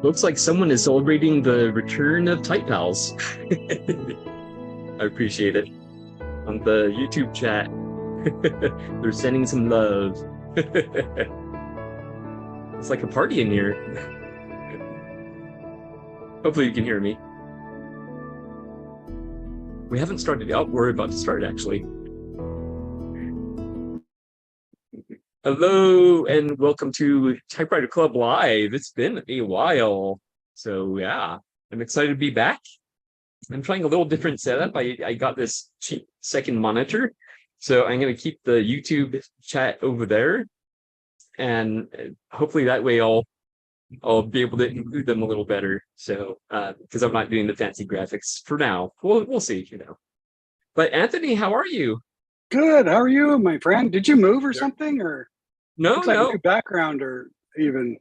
Looks like someone is celebrating the return of Type Pals. I appreciate it. On the YouTube chat, they're sending some love. It's like a party in here. Hopefully you can hear me. We haven't started. Oh, we're about to start, actually. Hello, and welcome to Typewriter Club Live. It's been a while. So, yeah, I'm excited to be back. I'm trying a little different setup. I got this cheap second monitor. So I'm going to keep the YouTube chat over there. And hopefully that way I'll be able to include them a little better. So, because I'm not doing the fancy graphics for now. We'll see, But Anthony, how are you? Good. How are you, my friend? Did you move or something? Or No, looks like no. a new background, or even.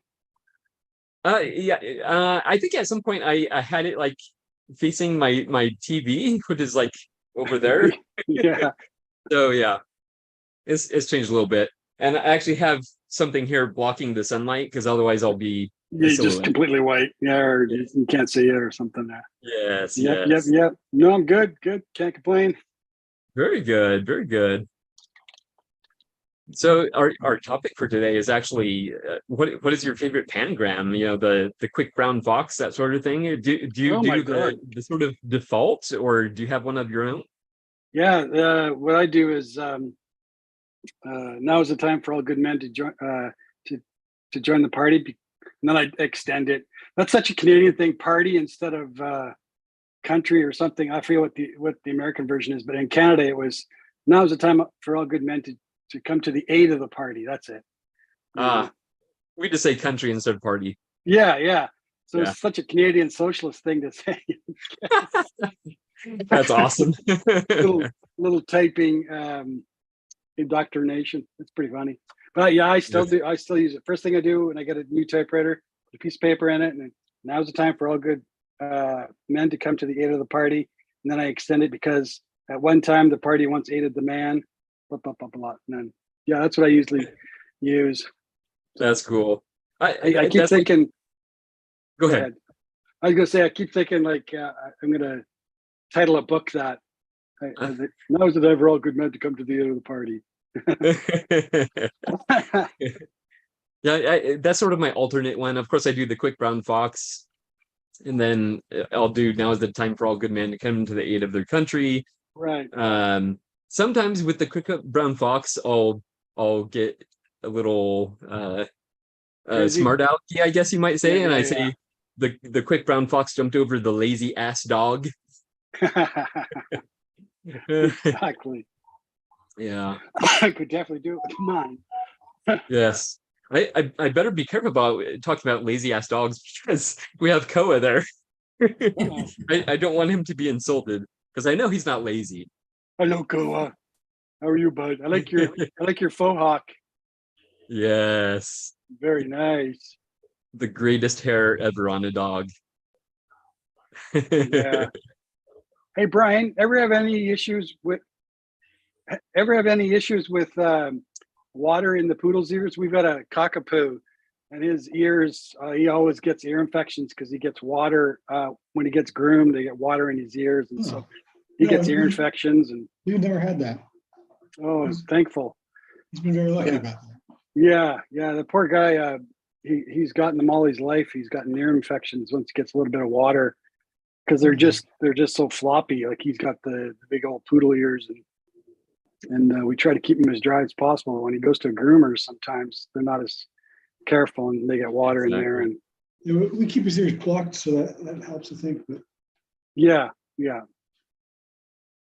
Yeah. I think at some point I had it like facing my TV, which is like over there. Yeah. So yeah, it's changed a little bit, and I actually have something here blocking the sunlight because otherwise I'll be a Yeah, just silhouette. completely white. Yeah, or Yeah. you can't see it or something there. Yes, Yep, yep, yes. yep. No, I'm good. Good. Can't complain. Very good, very good. So our topic for today is actually what is your favorite panagram? The quick brown fox, that sort of thing. Do you Oh my do God. the sort of default, or do you have one of your own? Yeah. What I do is now is the time for all good men to join to join the party, and then I extend it. That's such a Canadian thing, party instead of country or something. I forget what the American version is, but in Canada it was now is the time for all good men to come to the aid of the party. That's it. You know? We just say country instead of party. Yeah, yeah. So Yeah, it's such a Canadian socialist thing to say. that's awesome. little typing indoctrination. It's pretty funny. But yeah, I still Yes. do. I still use it. First thing I do when I get a new typewriter, put a piece of paper in it, and now's the time for all good men to come to the aid of the party. And then I extend it because at one time the party once aided the man. Blah, blah, blah, blah. And then yeah, that's what I usually use. That's cool. I keep That's like, thinking. go Go ahead. ahead. I was gonna say I keep thinking like I'm gonna title a book that now's the time for all good men to come to the aid of the party. Yeah, that's sort of my alternate one. Of course, I do the quick brown fox, and then I'll do now is the time for all good men to come to the aid of their country. Right. Sometimes with the quick brown fox, I'll get a little Crazy. smart alecky, I guess you might Yeah, say, and I yeah, say the quick brown fox jumped over the lazy ass dog. yeah. Exactly. Yeah. I could definitely do it with mine. Yes. I better be careful about talking about lazy ass dogs because we have Koa there. Uh-oh. I don't want him to be insulted because I know he's not lazy. Hello, Koa. How are you, bud? I like your faux hawk. Yes. Very nice. The greatest hair ever on a dog. Yeah. Hey, Brian, ever have any issues with water in the poodle's ears? We've got a cockapoo, and his ears, he always gets ear infections because he gets water when he gets groomed. They get water in his ears, and so Oh, he no, gets ear infections. And we've never had that. oh, I was thankful. He's been very lucky Yeah, about that. yeah. The poor guy, he's gotten them all his life. He's gotten ear infections once he gets a little bit of water because they're just so floppy. Like he's got the big old poodle ears, and we try to keep him as dry as possible. When he goes to a groomer, sometimes they're not as careful and they get water in there. Exactly. And Yeah, we keep his ears plucked, so that helps, I think. But yeah, yeah.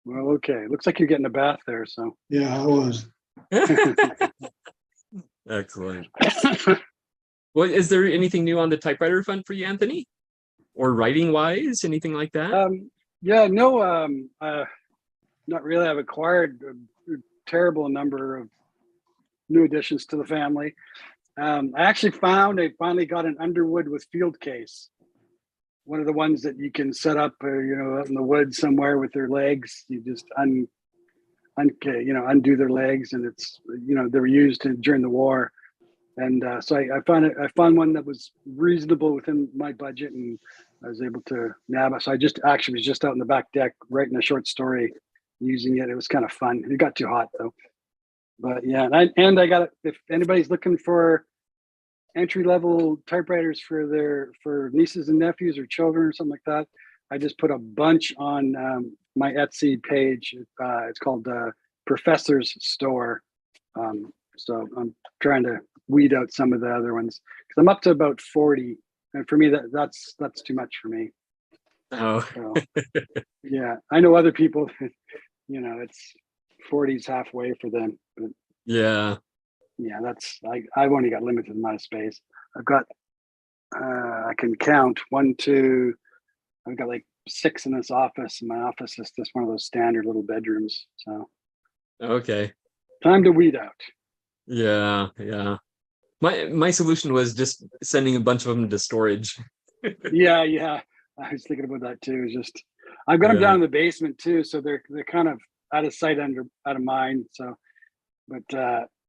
Well, okay. Looks like you're getting a bath there. So yeah, I was. Excellent. Well, is there anything new on the typewriter front for you, Anthony? Or writing wise, anything like that? yeah, no, not really. I've acquired a terrible number of new additions to the family. I finally got an Underwood with field case. One of the ones that you can set up, out in the woods somewhere with their legs. You just undo their legs, and it's they were used during the war. And so I found one that was reasonable within my budget, and I was able to nab it. So I just actually was just out in the back deck writing a short story using it. It was kind of fun. It got too hot though. But yeah, and I got it. If anybody's looking for entry level typewriters for nieces and nephews or children or something like that, I just put a bunch on my Etsy page. It's called Professor's Store. So I'm trying to weed out some of the other ones because I'm up to about 40, and for me that's too much for me. Oh, So, yeah, I know other people. It's 40's halfway for them. But yeah. yeah, I've only got limited amount of space. I've got I can count 1, 2. I've got like 6 in this office, and my office is just one of those standard little bedrooms. So Okay. time to weed out. Yeah. Yeah. My solution was just sending a bunch of them to storage. Yeah. I was thinking about that too. It's just I've got them Yeah. down in the basement too, so they're kind of out of sight, out of mind. So, but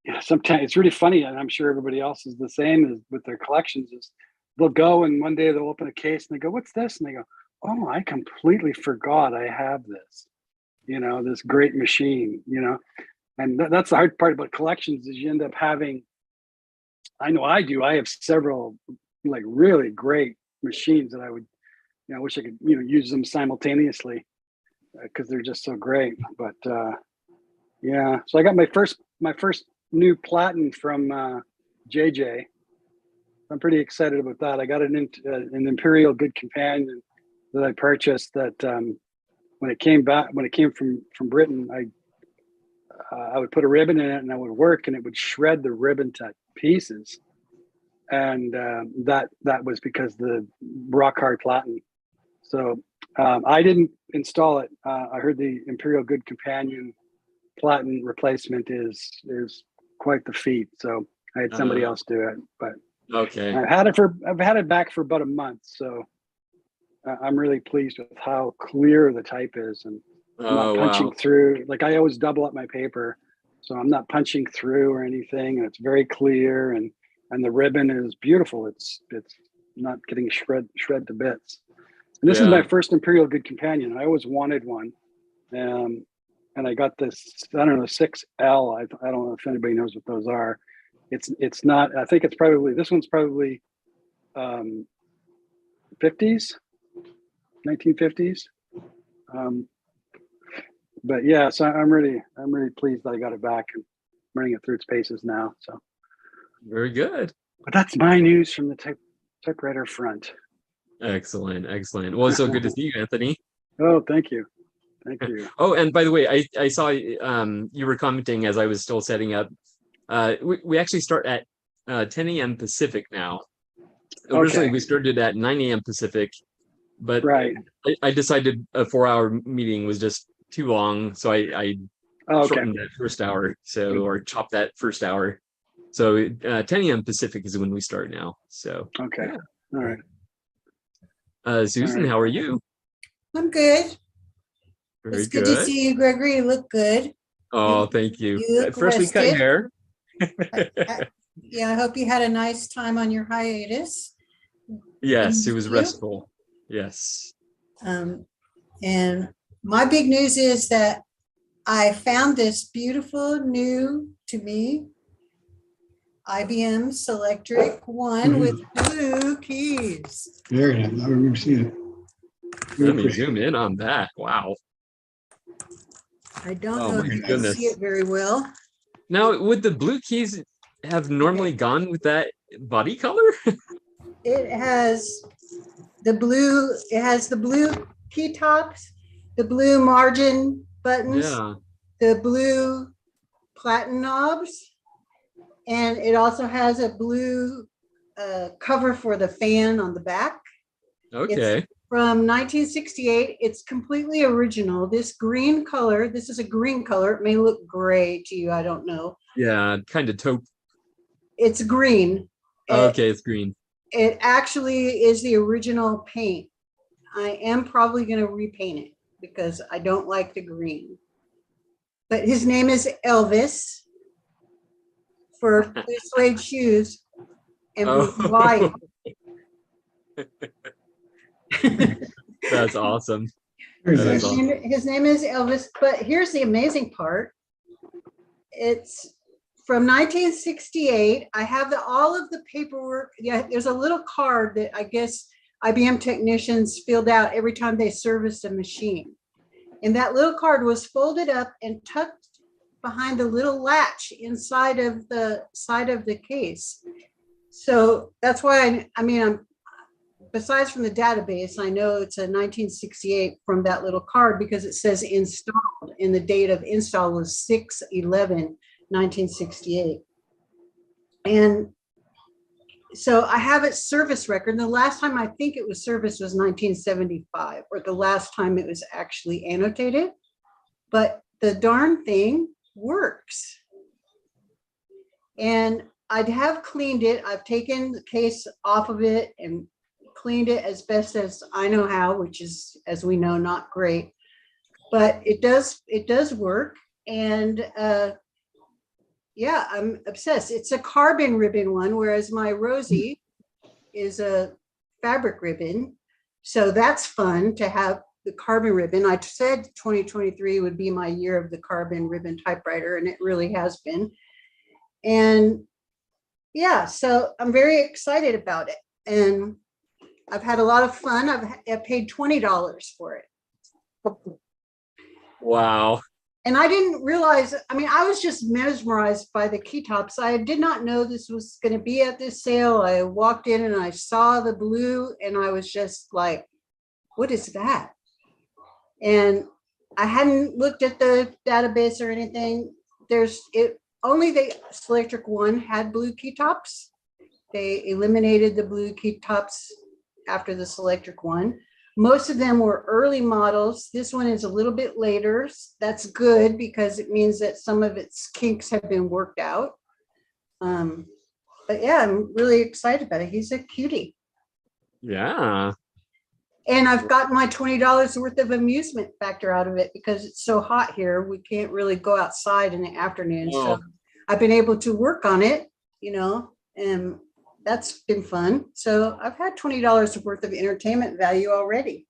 yeah, sometimes it's really funny, and I'm sure everybody else is the same as with their collections. Is they'll go and one day they'll open a case and they go, "What's this?" And they go, "Oh, I completely forgot I have this. This great machine. And that's the hard part about collections is you end up having. I know I do. I have several like really great machines that I would, I wish I could, use them simultaneously because they're just so great. But yeah, so I got my first new platen from JJ. I'm pretty excited about that. I got an Imperial Good Companion that I purchased. That when it came from Britain, I would put a ribbon in it and I would work, and it would shred the ribbon to pieces. And that was because the rock hard platen. So I didn't install it. I heard the Imperial Good Companion platen replacement is quite the feat. So I had somebody else do it. But Okay. I've had it back for about a month. So I'm really pleased with how clear the type is, and I'm not Oh, punching wow. through. Like I always double up my paper, so I'm not punching through or anything, and it's very clear, and the ribbon is beautiful. It's not getting shred to bits. And this is my Yeah. first Imperial Good Companion. I always wanted one, and I got this. I don't know, 6L. I don't know if anybody knows what those are. It's not. I think it's probably this one's probably 50s, 1950s. But yeah, so I'm really pleased that I got it back and running it through its paces now. So, Very good. but that's my news from the typewriter front. Excellent. Excellent. Well, it's so good to see you, Anthony. Oh, thank you. Oh, and by the way, I saw you were commenting as I was still setting up. We actually start at 10 a.m. Pacific now. Originally, Okay. we started at 9 a.m. Pacific, but Right. I decided a 4-hour meeting was just too long, so I Okay. shortened that first hour, or chopped that first hour. So 10 a.m. Pacific is when we start now. So Okay. yeah. All right. Susan, All right. how are you? I'm good. Very It's good to good. see you, Gregory. You look good. Oh, thank you. You look Freshly cut rested. hair. Yeah, I hope you had a nice time on your hiatus. Yes, it was You? restful. Yes. And my big news is that I found this beautiful new, to me, IBM Selectric one with blue keys. Very nice. I remember seeing it. Very Let me pretty. zoom in on that. Wow. I don't Oh know my if you can goodness. see it very well. Now, would the blue keys have normally gone with that body color? It has the blue key tops, the blue margin buttons, Yeah. the blue platen knobs, and it also has a blue cover for the fan on the back. Okay. It's from 1968. It's completely original. This green color, this is a green color. It may look gray to you, I don't know. Yeah, kind of taupe. It's green. Okay, it's green. It actually is the original paint. I am probably going to repaint it because I don't like the green. But his name is Elvis. for blue suede shoes and blue Oh, Hawaii. that's awesome. Very That is nice. awesome. His name is Elvis, but here's the amazing part. It's from 1968. I have all of the paperwork. Yeah, there's a little card that I guess IBM technicians filled out every time they serviced a machine. And that little card was folded up and tucked behind the little latch inside of the side of the case. So that's why I'm besides from the database, I know it's a 1968 from that little card because it says installed, and the date of install was 6/11/1968. And so I have its service record. The last time I think it was serviced was 1975, or the last time it was actually annotated. But the darn thing works. And I'd have cleaned it. I've taken the case off of it and cleaned it as best as I know how, which is, as we know, not great, but it does work. And yeah, I'm obsessed. It's a carbon ribbon one, whereas my Rosie is a fabric ribbon. So that's fun to have the carbon ribbon. I said 2023 would be my year of the carbon ribbon typewriter, and it really has been. And yeah, so I'm very excited about it. And I've had a lot of fun. I've paid $20 for it. Wow. And I didn't realize, I mean, I was just mesmerized by the key tops. I did not know this was going to be at this sale. I walked in and I saw the blue and I was just like, what is that? And I hadn't looked at the database or anything. Only the Selectric one had blue key tops. They eliminated the blue key tops after the Selectric one. Most of them were early models. This one is a little bit later. That's good because it means that some of its kinks have been worked out. But yeah, I'm really excited about it. He's a cutie. Yeah. And I've gotten my $20 worth of amusement factor out of it because it's so hot here. We can't really go outside in the afternoon. Oh. So I've been able to work on it, and that's been fun. So I've had $20 worth of entertainment value already.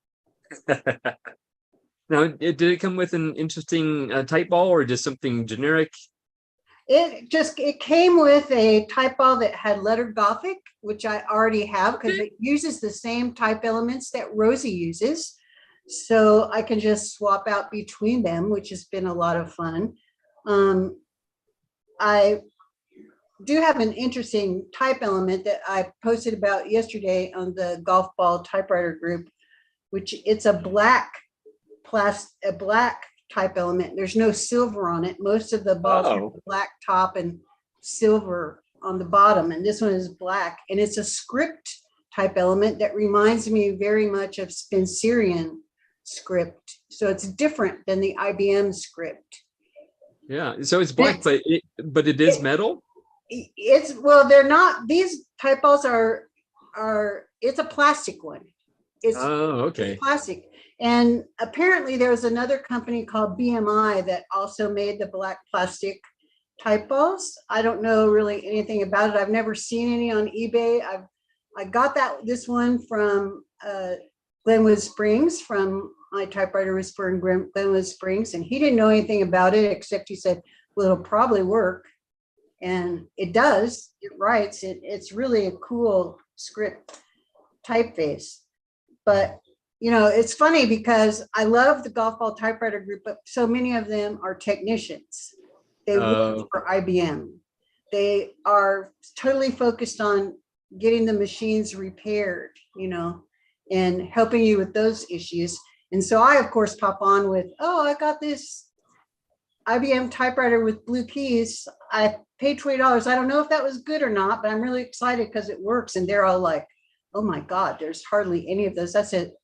Now, did it come with an interesting type ball or just something generic? It came with a type ball that had letter Gothic, which I already have because it uses the same type elements that Rosie uses. So I can just swap out between them, which has been a lot of fun. I do have an interesting type element that I posted about yesterday on the golf ball typewriter group, which it's a black type element. There's no silver on it. Most of the balls have a black top and silver on the bottom, and this one is black, and it's a script type element that reminds me very much of Spencerian script. So it's different than the IBM script. Yeah, so it's black, but it is metal. They're not. These type balls are. It's a plastic one. It's okay. Plastic. And apparently there was another company called BMI that also made the black plastic type balls. I don't know really anything about it. I've never seen any on eBay. I got this one from Glenwood Springs, from my typewriter whisperer in Glenwood Springs, and he didn't know anything about it except he said, well, it'll probably work. And it does. It writes. It's really a cool script typeface. But it's funny because I love the golf ball typewriter group, but so many of them are technicians. They work for IBM. They are totally focused on getting the machines repaired, and helping you with those issues. And so I, of course, pop on with, I got this IBM typewriter with blue keys. I paid $20. I don't know if that was good or not, but I'm really excited because it works. And they're all like, oh my God, there's hardly any of those. That's it.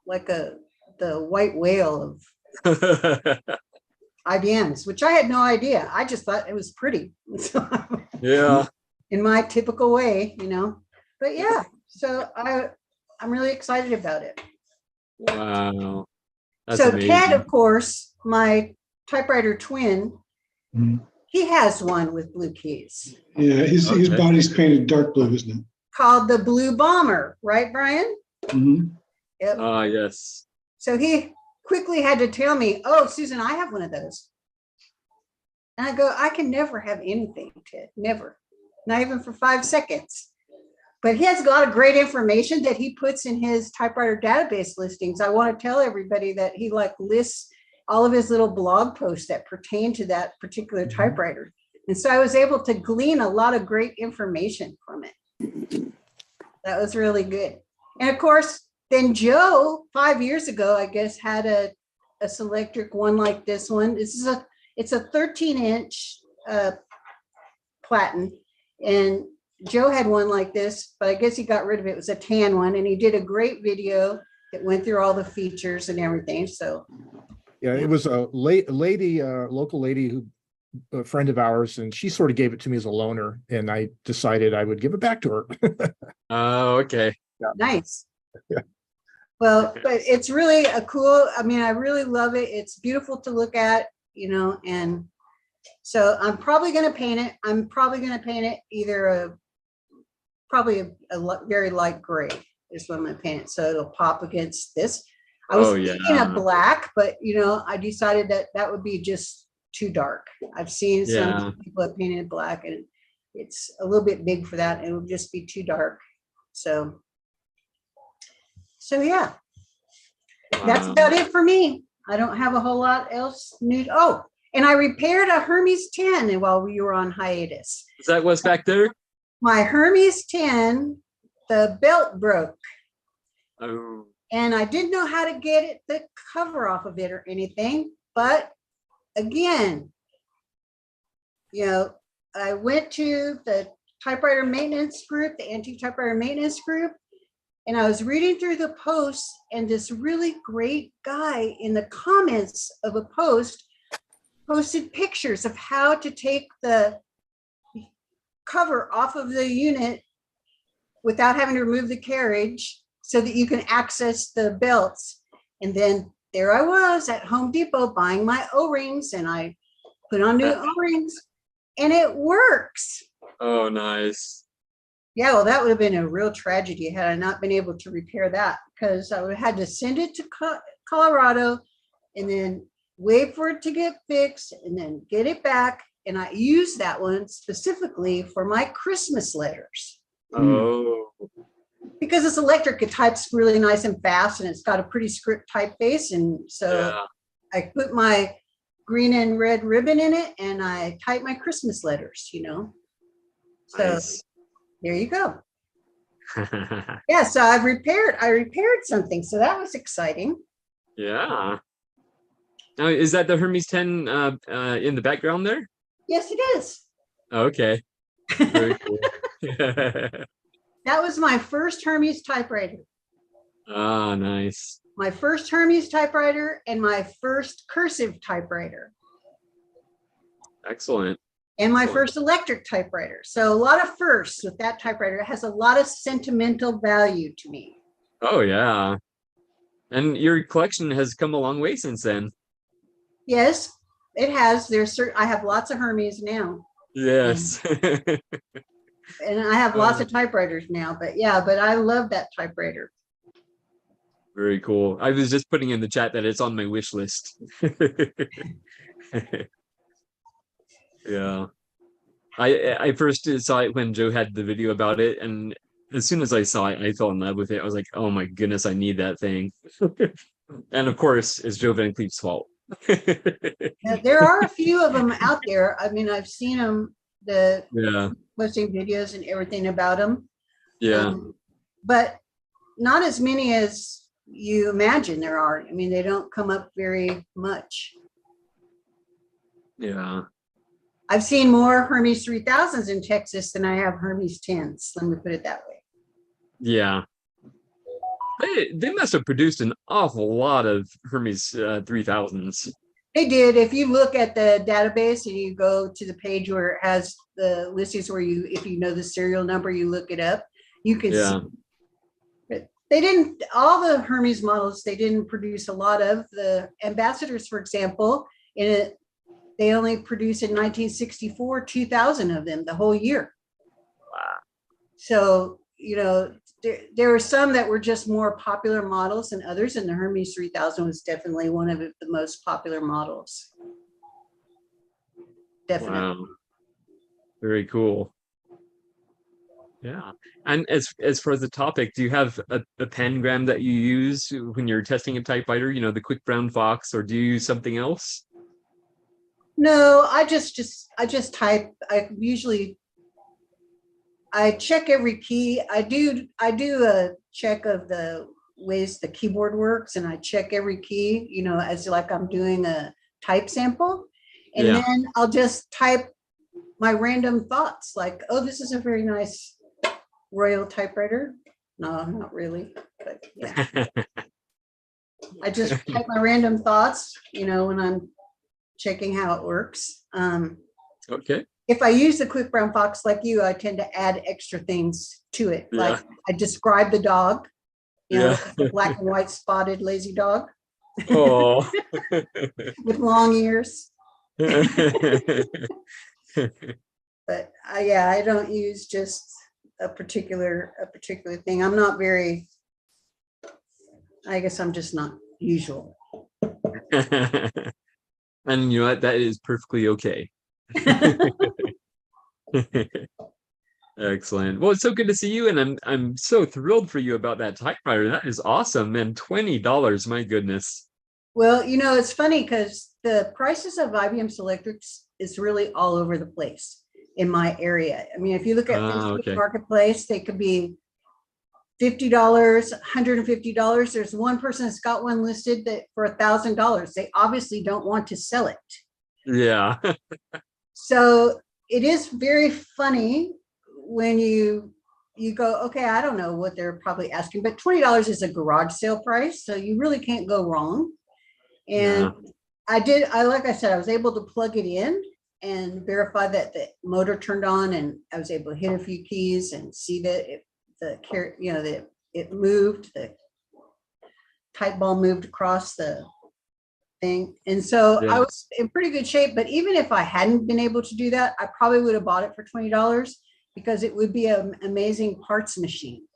Like the white whale of IBMs, which I had no idea. I just thought it was pretty. Yeah. In my typical way, But yeah, so I'm really excited about it. Wow. That's so amazing. Ted, of course, my typewriter twin, He has one with blue keys Yeah, his Okay. body's painted dark blue, isn't it? called the Blue Bomber, right, Brian? Mhm. Yep. Ah, yes. So he quickly had to tell me, oh, Susan, I have one of those. And I go, I can never have anything, Ted, never, not even for 5 seconds. But he has a lot of great information that he puts in his typewriter database listings. I want to tell everybody that he like lists all of his little blog posts that pertain to that particular typewriter. And so I was able to glean a lot of great information from it. That was really good. And of course, then Joe, 5 years ago, I guess, had a Selectric one like this one. It's a 13-inch platen. And Joe had one like this, but I guess he got rid of it. It was a tan one. And he did a great video that went through all the features and everything. So Yeah, it was a lady, local lady who, a friend of ours, and she sort of gave it to me as a loaner, and I decided I would give it back to her. Oh, okay. nice. Yeah. Well, but it's really a cool, I mean, I really love it. It's beautiful to look at, and so I'm probably going to paint it. I'm probably going to paint it either probably a very light gray is what I'm going to paint it. So it'll pop against this. I was thinking of black, but I decided that would be just too dark. I've seen some people have painted black and it's a little bit big for that. It would just be too dark. So yeah, that's about it for me. I don't have a whole lot else new. Oh, and I repaired a Hermes 10 while we were on hiatus. Is that what's back there? My Hermes 10, the belt broke. Oh. And I didn't know how to get the cover off of it or anything. But again, I went to the typewriter maintenance group, the antique typewriter maintenance group, and I was reading through the posts, and this really great guy in the comments of a post posted pictures of how to take the cover off of the unit without having to remove the carriage so that you can access the belts. And then there I was at Home Depot buying my O-rings, and I put on new O-rings and it works. Oh, nice. Yeah, well, that would have been a real tragedy had I not been able to repair that, because I would have had to send it to Colorado and then wait for it to get fixed and then get it back. And I used that one specifically for my Christmas letters. Oh. Because it's electric, it types really nice and fast, and it's got a pretty script typeface. And so I put my green and red ribbon in it and I type my Christmas letters, So Nice. there you go. Yeah, so I repaired something. So that was exciting. Yeah. Now, is that the Hermes 10 in the background there? Yes, it is. Okay. Very cool. That was my first Hermes typewriter. Ah, nice. My first Hermes typewriter and my first cursive typewriter. Excellent. And my first electric typewriter. So a lot of firsts with that typewriter. It has a lot of sentimental value to me. Oh, yeah. And your collection has come a long way since then. Yes, it has. I have lots of Hermes now. Yes. And I have lots of typewriters now, but I love that typewriter. Very cool. I was just putting in the chat that it's on my wish list. Yeah. I first saw it when Joe had the video about it, and as soon as I saw it, I fell in love with it. I was like, oh my goodness, I need that thing. And of course, it's Joe Van Cleef's fault. Now, there are a few of them out there. I mean, I've seen them, posting videos and everything about them. Yeah. But not as many as you imagine there are. I mean, they don't come up very much. Yeah. I've seen more Hermes 3000s in Texas than I have Hermes 10s. Let me put it that way. Yeah. They must have produced an awful lot of Hermes 3000s. They did. If you look at the database and you go to the page where it has the listings where if you know the serial number, you look it up, you can see. But they didn't, all the Hermes models, they didn't produce a lot of. The Ambassadors, for example, in they only produced in 1964, 2,000 of them the whole year. Wow. So, you know, there were some that were just more popular models than others, and the Hermes 3000 was definitely one of the most popular models. Definitely. Wow. Very cool. Yeah. And as far as the topic, do you have a pangram that you use when you're testing a typewriter, you know, the quick brown fox, or do you use something else? No, I just type. I check every key. I do a check of the ways the keyboard works, and I check every key, you know, as like I'm doing a type sample. And Yeah. then I'll just type my random thoughts like, oh, this is a very nice Royal typewriter. No, not really, but yeah. I just type my random thoughts, you know, when I'm checking how it works. Okay. If I use the quick brown fox like you, I tend to add extra things to it. Like I describe the dog, you know, the black and white spotted lazy dog. Oh. With long ears. But yeah, I don't use just a particular thing. I'm not very, I guess I'm just not usual. And you know what? That is perfectly okay. Excellent. Well, it's so good to see you, and I'm so thrilled for you about that typewriter. That is awesome. And $20, my goodness. Well, you know, it's funny because the prices of IBM Selectrics is really all over the place in my area. I mean, if you look at Facebook Okay. Marketplace, they could be $50, $150. There's one person that's got one listed that for $1,000. They obviously don't want to sell it. Yeah. So it is very funny when you go, okay, I don't know what they're probably asking, but $20 is a garage sale price, so you really can't go wrong. And like I said, I was able to plug it in and verify that the motor turned on, and I was able to hit a few keys and see that it moved, the type ball moved across the thing. And so I was in pretty good shape, but even if I hadn't been able to do that, I probably would have bought it for $20 because it would be an amazing parts machine.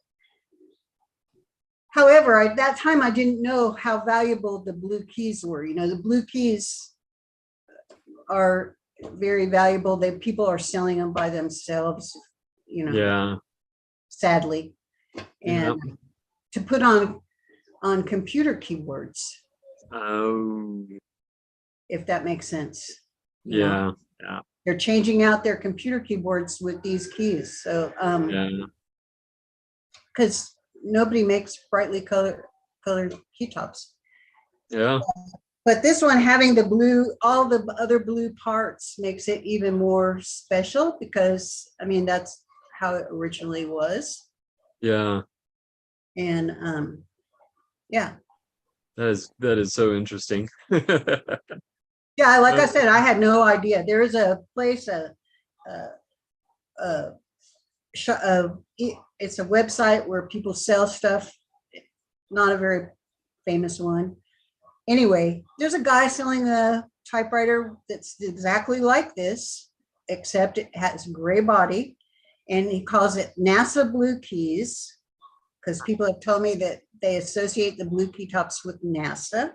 However, at that time, I didn't know how valuable the blue keys were. You know, the blue keys are very valuable. People are selling them by themselves, you know, sadly. And to put on computer keyboards. Oh. If that makes sense. Yeah. They're changing out their computer keyboards with these keys. So, because nobody makes brightly colored keytops. Yeah. But this one, having the blue, all the other blue parts, makes it even more special because, I mean, that's how it originally was. Yeah. And yeah. That is so interesting. Yeah, like I said, I had no idea. There is a place, it's a website where people sell stuff, not a very famous one. Anyway, there's a guy selling a typewriter that's exactly like this, except it has gray body, and he calls it NASA Blue Keys, because people have told me that they associate the blue key tops with NASA.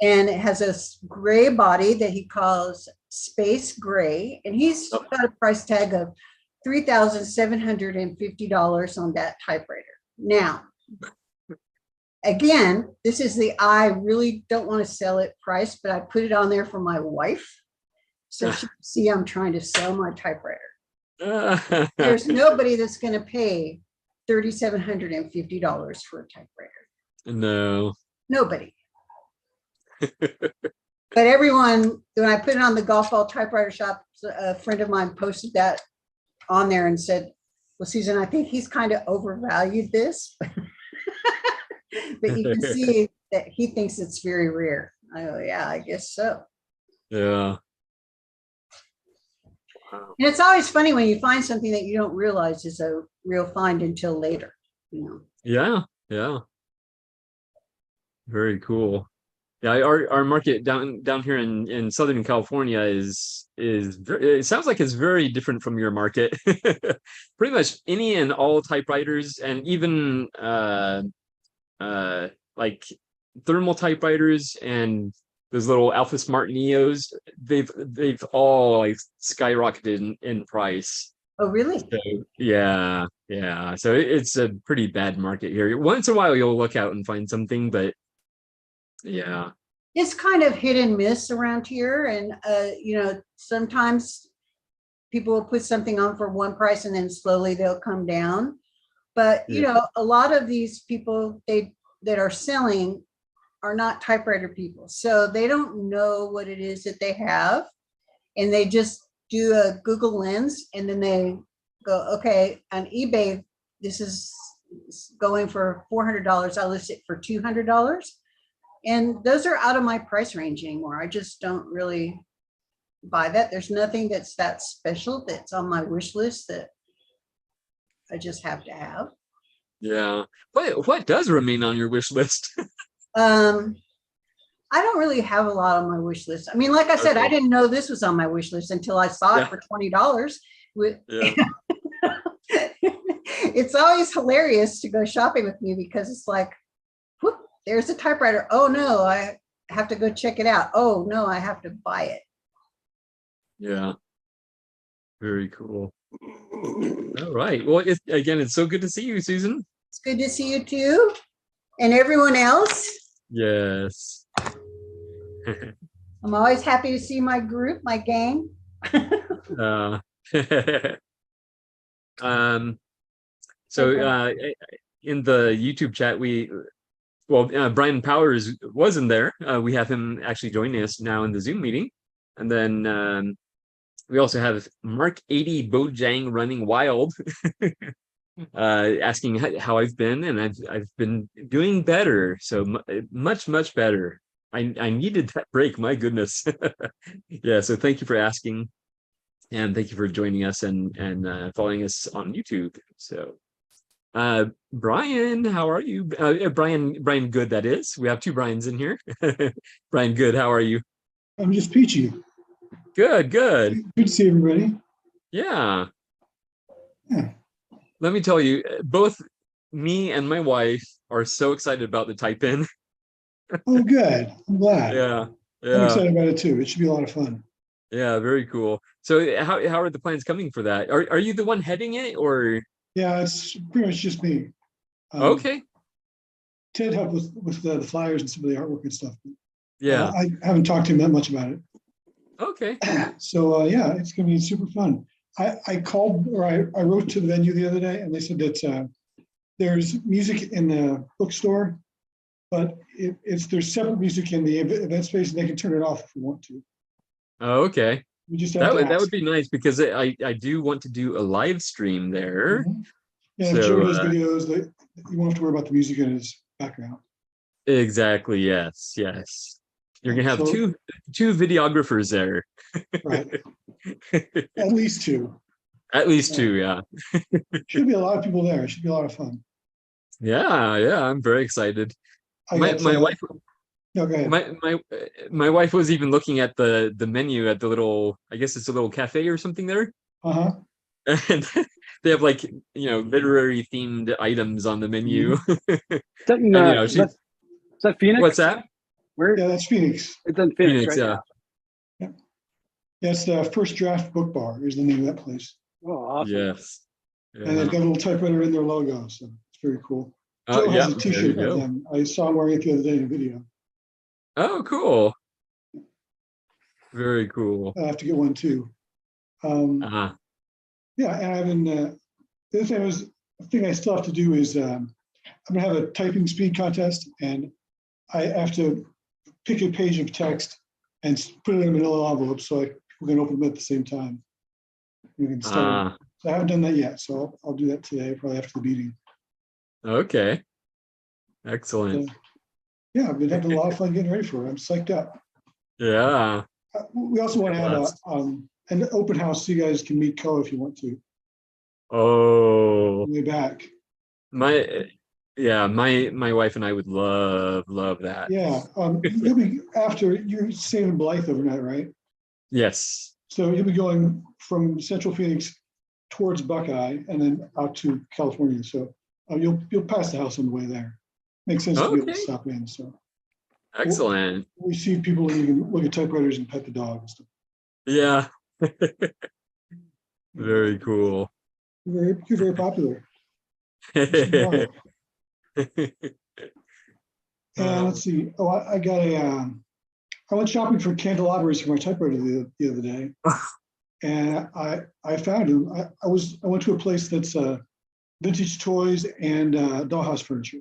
And it has a gray body that he calls Space Gray, and he's got a price tag of $3,750 on that typewriter. Now, again, this is the I really don't want to sell it price, but I put it on there for my wife, so she can see I'm trying to sell my typewriter. There's nobody that's going to pay $3,750 for a typewriter. No. Nobody. But everyone, when I put it on the Golf Ball Typewriter Shop, a friend of mine posted that on there and said, well, Susan, I think he's kind of overvalued this. But you can see that he thinks it's very rare. I go, yeah, I guess so. Yeah. Wow. And it's always funny when you find something that you don't realize is a real find until later, you know. Yeah. Very cool. Yeah, our market down here in Southern California it sounds like it's very different from your market. Pretty much any and all typewriters, and even uh like thermal typewriters and those little Alpha Smart Neos, they've all like skyrocketed in price. Oh, really? So yeah, yeah. So it's a pretty bad market here. Once in a while you'll look out and find something, but yeah. It's kind of hit and miss around here. And, sometimes people will put something on for one price and then slowly they'll come down. But, Yeah. a lot of these people that are selling are not typewriter people. So they don't know what it is that they have. And they just do a Google lens and then they go, okay, on eBay, this is going for $400. I'll list it for $200. And those are out of my price range anymore. I just don't really buy that. There's nothing that's that special that's on my wish list that I just have to have. Yeah. What does remain on your wish list? I don't really have a lot on my wish list. I mean, like I said, I Okay. didn't know this was on my wish list until I saw Yeah. it for $20. Yeah. It's always hilarious to go shopping with me because it's like, whoop, there's a typewriter. Oh no, I have to go check it out. Oh no, I have to buy it. Yeah. Very cool. All right. Well, it's so good to see you, Susan. It's good to see you too. And everyone else. Yes. I'm always happy to see my group, my gang. uh, um, so in the YouTube chat, Brian Powers wasn't there. We have him actually joining us now in the Zoom meeting. And then we also have Mark 80 Bojang running wild, asking how I've been, and I've been doing better. So much better. I needed that break. My goodness. Yeah. So thank you for asking, and thank you for joining us and following us on YouTube. So, Brian, how are you? Brian Good, that is. We have two Brians in here. Brian Good, how are you? I'm just peachy. Good. Good to see everybody. Yeah. Yeah. Let me tell you, both me and my wife are so excited about the type in. Oh, good. I'm glad. Yeah. I'm Yeah. excited about it too. It should be a lot of fun. Yeah. Very cool. So how are the plans coming for that? Are you the one heading it or? Yeah, it's pretty much just me. Okay. Ted helped with the flyers and some of the artwork and stuff. Yeah. I haven't talked to him that much about it. Okay. So yeah, it's going to be super fun. I called or I wrote to the venue the other day and they said that there's music in the bookstore, but there's separate music in the event space and they can turn it off if we want to. Oh, okay. We just have to That ask. would be nice because I do want to do a live stream there. Mhm. Yeah, So, Joe does videos that you won't have to worry about the music in his background. Exactly. Yes. You're gonna have So- two videographers there. Right. At least two. At least two. Yeah. Should be a lot of people there. It should be a lot of fun. Yeah. I'm very excited. I My got, wife. No, go ahead. My wife was even looking at the menu at the little. I guess it's a little cafe or something there. Uh-huh. And they have like literary themed items on the menu. Is that, in, And, is that Phoenix? What's that? Where? Yeah, that's Phoenix. It's in Phoenix, Phoenix, right? yeah. Yeah, it's the First Draft Book Bar is the name of that place. Oh, awesome. Yes. And they've got a little typewriter in their logo, so it's very cool. Oh, Joe yeah, has a there you t-shirt of go. them. I saw him wearing it the other day in a video. Oh, cool. Very cool. I have to get one too. Uh-huh. Yeah, and I've been, the other thing I still have to do is I'm gonna have a typing speed contest and I have to pick a page of text and put it in a manila envelope so people can open them at the same time. We can start. So I haven't done that yet, so I'll do that today, probably after the meeting. Okay. Excellent. Yeah, I've been having a lot of fun getting ready for it. I'm psyched up. Yeah. We also want to have Blast. an open house so you guys can meet Co if you want to. Oh, On the way back. Yeah, my wife and I would love that. Yeah, you'll be after you're staying in Blythe overnight, right? Yes. So you'll be going from Central Phoenix towards Buckeye and then out to California. So you'll pass the house on the way there. Makes sense to be able to Okay. stop in. So Excellent. we see people and you can look at typewriters and pet the dog and stuff. Yeah. Very cool. You're very popular. Wow. And let's see. Oh, I got a. I went shopping for candelabras for my typewriter the other day, and I found them. I went to a place that's vintage toys and dollhouse furniture.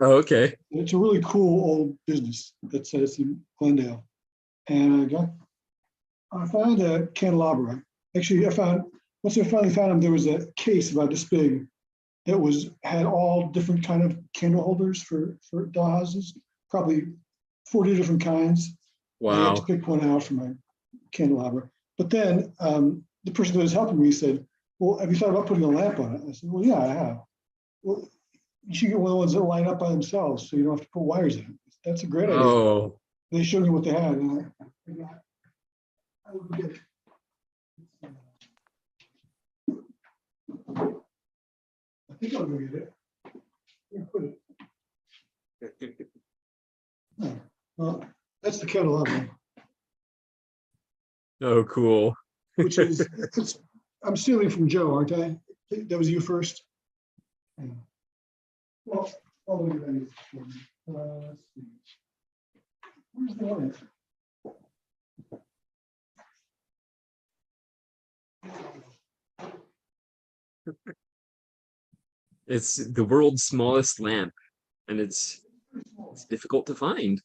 Oh, okay. It's a really cool old business that's in Glendale, and I found a candelabra. Actually, once I finally found them, there was a case about this big that had all different kind of candle holders for dollhouses, probably 40 different kinds. I had to Wow. pick one out for my candelabra. But then the person that was helping me said, "Well, have you thought about putting a lamp on it?" I said, "Well, yeah, I have." Well, you should get one of the ones that line up by themselves, so you don't have to put wires in it. That's a great idea. Oh, They showed me what they had, and I would get it. I think I'll go get it. Where put it? Oh, well, that's the candelabra, oh, cool. which is I'm stealing from Joe, aren't I? That was you first. Yeah. Well, I'll look at that. Let's see. Where's the line? It's the world's smallest lamp, and it's difficult to find.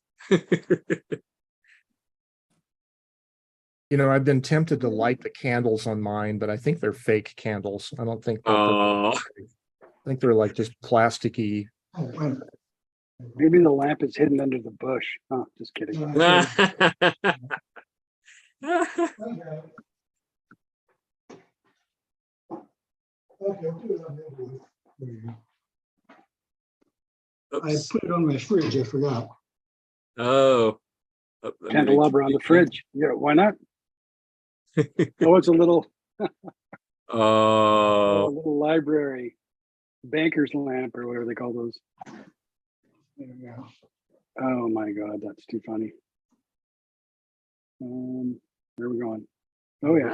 You know, I've been tempted to light the candles on mine, but I think they're fake candles. I don't think Oh, I think they're like just plasticky. Oh, wait. Maybe the lamp is hidden under the bush. Oh, just kidding. Okay, I'll put it on the other one. There you go. I Oops. put it on my fridge, I forgot. Oh, let me Candelabra on the make- fridge. Yeah, why not? Oh, it's a little Oh, library banker's lamp or whatever they call those. There you go. Oh my God, that's too funny. Where are we going? Oh yeah,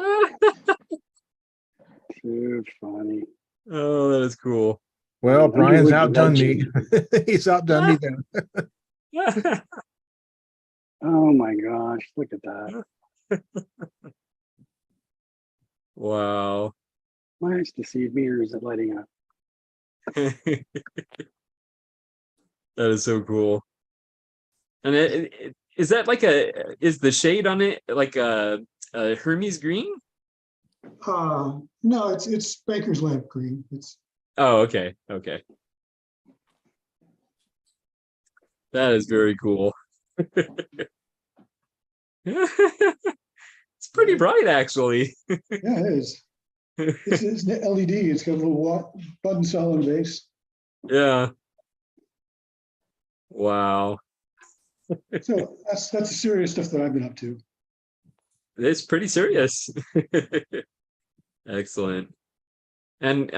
too funny. oh, that is cool. Well, Brian's Underwood outdone me. legend. He's outdone me then. Oh my gosh, look at that. Wow. My eyes deceive me, or is it lighting up? That is so cool. And is that like is the shade on it like a Hermes green? No, it's Baker's lamp green. It's Oh, okay. Okay. That is very cool. It's pretty bright, actually. yeah, it is. It's an LED. It's got a little button cell on the base. Yeah. Wow. So that's the serious stuff that I've been up to. It's pretty serious. Excellent. And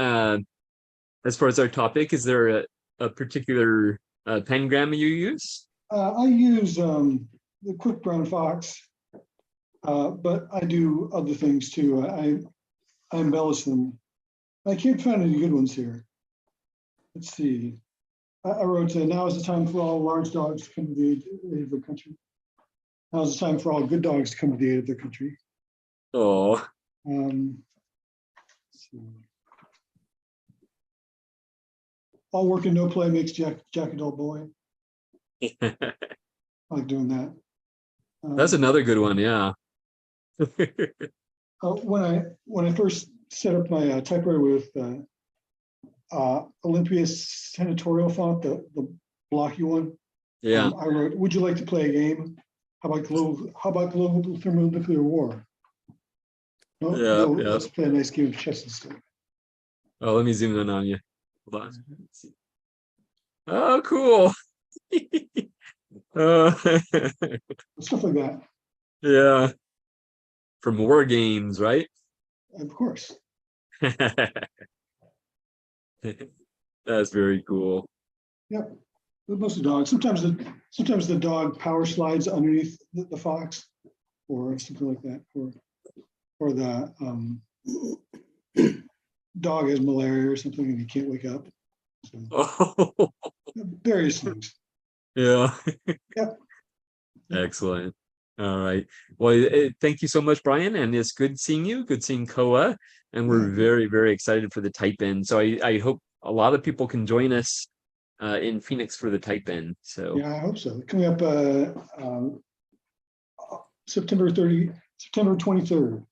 as far as our topic, is there a particular pengram you use? I use the Quick Brown Fox, but I do other things too. I embellish them. I can't find any good ones here. Let's see. I wrote, now is the time for all large dogs to come to the aid of their country. Now is the time for all good dogs to come to the aid of their country. Oh, Let's see. All work and no play makes Jack a dull boy. I like doing that. that's another good one. Yeah. When I first set up my typewriter with Olympia senatorial font, the blocky one, Yeah. I wrote, "Would you like to play a game? How about global thermonuclear war? No, Yeah, no, yeah. let's play a nice game of chess instead." Oh, let me zoom in on you. Hold on. Let's see. Oh, cool. Uh, stuff like that. yeah. From war games, right? Of course. That's very cool. Yep. But mostly dogs. Sometimes the dog power slides underneath the fox, or something like that, or the dog has malaria or something and he can't wake up. So, Oh, various things. yeah. Yep. Excellent. All right. Well, thank you so much, Brian. And it's good seeing you. Good seeing Koa. And we're Yeah. very, very excited for the type in. So I hope a lot of people can join us in Phoenix for the type in. So Yeah, I hope so. Coming up September 23rd.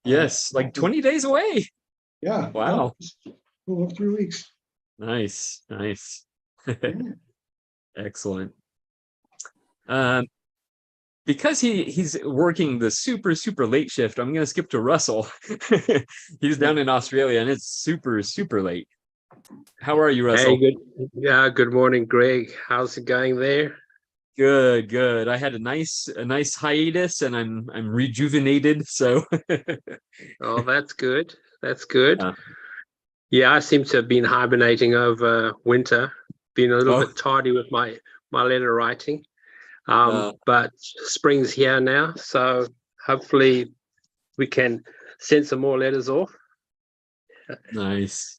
yes, like 20 days away. Yeah. Wow. A little over 3 weeks. Nice. Nice. Yeah. Excellent. Because he's working the super late shift, I'm gonna skip to Russell. He's down in Australia and it's super late. How are you, Hey, Russell? good morning, Greg. How's it going there? Good. I had a nice hiatus and I'm rejuvenated. So Oh, that's good. That's good. yeah. Yeah, I seem to have been hibernating over winter, been a little Oh, bit tardy with my letter writing. uh, But spring's here now, so hopefully we can send some more letters off. nice.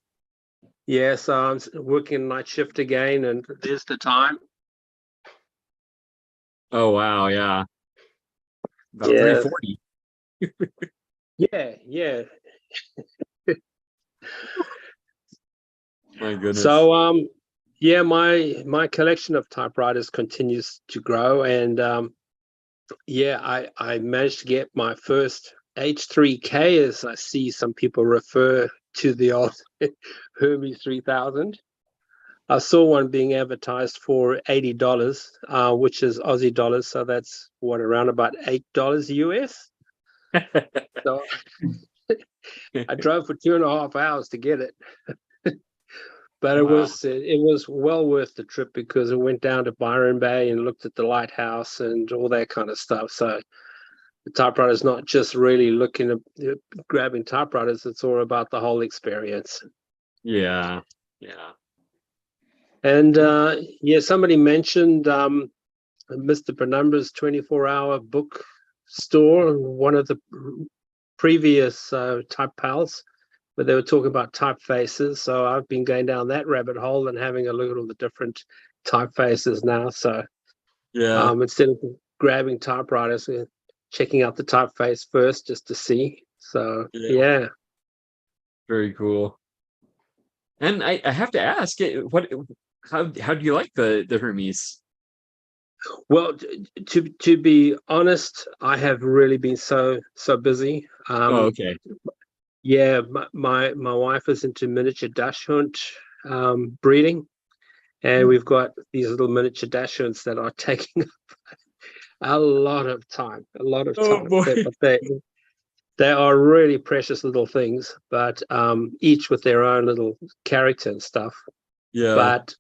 Yeah, so I'm working night shift again, and there's the time. Oh wow, yeah. About Yeah, 3:40. yeah. My goodness. So yeah, my collection of typewriters continues to grow, and yeah, I managed to get my first H3K, as I see some people refer to the old Hermes 3000. I saw one being advertised for $80, which is Aussie dollars, so that's what, around about $8 US. So I drove for 2.5 hours to get it. But Wow. it was well worth the trip because it went down to Byron Bay and looked at the lighthouse and all that kind of stuff. So the typewriter is not just really looking at grabbing typewriters; it's all about the whole experience. Yeah. Yeah. And yeah, somebody mentioned Mr. Penumbra's 24-hour book store, one of the previous type pals, but they were talking about typefaces. So I've been going down that rabbit hole and having a look at all the different typefaces now. So Yeah. instead of grabbing typewriters, checking out the typeface first just to see. So Yeah. yeah. Very cool. And I have to ask how do you like the Hermes? Well, to be honest, I have really been so busy. Oh, okay. Yeah, my wife is into miniature dachshund breeding, and we've got these little miniature dachshunds that are taking a lot of time, Oh boy. But they are really precious little things, but each with their own little character and stuff. Yeah. But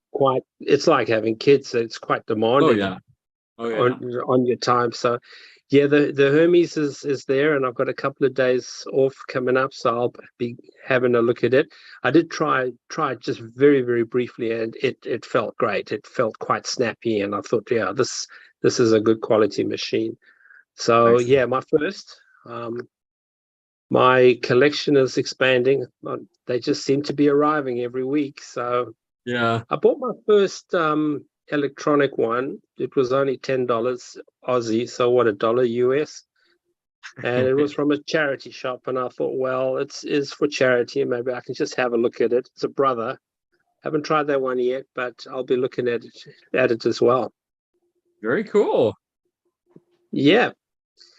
it's like having kids. So it's quite Oh demanding yeah. Oh yeah. on your time. So yeah, the Hermes is there, and I've got a couple of days off coming up, so I'll be having a look at it. I did try it just very briefly, and it felt great. It felt quite snappy, and I thought, yeah, this is a good quality machine. So Excellent. yeah, my collection is expanding. They just seem to be arriving every week. So Yeah. I bought my first electronic one. It was only $10 Aussie, so what, $1 US? And it was from a charity shop. And I thought, well, is for charity. Maybe I can just have a look at it. It's a brother. Haven't tried that one yet, but I'll be looking at it as well. Very cool. Yeah.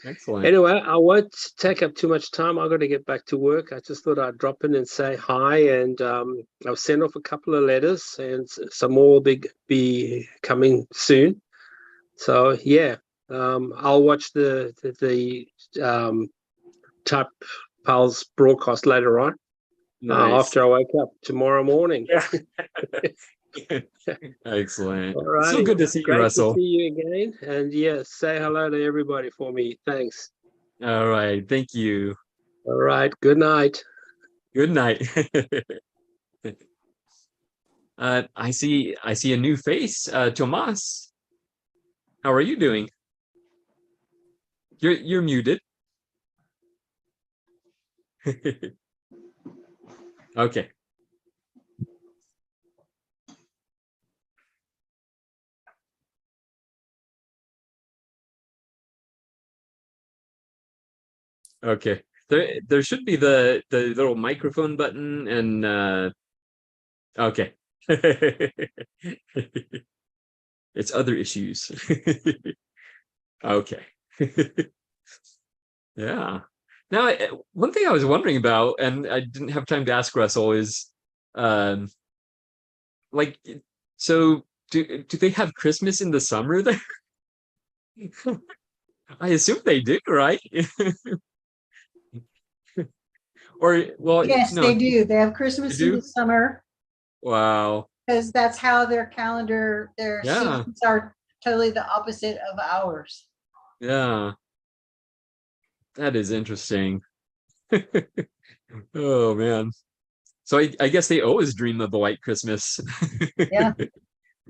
Excellent. Anyway, I won't take up too much time. I've got to get back to work. I just thought I'd drop in and say hi, and I'll send off a couple of letters, and some more will be coming soon. So yeah, I'll watch the Type Pals broadcast later on Nice. after I wake up tomorrow morning. Yeah. Excellent. All So righty. good to see you, Great to Russell. see you again. And yeah, say hello to everybody for me. Thanks. All right. Thank you. All right. Good night. Good night. I see a new face. Tomas, how are you doing? You're muted. Okay. Okay. There should be the little microphone button and okay. It's other issues. Okay. Yeah. Now, one thing I was wondering about, and I didn't have time to ask Russell, is um like so do they have Christmas in the summer there? I assume they do, right? Or well, Yes, no, they do. They have they Christmas in do. the summer Wow. because that's how their calendar, their Yeah. seasons are totally the opposite of ours. Yeah. That is interesting. Oh man. So I guess they always dream of a white Christmas. Yeah.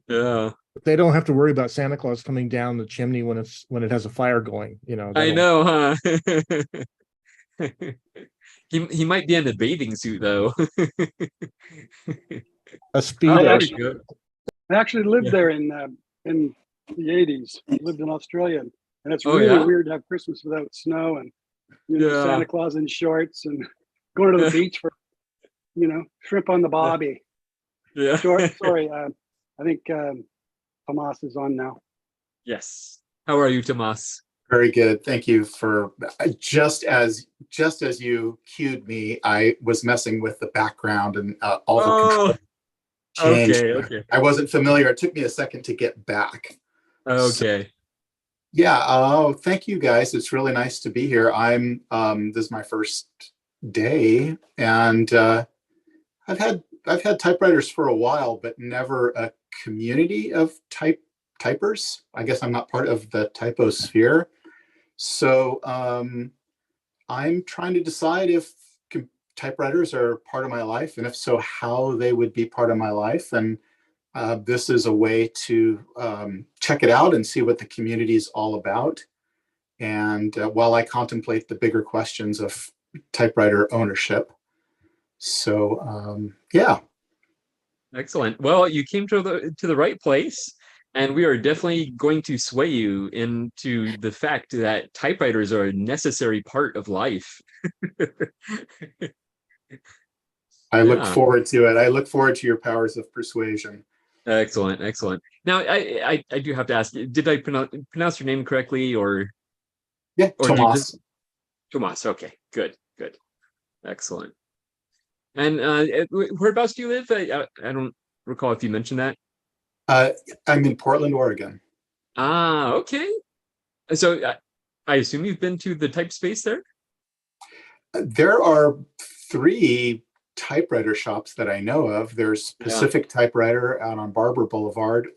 Yeah. They don't have to worry about Santa Claus coming down the chimney when it has a fire going. I know, huh? He might be in a bathing suit though. a Oh, speedo. I actually lived Yeah. there in the 80s. Lived in Australia, and it's Oh really yeah. weird to have Christmas without snow and Yeah. Santa Claus in shorts and going to the beach for shrimp on the bobby. Yeah. Sorry, I think Tomas is on now. Yes. How are you, Tomas? Very good. Thank you for just as you cued me, I was messing with the background and all the Oh, controls changed. okay. I wasn't familiar. It took me a second to get back. So, Okay. yeah. Oh, thank you guys. It's really nice to be here. This is my first day, and I've had typewriters for a while, but never a community of typers. I guess I'm not part of the typosphere. So I'm trying to decide if typewriters are part of my life, and if so, how they would be part of my life. And this is a way to check it out and see what the community is all about. And while I contemplate the bigger questions of typewriter ownership. So yeah. Excellent. Well, you came to the right place, and we are definitely going to sway you into the fact that typewriters are a necessary part of life. I look Yeah. forward to it. I look forward to your powers of persuasion. Excellent. Excellent. Now, I do have to ask, did I pronounce your name correctly, or Yeah, do you Tomas. just Tomas? Okay. Good. Excellent. And whereabouts do you live? I don't recall if you mentioned that. I'm in Portland, Oregon. Ah, okay. So I assume you've been to the type space there? There are 3 typewriter shops that I know of. There's Pacific Typewriter out on Barber Boulevard.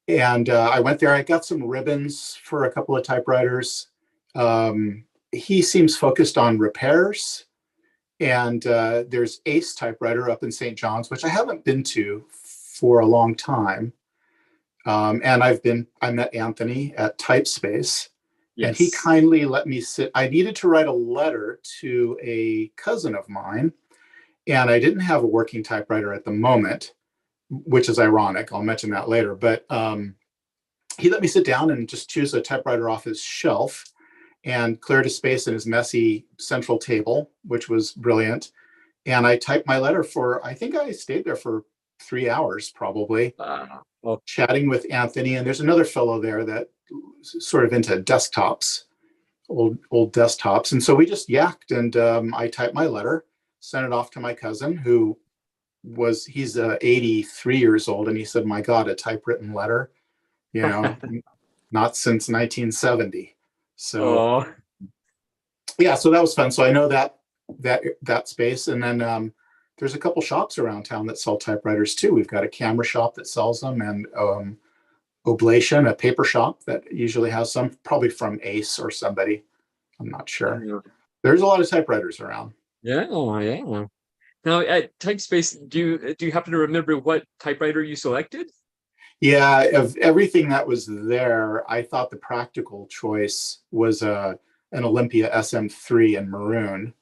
And I went there. I got some ribbons for a couple of typewriters. He seems focused on repairs. And there's Ace Typewriter up in St. John's, which I haven't been to for a long time. And I met Anthony at Typespace. Yes. And he kindly let me sit. I needed to write a letter to a cousin of mine, and I didn't have a working typewriter at the moment, which is ironic. I'll mention that later. But he let me sit down and just choose a typewriter off his shelf and cleared a space in his messy central table, which was brilliant. And I typed my letter I think I stayed there for 3 hours probably, Well, chatting with Anthony. And there's another fellow there that sort of into desktops, old desktops. And so we just yacked, and I typed my letter, sent it off to my cousin, he's 83 years old. And he said, my God, a typewritten letter, not since 1970. So yeah, so that was fun. So I know that space. And then there's a couple shops around town that sell typewriters too. We've got a camera shop that sells them, and Oblation, a paper shop that usually has some, probably from Ace or somebody. I'm not sure. Yeah. There's a lot of typewriters around. Yeah, yeah. Now at Typespace, do you happen to remember what typewriter you selected? Yeah, of everything that was there, I thought the practical choice was an Olympia SM3 in maroon.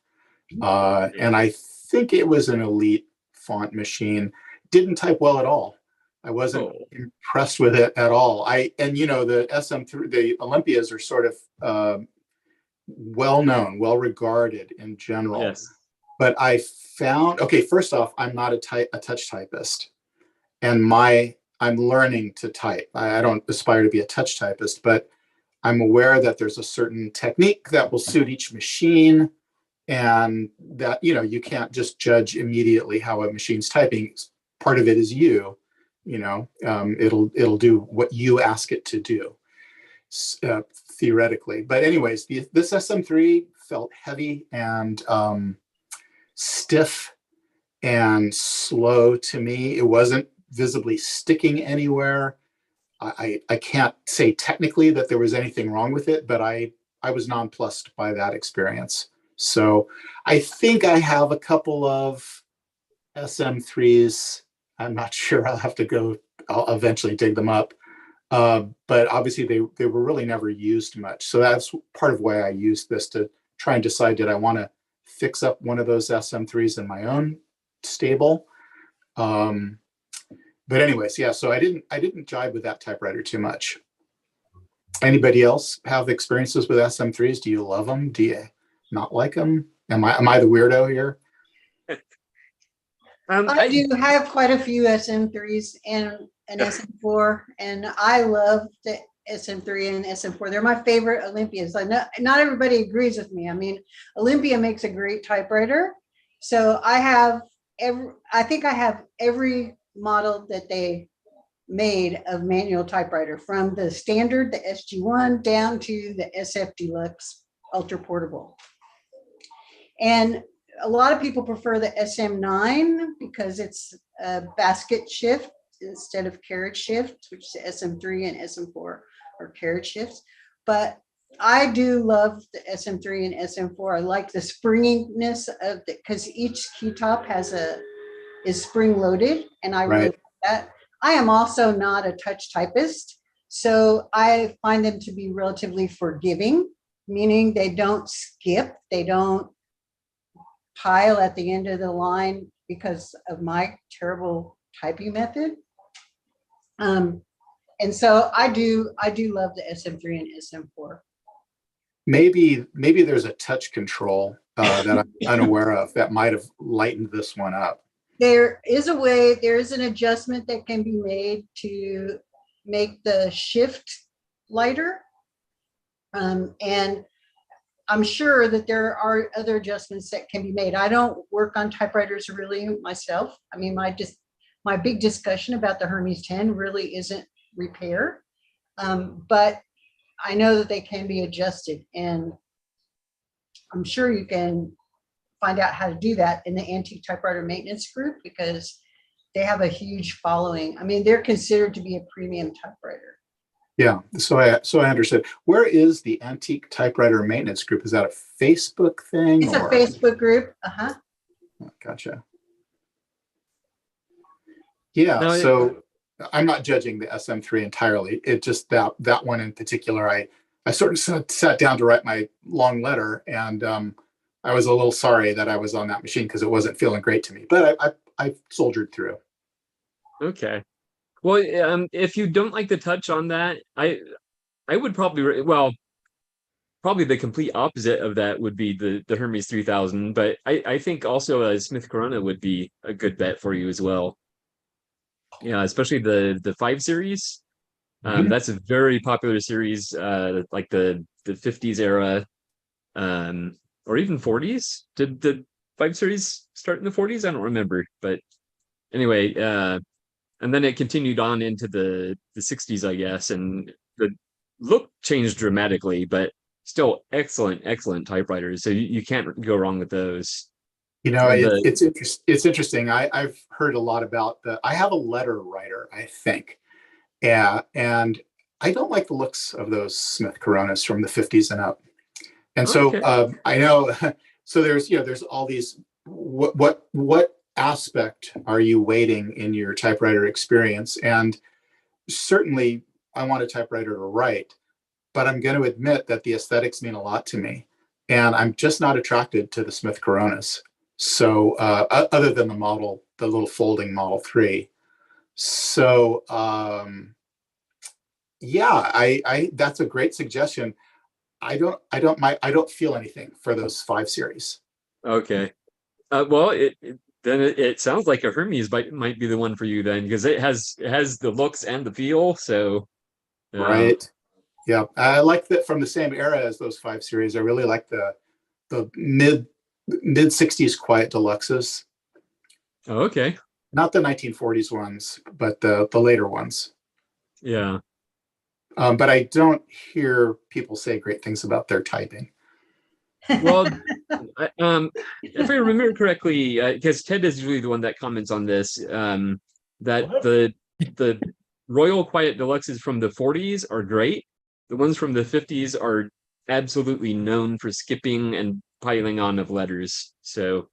And I think it was an Elite font machine. Didn't type well at all. I wasn't impressed with it at all. And you know, the SM3, the Olympias are sort of well known, well regarded in general. Yes. But I found, okay, first off, I'm not a touch typist, and I'm learning to type. I don't aspire to be a touch typist, but I'm aware that there's a certain technique that will suit each machine, and that, you know, you can't just judge immediately how a machine's typing. Part of it is you know, it'll do what you ask it to do, theoretically. But anyways, this SM3 felt heavy and stiff and slow to me. It wasn't visibly sticking anywhere. I can't say technically that there was anything wrong with it, but I was nonplussed by that experience. So I think I have a couple of SM3s. I'm not sure. I'll eventually dig them up. But obviously they were really never used much. So that's part of why I used this, to try and decide, did I want to fix up one of those SM3s in my own stable? But anyways, yeah, so I didn't jive with that typewriter too much. Anybody else have experiences with SM3s? Do you love them? Do you not like them? Am I the weirdo here? I do have quite a few SM3s and an SM4, and I love the SM3 and SM4. They're my favorite Olympias. I know not everybody agrees with me. I mean, Olympia makes a great typewriter. So I think I have every model that they made of manual typewriter, from the standard, the SG1, down to the SF Deluxe Ultra Portable. And a lot of people prefer the SM9 because it's a basket shift instead of carriage shift, which is the SM3 and SM4 are carriage shifts. But I do love the SM3 and SM4. I like the springiness of the, because each key top is spring loaded, and I really like that. I am also not a touch typist, so I find them to be relatively forgiving, meaning they don't skip, they don't pile at the end of the line because of my terrible typing method. And so I do love the SM3 and SM4. Maybe there's a touch control that I'm unaware of that might have lightened this one up. There is an adjustment that can be made to make the shift lighter. And I'm sure that there are other adjustments that can be made. I don't work on typewriters really myself. I mean, my big discussion about the Hermes 10 really isn't repair, but I know that they can be adjusted, and I'm sure you can find out how to do that in the Antique Typewriter Maintenance Group, because they have a huge following. I mean, they're considered to be a premium typewriter. Yeah, so I understood. Where is the Antique Typewriter Maintenance Group? Is that a Facebook thing? It's a Facebook group. Uh-huh. Gotcha. Yeah, now, so I'm not judging the SM3 entirely. It just that one in particular, I sort of sat down to write my long letter, and I was a little sorry that I was on that machine because it wasn't feeling great to me, but I soldiered through. Okay. Well, if you don't like the touch on that, I would probably, probably the complete opposite of that would be the Hermes 3000, but I think also a Smith Corona would be a good bet for you as well. Yeah, especially the 5 series. That's a very popular series, like the 50s era, or even 40s. Did the 5 series start in the 40s? I don't remember, but anyway, and then it continued on into the 60s, I guess, and the look changed dramatically, but still excellent typewriters. So you can't go wrong with those. You know, And the it's interesting. I've heard a lot about I have a letter writer, I think. Yeah. And I don't like the looks of those Smith Coronas from the 50s and up. And so okay, I know, so there's all these, what aspect are you weighting in your typewriter experience? And certainly I want a typewriter to write, but I'm going to admit that the aesthetics mean a lot to me. And I'm just not attracted to the Smith Coronas. So other than the little folding Model 3. So yeah, that's a great suggestion. I don't feel anything for those 5 series. okay. Well, it sounds like a Hermes might be the one for you then, because it has the looks and the feel. So Right. Yeah. I like that from the same era as those 5 series. I really like the mid 60s Quiet Deluxes, okay, not the 1940s ones, but the later ones. yeah. But I don't hear people say great things about their typing. Well, if I remember correctly, because Ted is usually the one that comments on this, that the Royal Quiet Deluxes from the 40s are great. The ones from the 50s are absolutely known for skipping and piling on of letters. So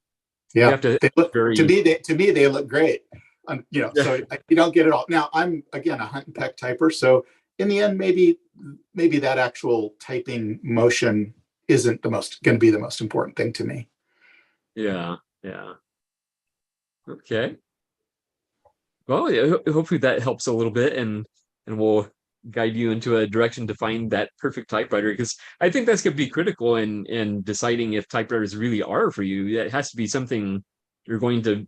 you Yeah, have to they look very to me they look great. So you don't get it all. Now I'm again a hunt and peck typer, so in the end, maybe that actual typing motion isn't going to be the most important thing to me. yeah. Okay. Well, yeah, hopefully that helps a little bit, and will guide you into a direction to find that perfect typewriter. Because I think that's going to be critical in deciding if typewriters really are for you. It has to be something you're going to,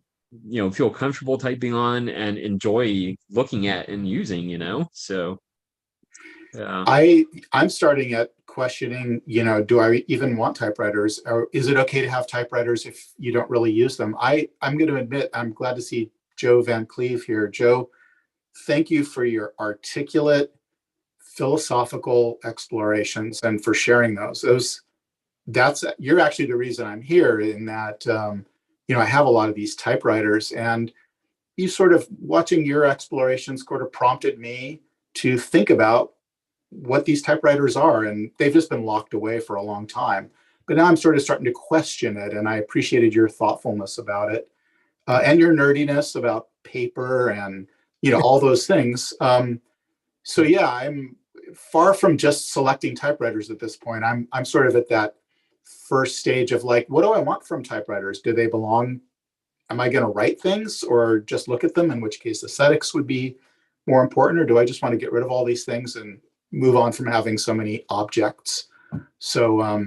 feel comfortable typing on and enjoy looking at and using. So yeah. I'm starting at questioning, do I even want typewriters, or is it okay to have typewriters if you don't really use them? I'm going to admit, I'm glad to see Joe Van Cleve here. Joe, thank you for your articulate philosophical explorations and for sharing those. You're actually the reason I'm here, in that I have a lot of these typewriters, and you sort of watching your explorations sort of prompted me to think about what these typewriters are, and they've just been locked away for a long time. But now I'm sort of starting to question it, and I appreciated your thoughtfulness about it, and your nerdiness about paper and all those things. So yeah, I'm far from just selecting typewriters at this point. I'm sort of at that first stage of like, what do I want from typewriters? Do they belong? Am I going to write things or just look at them? In which case, aesthetics would be more important, or do I just want to get rid of all these things and move on from having so many objects? So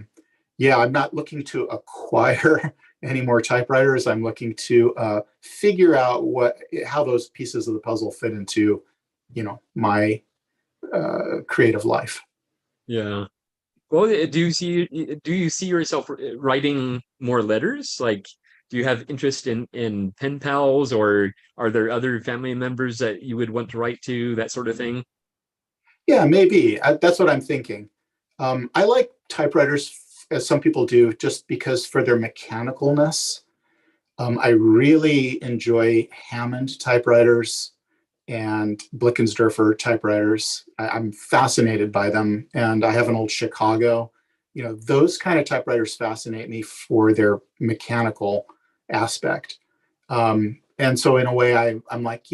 yeah, I'm not looking to acquire any more typewriters. I'm looking to figure out how those pieces of the puzzle fit into my creative life. Yeah. Well, do you see yourself writing more letters? Like, do you have interest in pen pals, or are there other family members that you would want to write to, that sort of thing? Yeah, maybe. That's what I'm thinking. I like typewriters, as some people do, just because for their mechanicalness. I really enjoy Hammond typewriters and Blickensderfer typewriters. I'm fascinated by them. And I have an old Chicago. Those kind of typewriters fascinate me for their mechanical aspect. And so in a way, I'm like,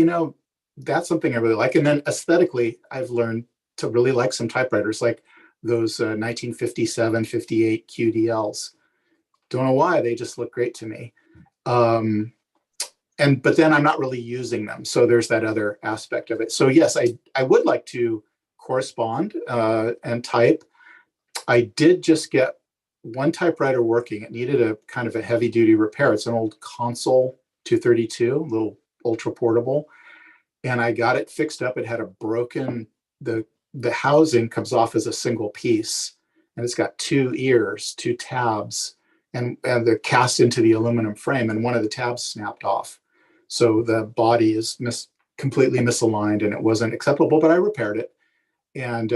that's something I really like. And then aesthetically, I've learned to really like some typewriters, like those 1957, 58 QDLs. Don't know why, they just look great to me. But then I'm not really using them. So there's that other aspect of it. So yes, I would like to correspond and type. I did just get one typewriter working. It needed a kind of a heavy duty repair. It's an old Console 232, little ultra portable. And I got it fixed up. It had a broken, the housing comes off as a single piece, and it's got 2 ears, 2 tabs, and they're cast into the aluminum frame, and one of the tabs snapped off. So the body is completely misaligned, and it wasn't acceptable, but I repaired it and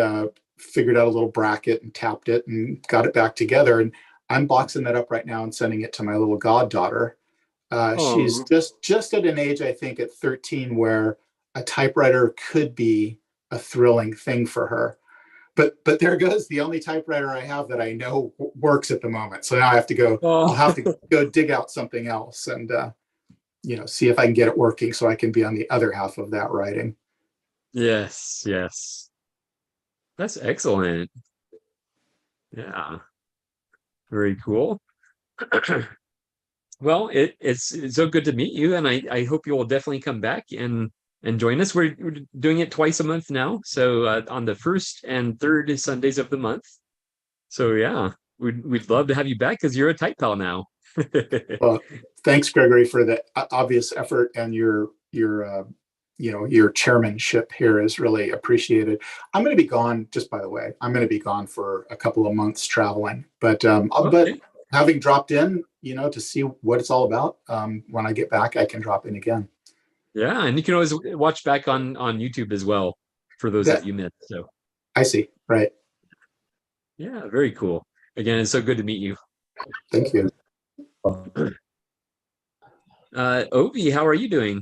figured out a little bracket and tapped it and got it back together. And I'm boxing that up right now and sending it to my little goddaughter. She's Oh. just at an age, I think, at 13, where a typewriter could be a thrilling thing for her. But there goes the only typewriter I have that I know works at the moment. So now I have to go. Oh. I'll have to go dig out something else and see if I can get it working so I can be on the other half of that writing. Yes, yes. That's excellent. Yeah. Very cool. Well, it's so good to meet you, and I hope you will definitely come back and join us. We're doing it twice a month now, so on the first and third Sundays of the month. So yeah, we'd love to have you back because you're a type pal now. Well, thanks, Gregory, for the obvious effort, and your chairmanship here is really appreciated. I'm going to be gone, just by the way. I'm going to be gone for a couple of months traveling, but Okay. having dropped in, to see what it's all about, when I get back, I can drop in again. Yeah, and you can always watch back on YouTube as well for those Yeah. that you missed. So I see. Right. yeah, very cool. Again, it's so good to meet you. Thank you. Ovi, how are you doing?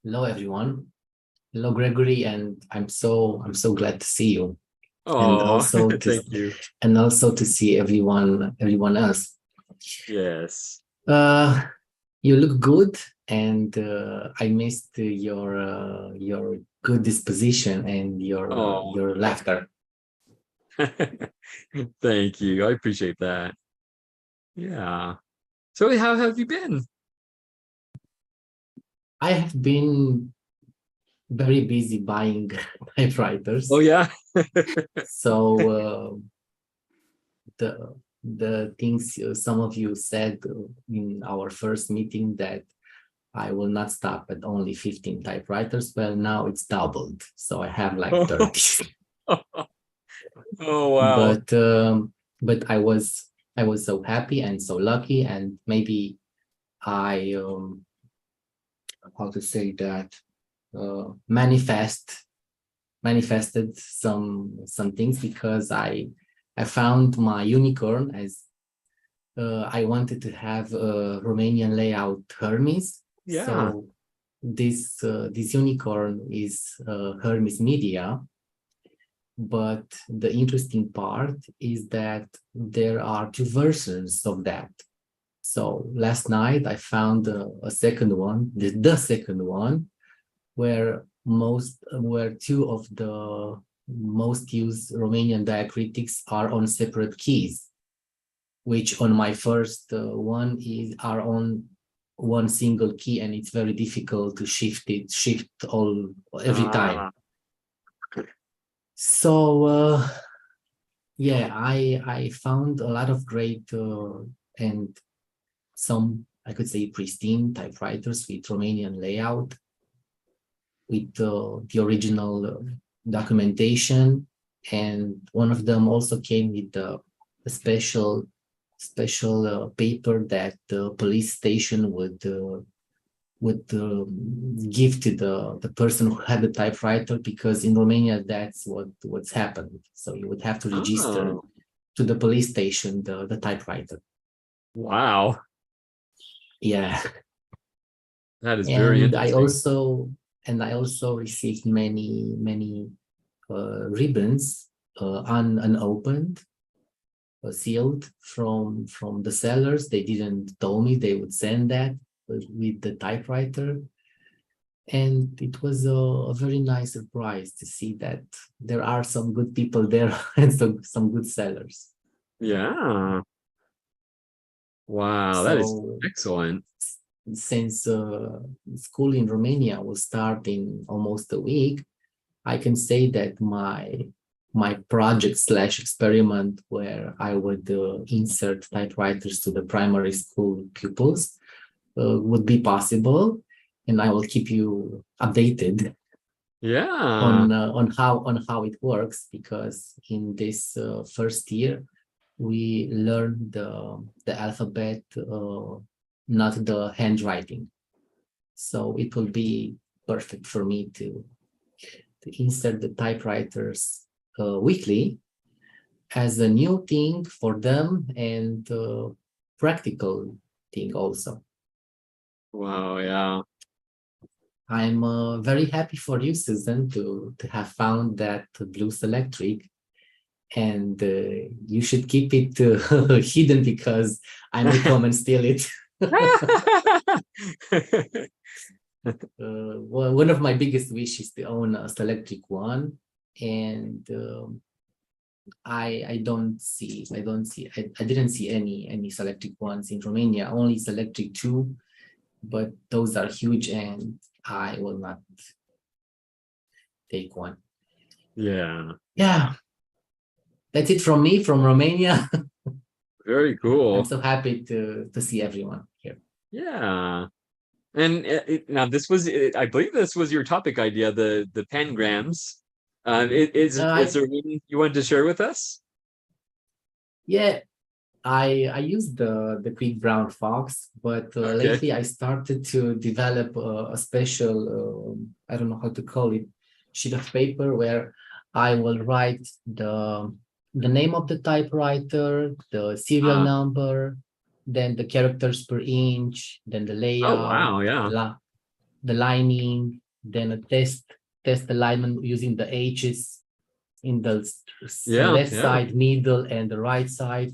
Hello, everyone. Hello, Gregory, and I'm so glad to see you, and Oh, also thank you. to see everyone else. Yes. You look good, and I missed your good disposition and Oh, your laughter. thank you. I appreciate that. Yeah. So how have you been? I have been very busy buying typewriters. Oh yeah. So the things some of you said in our first meeting, that I will not stop at only 15 typewriters. Well, now it's doubled, so I have like 30. Oh wow. But I was so happy and so lucky, and maybe I how to say that, manifested some things, because I found my unicorn, as I wanted to have a Romanian layout Hermes. Yeah. So this unicorn is Hermes Media. But the interesting part is that there are two versions of that. So last night I found a second one, the second one, where two of the most used Romanian diacritics are on separate keys, which on my first one are on one single key, and it's very difficult to shift every time. So yeah, I found a lot of great and some, I could say, pristine typewriters with Romanian layout, with the original documentation, and one of them also came with a special paper that the police station would give to the person who had the typewriter, because in Romania that's what's happened. So you would have to register Oh, to the police station the typewriter. wow. Yeah. That is very And I interesting. also received many ribbons, unopened, sealed from the sellers. They didn't tell me they would send that with the typewriter, and it was a very nice surprise to see that there are some good people there and some good sellers. Yeah. Wow, that is So excellent. since school in Romania will start in almost a week, I can say that my project / experiment, where I would insert typewriters to the primary school pupils, would be possible, and I will keep you updated Yeah. on how it works, because in this first year we learn the alphabet, not the handwriting. So it will be perfect for me to insert the typewriters weekly, as a new thing for them and practical thing also. Wow, yeah. I'm very happy for you, Susan, to have found that Blues Electric, and you should keep it hidden because I may come and steal it. Well, one of my biggest wishes is to own a Electric one, and I didn't see any Electric ones in Romania, only Electric 2, but those are huge and I will not take one. Yeah, Yeah, that's it from me from Romania. very cool. I'm so happy to see everyone here. Yeah. And now this was, I believe this was your topic idea, the pangrams. Is there one you wanted to share with us? Yeah, I use the quick brown fox, but Okay. lately I started to develop a special, I don't know how to call it, sheet of paper where I will write the name of the typewriter, the serial number, then the characters per inch, then the Oh, layout, wow, yeah. the lining, then a test alignment using the H's in the Yeah, left yeah. side, middle, and the right side.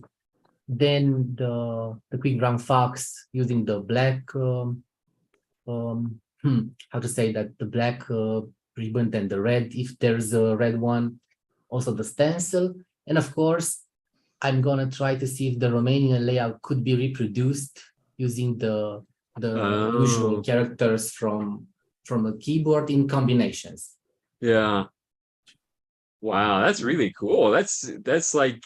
Then the quick brown fox using the black how to say that, the black ribbon, then the red if there's a red one, also the stencil, and of course I'm gonna try to see if the Romanian layout could be reproduced using the usual Oh, characters from a keyboard in combinations. yeah. Wow, that's really cool. That's like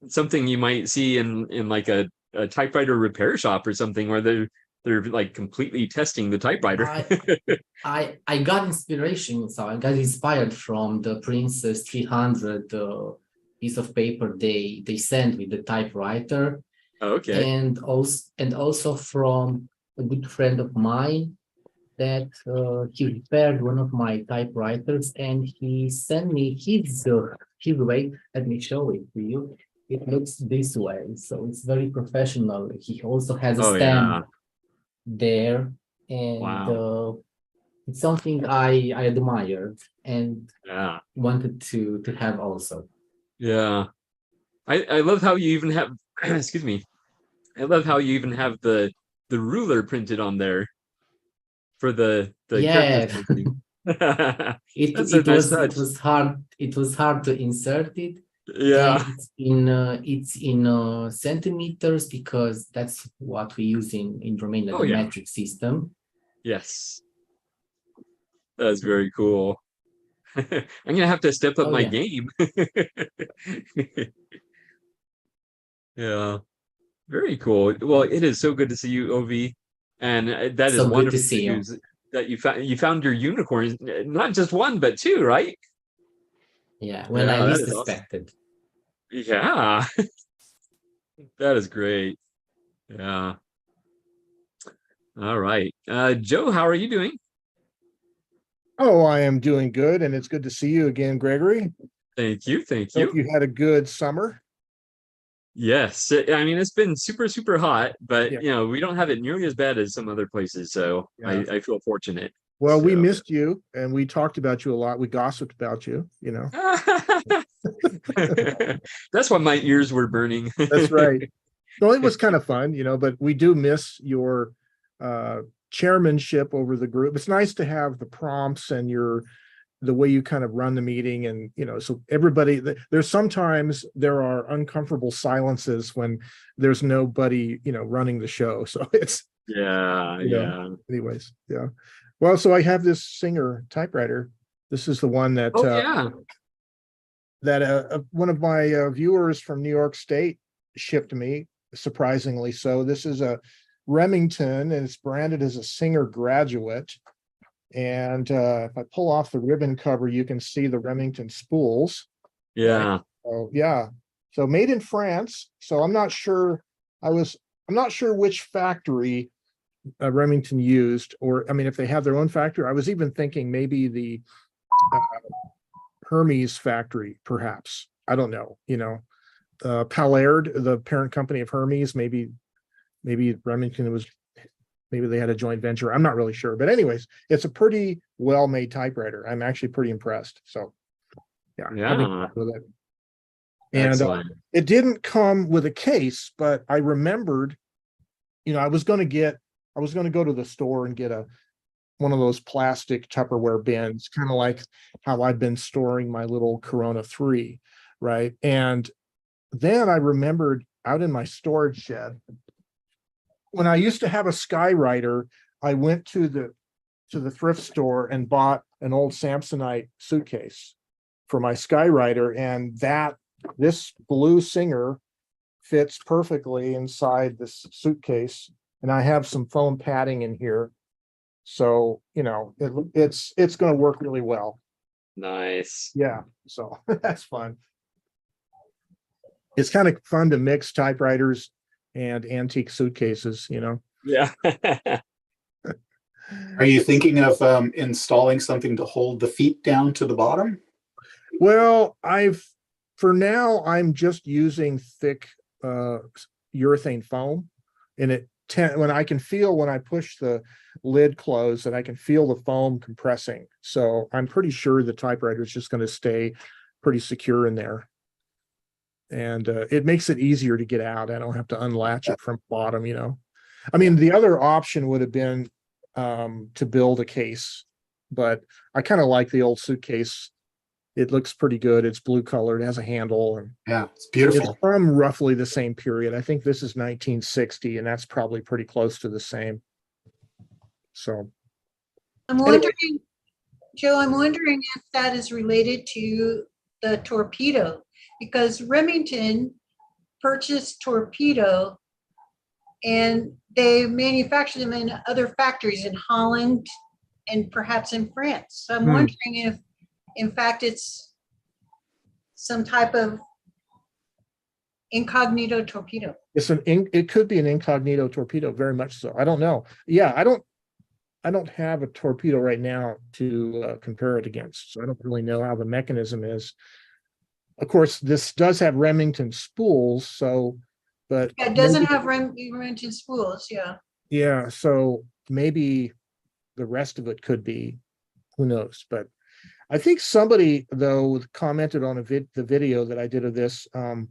something you might see in like a typewriter repair shop or something where they're like completely testing the typewriter. I got inspiration, so I got inspired from the Princess 300 piece of paper they sent with the typewriter, Okay. and also from a good friend of mine that he repaired one of my typewriters and he sent me his way. Let me show it to you. It looks this way, so it's very professional. He also has a Oh yeah. stamp there, and Wow. it's something I admire and Yeah. wanted to have also. Yeah. I love how you even have excuse me. I love how you even have the ruler printed on there for the character Yeah, spacing. That's a it nice was touch. it was hard to insert it, and Yeah. it's in centimeters because that's what we use in Romania, Oh the yeah. metric system. Yes. That's very cool. I'm gonna have to step up Oh my yeah, game. Yeah. Very cool. Well, it is so good to see you, Ovi, and that is so good to wonderful see you. news that you found your unicorn, not just one but two, right? Yeah, when I Yeah, that least is awesome. expected. Yeah, that is great. Yeah. All right. Joe, how are you doing? Oh, I am doing good, and it's good to see you again, Gregory. Thank you. Thank Hope you. you had a good summer. Yes. I mean, it's been super, super hot, but Yeah. we don't have it nearly as bad as some other places, so Yeah. I feel fortunate. Well, we So missed you, and we talked about you a lot. We gossiped about you, you know. That's why my ears were burning. That's right. Well, it was kind of fun, but we do miss your chairmanship over the group. It's nice to have the prompts and the way you kind of run the meeting, and so everybody, there's sometimes there are uncomfortable silences when there's nobody running the show, so it's Yeah. anyways. Yeah, well, so I have this Singer typewriter. This is the one that Oh yeah. one of my viewers from New York State shipped me, surprisingly so. This is a Remington, and it's branded as a Singer Graduate. And if I pull off the ribbon cover, you can see the Remington spools. Yeah. Right? Oh, yeah. So made in France. So I'm not sure which factory Remington used, or I mean, if they have their own factory. I was even thinking maybe the Hermes factory, perhaps. I don't know, Pallard, the parent company of Hermes, maybe Remington was, maybe they had a joint venture. I'm not really sure, but anyways, it's a pretty well-made typewriter. I'm actually pretty impressed. So yeah, having Yeah. fun with it. And Excellent. it didn't come with a case, but I remembered, I was going to go to the store and get one of those plastic Tupperware bins, kind of like how I've been storing my little Corona 3, right? And then I remembered out in my storage shed, when I used to have a Skywriter, I went to the thrift store and bought an old Samsonite suitcase for my Skywriter, and this blue Singer fits perfectly inside this suitcase, and I have some foam padding in here, so it's going to work really well. Nice. Yeah, so that's fun. It's kind of fun to mix typewriters and antique suitcases. Yeah. Are you thinking of installing something to hold the feet down to the bottom? Well, for now, I'm just using thick urethane foam, and when I can feel when I push the lid closed, and I can feel the foam compressing. So I'm pretty sure the typewriter is just going to stay pretty secure in there. And it makes it easier to get out. I don't have to unlatch it from bottom, I mean, the other option would have been to build a case, but I kind of like the old suitcase. It looks pretty good. It's blue colored, has a handle, and Yeah, it's it's beautiful. from roughly the same period. I think this is 1960, and that's probably pretty close to the same. So I'm wondering, Joe, I'm wondering if that is related to the torpedo, because Remington purchased torpedo and they manufacture them in other factories in Holland and perhaps in France. So I'm wondering if, in fact, it's some type of incognito torpedo. it could be an incognito torpedo, very much so. I don't know. Yeah, I don't have a torpedo right now to compare it against, so I don't really know how the mechanism is. Of course, this does have Remington spools, but Yeah, it doesn't have Remington spools, yeah, so maybe the rest of it could be, who knows? But I think somebody though commented on the video that I did of this, and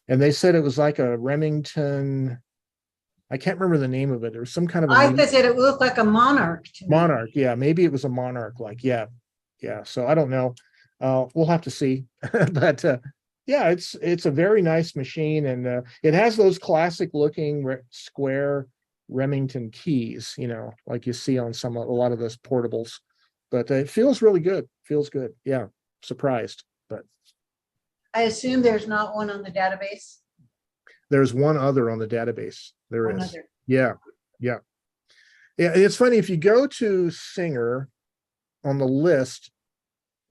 they said it was like a Remington. I can't remember the name of it. There's some kind of I said it looked like a Monarch to me. Monarch. Yeah, maybe it was a Monarch. Yeah. So I don't know. We'll have to see. But yeah, it's a very nice machine, and it has those classic looking square Remington keys, like you see on a lot of those portables. But it feels really good. Feels good. Yeah, surprised. But I assume there's not one on the database. there's one other on the database. There One is. other. Yeah. It's funny, if you go to Singer on the list,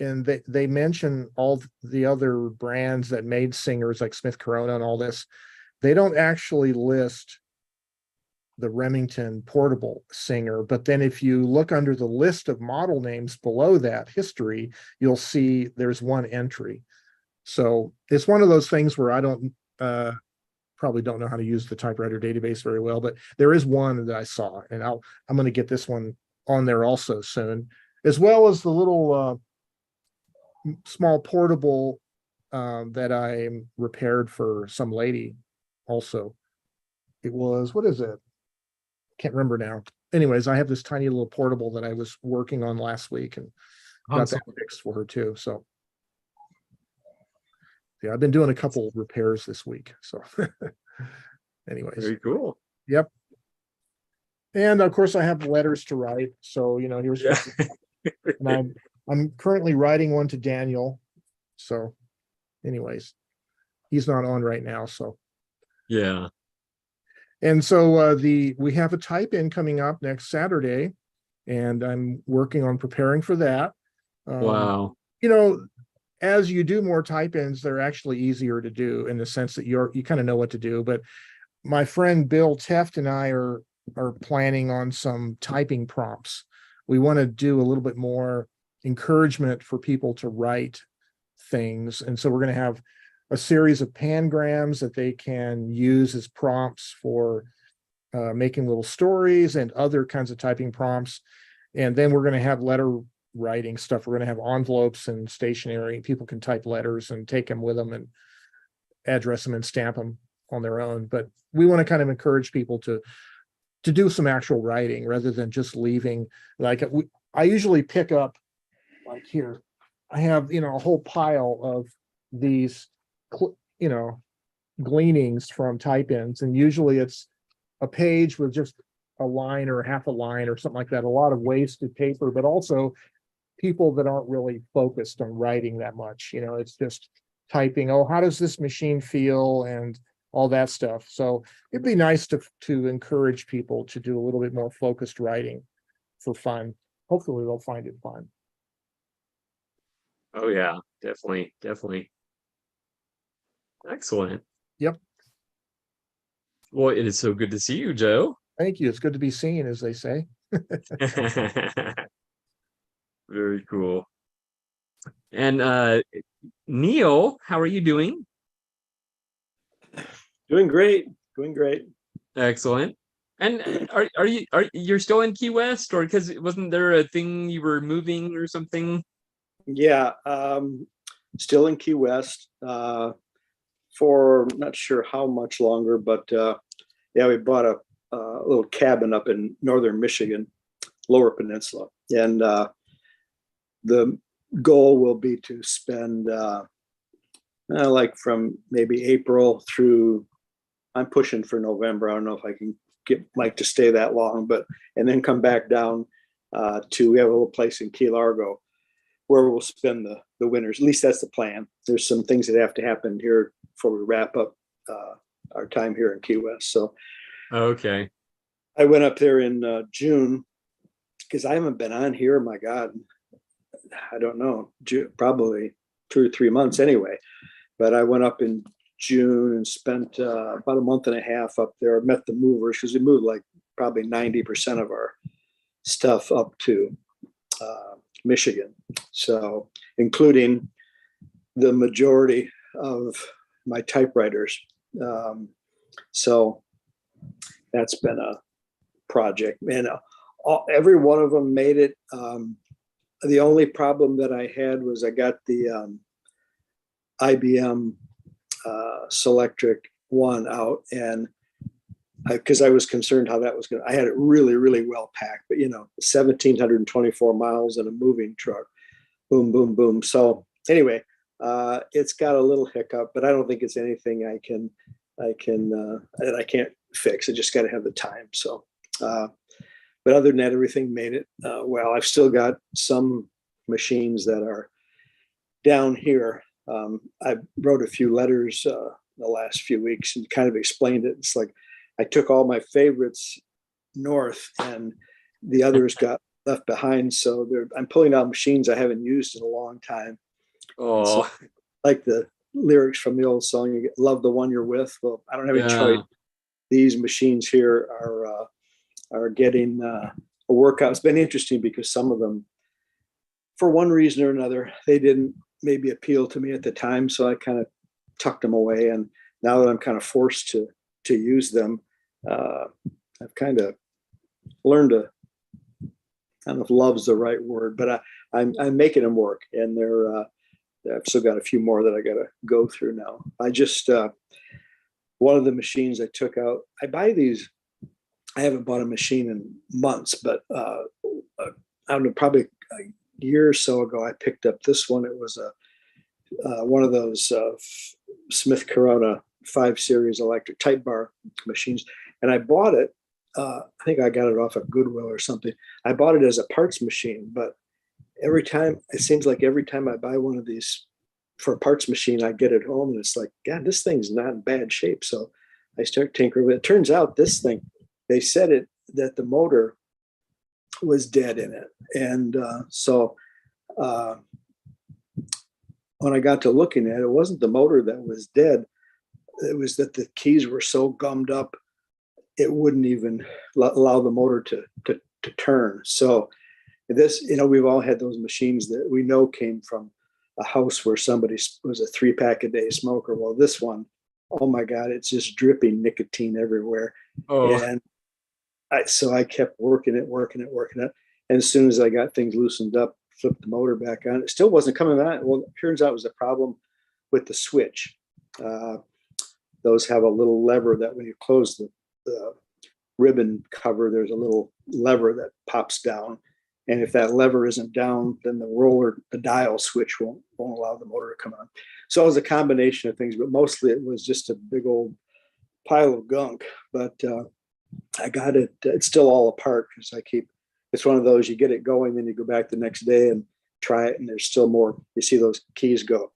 and they mention all the other brands that made Singers like Smith Corona and all this, they don't actually list the Remington portable Singer. But then if you look under the list of model names below that history, you'll see there's one entry. So it's one of those things where I don't probably don't know how to use the typewriter database very well, but there is one that I saw, and I'm going to get this one on there also soon, as well as the little small portable that I repaired for some lady also. It was, what is it? Can't remember now. Anyways, I have this tiny little portable that I was working on last week and got that fixed for her too. So yeah, I've been doing a couple repairs this week. So anyways. Very cool. Yep. And of course I have letters to write. So, here's, and I'm currently writing one to Daniel. So anyways, he's not on right now. So Yeah. and so we have a type in coming up next Saturday, and I'm working on preparing for that. Wow. As you do more type ins, they're actually easier to do in the sense that you kind of know what to do. But my friend Bill Teft and I are planning on some typing prompts. We want to do a little bit more encouragement for people to write things, and so we're going to have a series of pangrams that they can use as prompts for making little stories and other kinds of typing prompts. And then we're going to have letter writing stuff. We're going to have envelopes and stationery. People can type letters and take them with them and address them and stamp them on their own. But we want to kind of encourage people to do some actual writing rather than just leaving. Like I usually pick up, like here, I have, a whole pile of these, gleanings from type-ins, and usually it's a page with just a line or half a line or something like that, a lot of wasted paper, but also people that aren't really focused on writing that much. It's just typing, oh, how does this machine feel, and all that stuff. So it'd be nice to encourage people to do a little bit more focused writing for fun. Hopefully they'll find it fun. Oh yeah, definitely. Excellent. Yep. Well, it is so good to see you, Joe. Thank you. It's good to be seen, as they say. Very cool. And Neil, how are you doing? Doing great. Excellent. And you're still in Key West, or because wasn't there a thing you were moving or something? Yeah, still in Key West for not sure how much longer, but yeah, we bought a little cabin up in northern Michigan, Lower Peninsula, and the goal will be to spend like from maybe April through, I'm pushing for November. I don't know if I can get Mike to stay that long, and then come back down we have a little place in Key Largo where we'll spend the winters. At least that's the plan. There's some things that have to happen here before we wrap up our time here in Key West. So Okay. I went up there in June because I haven't been on here. My God, I don't know, probably 2 or 3 months anyway. But I went up in June and spent about a month and a half up there. Met the movers because we moved like probably 90% of our stuff up to Michigan. So including the majority of my typewriters. So that's been a project, and every one of them made it. The only problem that I had was I got the IBM Selectric one out, and because I was concerned how that was going to, I had it really, really well packed, but 1,724 miles in a moving truck, boom, boom, boom. So anyway, it's got a little hiccup, but I don't think it's anything I can't fix. I just got to have the time. So, but other than that, everything made it well. I've still got some machines that are down here. I wrote a few letters the last few weeks and kind of explained it. It's like I took all my favorites north and the others got left behind. So I'm pulling out machines I haven't used in a long time. Oh, So, like the lyrics from the old song, you love the one you're with. Well, I don't have any choice. These machines here are getting a workout. It's been interesting because some of them, for one reason or another, they didn't maybe appeal to me at the time. So I kind of tucked them away. And now that I'm kind of forced to use them, I've kind of learned to, I don't know if love's the right word, but I'm making them work. And I've still got a few more that I got to go through now. I just, one of the machines I took out, I buy these, I haven't bought a machine in months, but I don't know, probably a year or so ago, I picked up this one. It was one of those Smith Corona 5 Series electric type bar machines. And I bought it, I think I got it off of Goodwill or something. I bought it as a parts machine, but it seems like every time I buy one of these for a parts machine, I get it home and it's like, God, this thing's not in bad shape. So I start tinkering with it. It turns out this thing, they said that the motor was dead in it. And so when I got to looking at it, it wasn't the motor that was dead. It was that the keys were so gummed up, it wouldn't even allow the motor to turn. So this, we've all had those machines that we know came from a house where somebody was a 3-pack a day smoker. Well, this one, oh my God, it's just dripping nicotine everywhere. Oh, And so I kept working it. And as soon as I got things loosened up, flipped the motor back on, it still wasn't coming on. Well, it turns out it was a problem with the switch. Those have a little lever that when you close the ribbon cover, there's a little lever that pops down. And if that lever isn't down, then the dial switch won't allow the motor to come on. So it was a combination of things, but mostly it was just a big old pile of gunk. But I got it. It's still all apart because it's one of those, you get it going, then you go back the next day and try it, and there's still more. You see those keys go.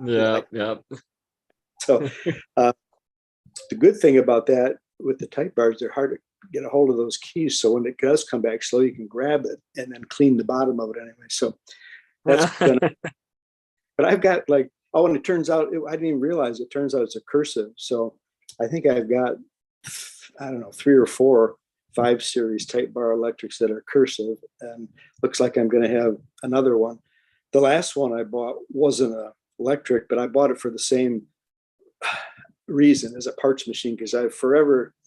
yeah, yeah. So the good thing about that with the type bars, they're hard to get a hold of those keys. So when it does come back slow, you can grab it and then clean the bottom of it anyway. So that's but I've got and it turns out, I didn't even realize it turns out it's a cursive. So I think I've got, I don't know, 3 or 4 5 series type bar electrics that are cursive, and looks like I'm going to have another one. The last one I bought wasn't a electric, but I bought it for the same reason as a parts machine, because I've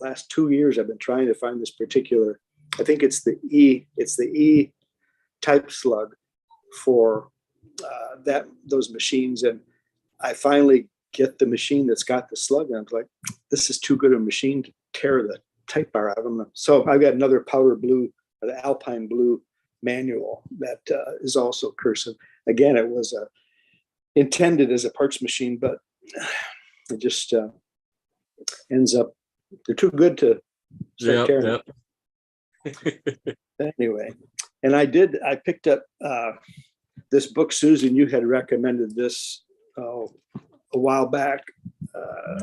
last 2 years I've been trying to find this particular, I think it's the E type slug for those machines, and I finally get the machine that's got the slug, and I'm like, this is too good a machine to tear the type bar out of them. So I've got another powder blue, the Alpine blue manual that is also cursive. Again, it was intended as a parts machine, but it just ends up, they're too good to start tearing. Anyway, and I picked up this book, Susan, you had recommended this a while back. I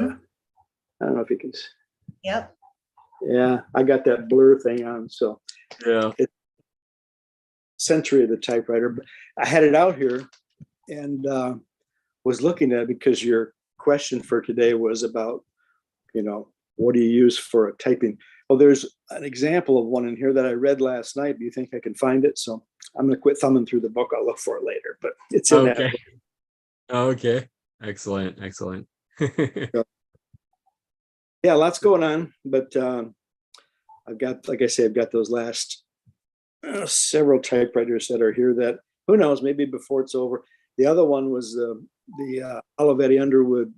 don't know if you can. Yep. Yeah, I got that blur thing on, so Yeah. it's Century of the Typewriter. But I had it out here and was looking at it because your question for today was about, what do you use for a typing? Well, there's an example of one in here that I read last night. Do you think I can find it? So I'm going to quit thumbing through the book. I'll look for it later, but it's in that book. Okay. Excellent. Yeah, lots going on, but I've got, like I say, I've got those last several typewriters that are here that, who knows, maybe before it's over. The other one was the Olivetti Underwood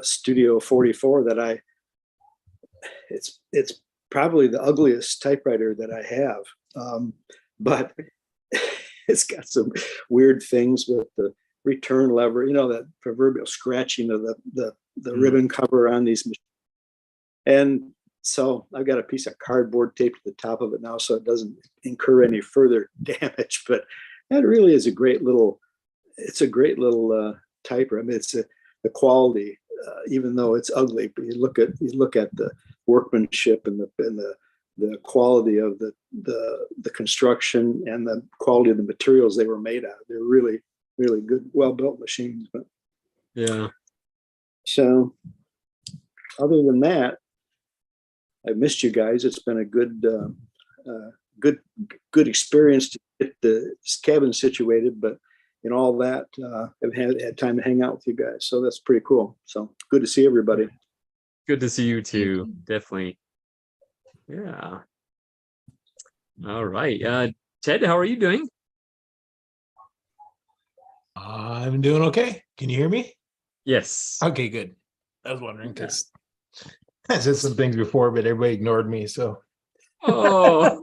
Studio 44 that it's probably the ugliest typewriter that I have, but it's got some weird things with the return lever, that proverbial scratching of the ribbon cover on these machines. And so I've got a piece of cardboard taped to the top of it now, so it doesn't incur any further damage. But that really is a great little typer. I mean, it's the quality, even though it's ugly. But you look at the workmanship and the quality of the construction and the quality of the materials they were made out of. They're really, really good, well built machines. But Yeah. so, other than that, I missed you guys. It's been a good experience to get the cabin situated, but in all that, I've had time to hang out with you guys. So that's pretty cool. So good to see everybody. Good to see you too. Definitely. Yeah. All right. Ted, how are you doing? I'm doing okay. Can you hear me? Yes. Okay, good. I was wondering because I said some things before, but everybody ignored me. So Oh,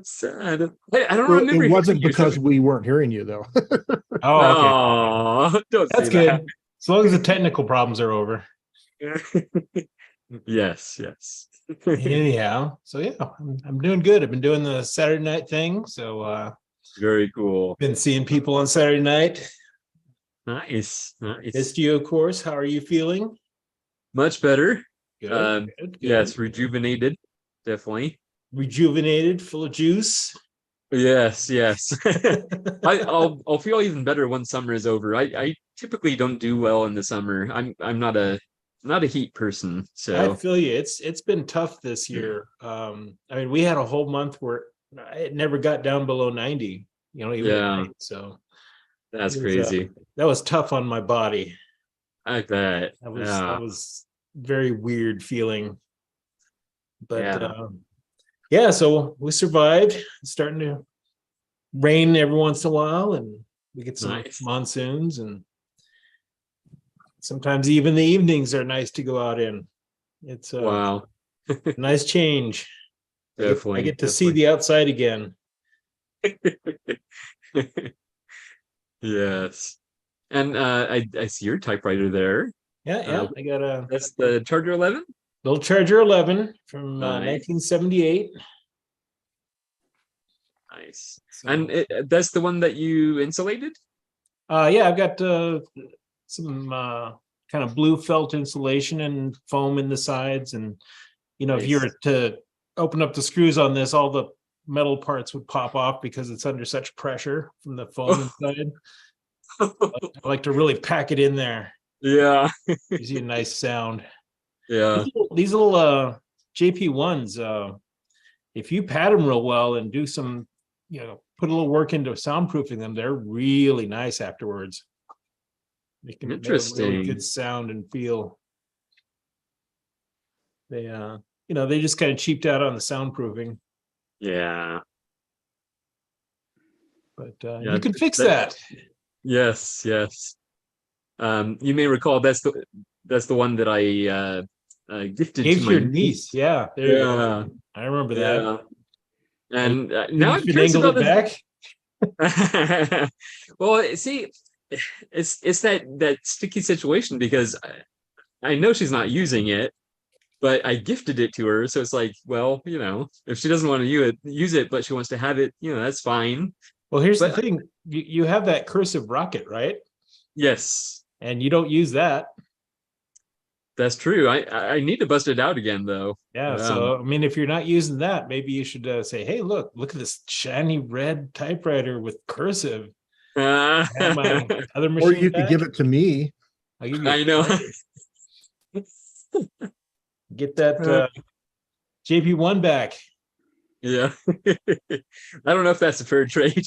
sad. I don't remember. It wasn't hearing you because say- we weren't hearing you though. oh, okay. Oh, don't That's say good. that. As long as the technical problems are over. Yes. Anyhow, so yeah, I'm doing good. I've been doing the Saturday night thing. So Very cool. been seeing people on Saturday night. Nice. Missed you, of course. How are you feeling? Much better. Good. Good. Yes, rejuvenated. Definitely. Rejuvenated, full of juice. Yes. I'll feel even better when summer is over. I typically don't do well in the summer. I'm not a heat person. I So feel you. It's been tough this year. I mean, we had a whole month where it never got down below 90. even at Yeah. night. So That's it was, crazy. that was tough on my body. I bet. That was Yeah. that was very weird feeling. But Yeah. yeah, so we survived. It's starting to rain every once in a while, and we get some Nice. monsoons, and sometimes even the evenings are nice to go out in. It's a Wow. nice change. I Definitely. get to see the outside again. Yes. And I see your typewriter there. Yeah. I got a That's the Charger 11? little Charger 11 from Nice. 1978. Nice. So, And that's the one that you insulated? yeah, I've got some kind of blue felt insulation and foam in the sides, and if you Nice. were to open up the screws on this, all the metal parts would pop off because it's under such pressure from the foam inside. I like to really pack it in there. Yeah. Gives you a nice sound. Yeah. These little JP1s, if you pad them real well and do some, put a little work into soundproofing them, they're really nice afterwards. They can make a really Interesting. good sound and feel. They they just kind of cheaped out on the soundproofing, Yeah. but Yeah, you can fix that- that. Yes, yes. You may recall that's the one that I gifted Gave to to my your niece. Yeah, there you go. Yeah. I remember that. Yeah. And You now I'm curious finagled about it this. back. Well, see, it's that sticky situation because I know she's not using it, but I gifted it to her, so it's like, well, if she doesn't want to use it, but she wants to have it, that's fine. Well, here's the But thing. You have that cursive rocket, right? yes, And you don't use that. that's true. I need to bust it out again though. Yeah. So, I mean, if you're not using that, maybe you should say, hey, look at this shiny red typewriter with cursive. I have my other machine Or you could back. give it to me. I'll give you I know. get that JP1 back. Yeah. I don't know if that's a fair trade.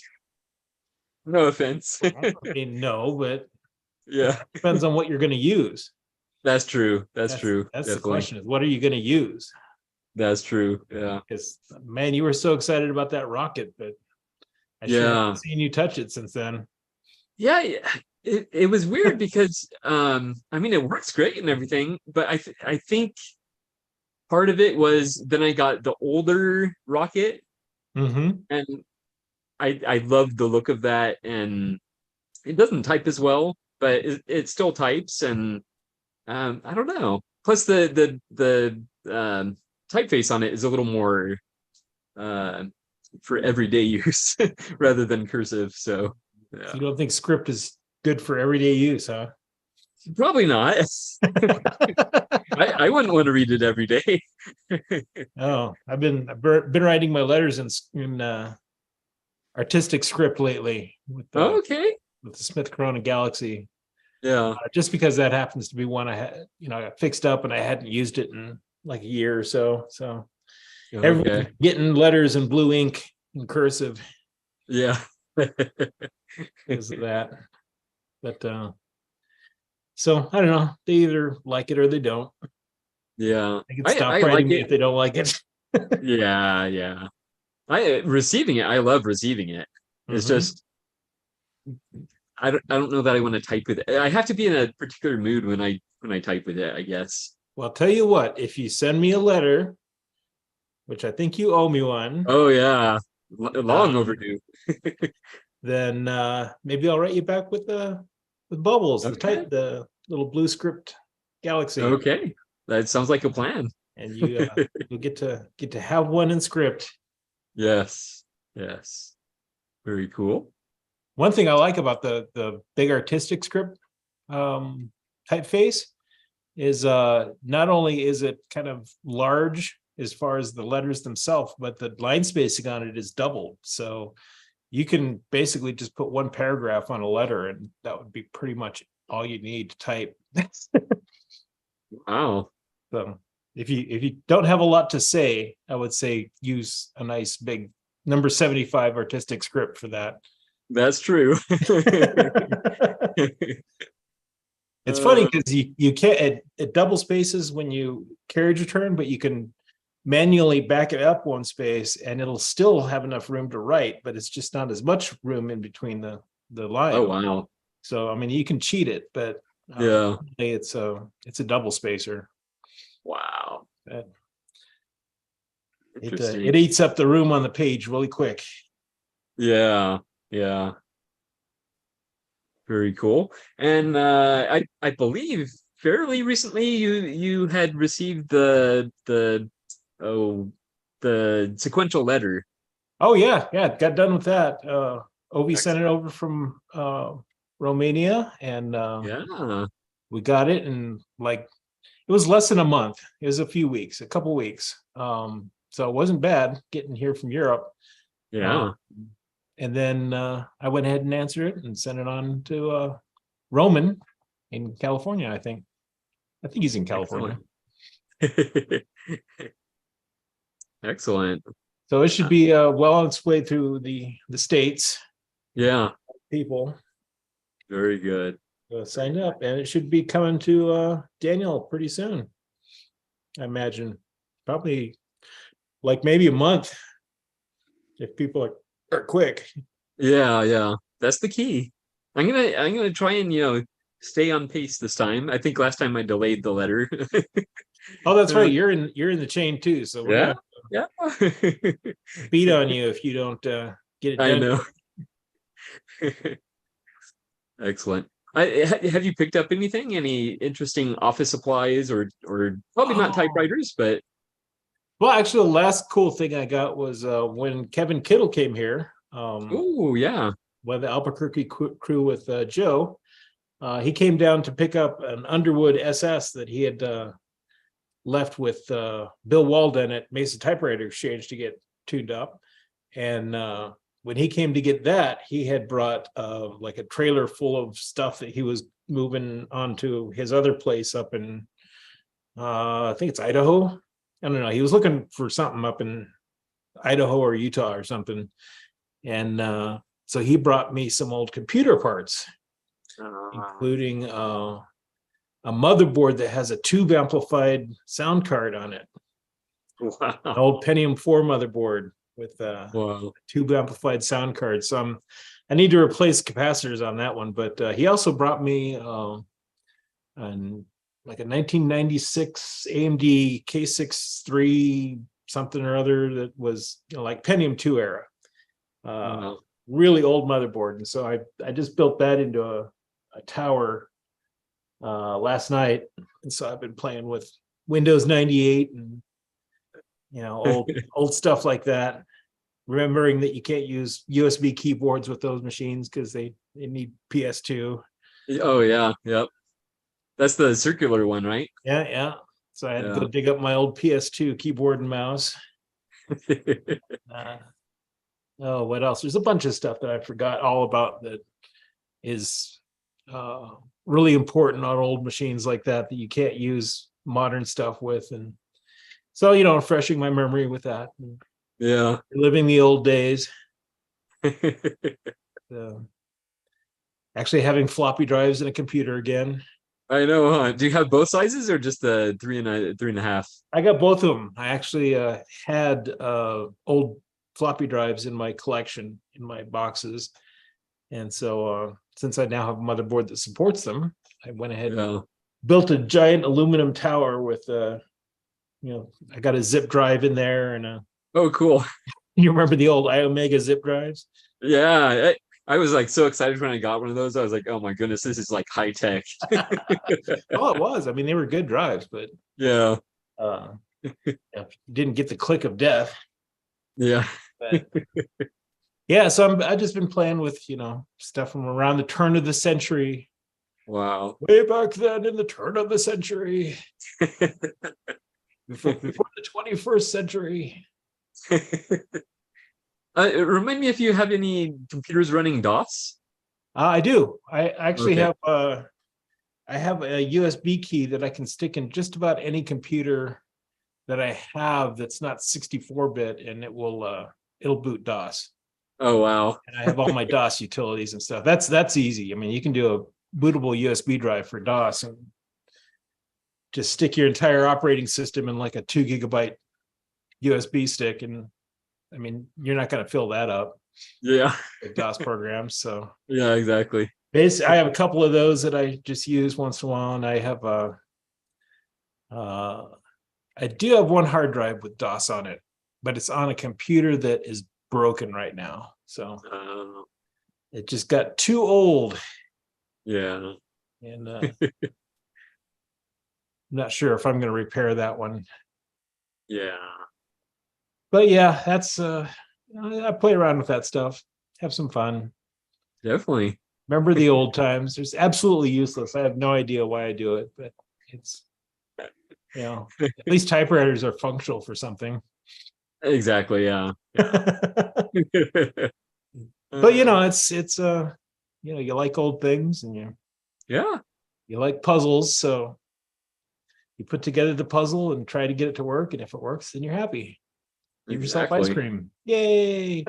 No offense. I mean, no, but Yeah, depends on what you're going to use. that's true. That's true. That's the Definitely. question: is what are you going to use? That's true. Yeah. Because man, you were so excited about that rocket, but I sure Yeah. haven't seen you touch it since then. Yeah, it was weird because I mean it works great and everything, but I think part of it was then I got the older rocket Mm-hmm. and I love the look of that, and it doesn't type as well, but it still types, and I don't know. Plus the typeface on it is a little more for everyday use rather than cursive. So yeah. You don't think script is good for everyday use, huh? Probably not. I wouldn't want to read it every day. Oh, I've been writing my letters in artistic script lately with the Okay. Smith Corona Galaxy. Yeah. Just because that happens to be one I had, I fixed up and I hadn't used it in like a year or so. So everyone's Okay. getting letters in blue ink and cursive Yeah. because of that. But so I don't know. They either like it or they don't. Yeah. They can stop I writing like me it. if they don't like it. Yeah. Yeah. Receiving it. I love receiving it. It's Mhm. just I don't know that I want to type with it. I have to be in a particular mood when I type with it, I guess. Well, I'll tell you what, if you send me a letter, which I think you owe me one, Oh yeah. Long overdue. then maybe I'll write you back with bubbles, Okay. the little blue script galaxy. Okay. That sounds like a plan. And you'll get to have one in script. Yes. Yes. Very cool. One thing I like about the big artistic script typeface is not only is it kind of large as far as the letters themselves, but the line spacing on it is doubled. So you can basically just put one paragraph on a letter, and that would be pretty much all you need to type. Wow. So if you don't have a lot to say, I would say use a nice big number 75 artistic script for that. That's true. It's funny because you can't, it double spaces when you carriage return, but you can manually back it up one space and it'll still have enough room to write, but it's just not as much room in between the line. Oh, wow. So, I mean, you can cheat it, but Yeah. it's a double spacer. Wow. It Interesting. it eats up the room on the page really quick. Yeah. Yeah. Very cool. And I believe fairly recently you had received the sequential letter. Oh yeah, got done with that. Ovi sent it Excellent. over from Romania, and Yeah. we got it, and like it was less than a month. It was a couple weeks. So it wasn't bad getting here from Europe. Yeah. And then I went ahead and answered it and sent it on to Roman in California. I think he's in California. Excellent. So it should be well on its way through the states. Yeah. People Very good. signed up, and it should be coming to Daniel pretty soon. I imagine probably like maybe a month if people are quick. Yeah, yeah. That's the key. I'm gonna try and stay on pace this time. I think last time I delayed the letter. Oh, that's right. You're in the chain too, so we're Yeah. gonna Yeah. beat on you if you don't get it I done. know. Excellent. Have you picked up anything? Any interesting office supplies or probably not Oh. typewriters, but Well, actually, the last cool thing I got was when Kevin Kittle came here. oh yeah. With the Albuquerque crew with Joe. He came down to pick up an Underwood SS that he had left with Bill Walden at Mesa Typewriter Exchange to get tuned up. And when he came to get that, he had brought like a trailer full of stuff that he was moving onto his other place up in, I think it's Idaho. I don't know. He was looking for something up in Idaho or Utah or something. And so he brought me some old computer parts, including a motherboard that has a tube amplified sound card on it. Wow. An old Pentium 4 motherboard with a Wow. tube amplified sound card. So I need to replace capacitors on that one. But he also brought me like a 1996 AMD K63 something or other that was like Pentium 2 era. Wow. Really old motherboard. And so I just built that into a tower last night. And so I've been playing with Windows 98 and old stuff like that. Remembering that you can't use USB keyboards with those machines because they need PS2. Oh yeah, yep. That's the circular one, right? Yeah. So I had to go Yeah. dig up my old PS2 keyboard and mouse. Oh, what else? There's a bunch of stuff that I forgot all about that is really important on old machines like that you can't use modern stuff with. And so, refreshing my memory with that. Yeah. Living the old days. Actually having floppy drives in a computer again. I know, huh? Do you have both sizes or just the 3.5? I got both of them. I actually had old floppy drives in my collection, in my boxes. And so since I now have a motherboard that supports them, I went ahead and built a giant aluminum tower with I got a zip drive in there and oh, cool. You remember the old iOmega zip drives? Yeah. I was like so excited when I got one of those. I was like, oh my goodness, this is like high tech. Oh, it was. I mean, they were good drives, but Yeah. Didn't get the click of death. Yeah. But, yeah, so I've just been playing with stuff from around the turn of the century. Wow. Way back then in the turn of the century. before the 21st century. Remind me if you have any computers running DOS. I do. I actually Okay. have a USB key that I can stick in just about any computer that I have that's not 64-bit, and it will it'll boot DOS. Oh, wow. And I have all my DOS utilities and stuff. That's easy. I mean, you can do a bootable USB drive for DOS and just stick your entire operating system in like a 2 gigabyte USB stick. And I mean, you're not going to fill that up Yeah. with DOS programs. So Yeah, exactly. basically, I have a couple of those that I just use once in a while. And I have I do have one hard drive with DOS on it, but it's on a computer that is broken right now. So it just got too old. Yeah. And I'm not sure if I'm going to repair that one. Yeah. But yeah, that's I play around with that stuff, have some fun. Definitely. Remember the old times. It's absolutely useless. I have no idea why I do it, but it's, at least typewriters are functional for something. Exactly. Yeah. But it's you like old things and Yeah. you like puzzles, so you put together the puzzle and try to get it to work, and if it works, then you're happy. Give yourself ice Exactly. cream. Yay!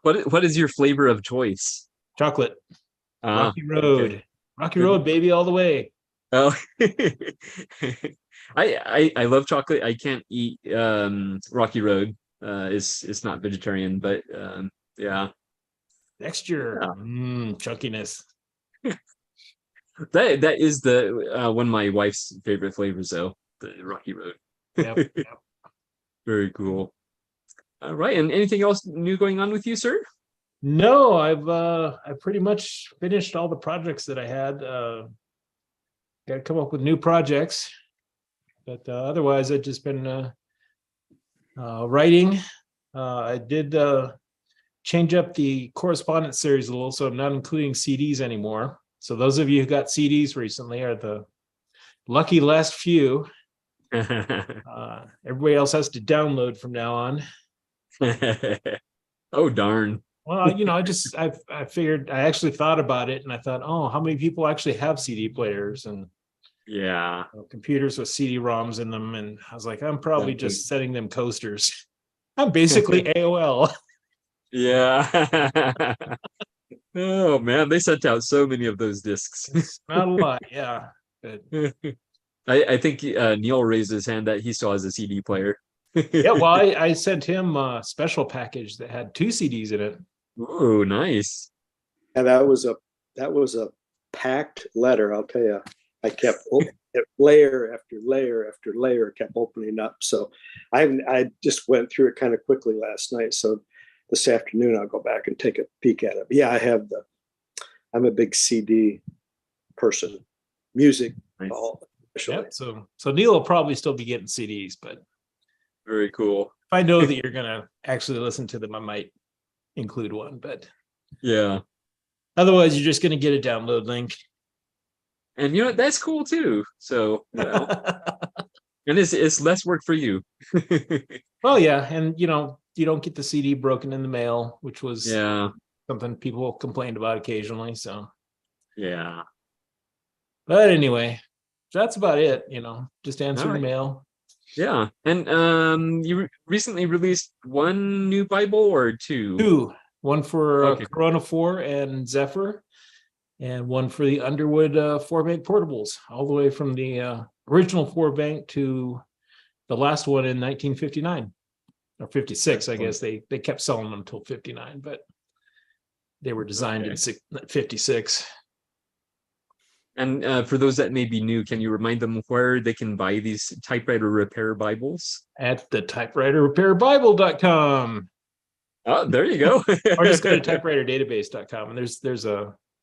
What is your flavor of choice? Chocolate. Rocky Road. Okay. Rocky Good. Road, baby, all the way. Oh, I love chocolate. I can't eat Rocky Road. It's not vegetarian, but yeah. Texture, Yeah. chunkiness. That is the one of my wife's favorite flavors, though, the Rocky Road. Yep. Very cool. All right, and anything else new going on with you, sir? No, I pretty much finished all the projects that I had. Got to come up with new projects, but otherwise I've just been writing. I did change up the correspondence series a little, so I'm not including CDs anymore. So those of you who got CDs recently are the lucky last few. Everybody else has to download from now on. Oh, darn. Well, I figured, I actually thought about it, and I thought, oh, how many people actually have CD players and Yeah. computers with CD-ROMs in them? And I was like, I'm probably just setting them coasters. I'm basically AOL. Yeah. Oh man, they sent out so many of those discs. It's not a lot, yeah. But I think Neil raised his hand that he still has a CD player. yeah, well, I sent him a special package that had 2 CDs in it. Oh, nice. And that was a packed letter, I'll tell you. I kept layer after layer after layer kept opening up. So I just went through it kind of quickly last night. So this afternoon I'll go back and take a peek at it. But yeah, I'm a big CD person. Music, Nice. especially. Yep, so Neil will probably still be getting CDs, but Very cool. if I know that you're gonna actually listen to them, I might include one. But Yeah. otherwise, you're just gonna get a download link. And that's cool too. So, and it's less work for you. Well, yeah, and you don't get the CD broken in the mail, which was Yeah. something people complained about occasionally. So, Yeah. but anyway, that's about it. Just answer the Alright. mail. Yeah. And you recently released one new Bible or two? 2, one for Okay. Corona 4 and Zephyr, and one for the Underwood 4-bank portables, all the way from the original 4-bank to the last one in 1959 or 56. I guess they kept selling them until 59, but they were designed in 56. And for those that may be new, can you remind them where they can buy these typewriter repair Bibles? At the typewriterrepairbible.com. Oh, there you go. Or just go to typewriterdatabase.com, and there's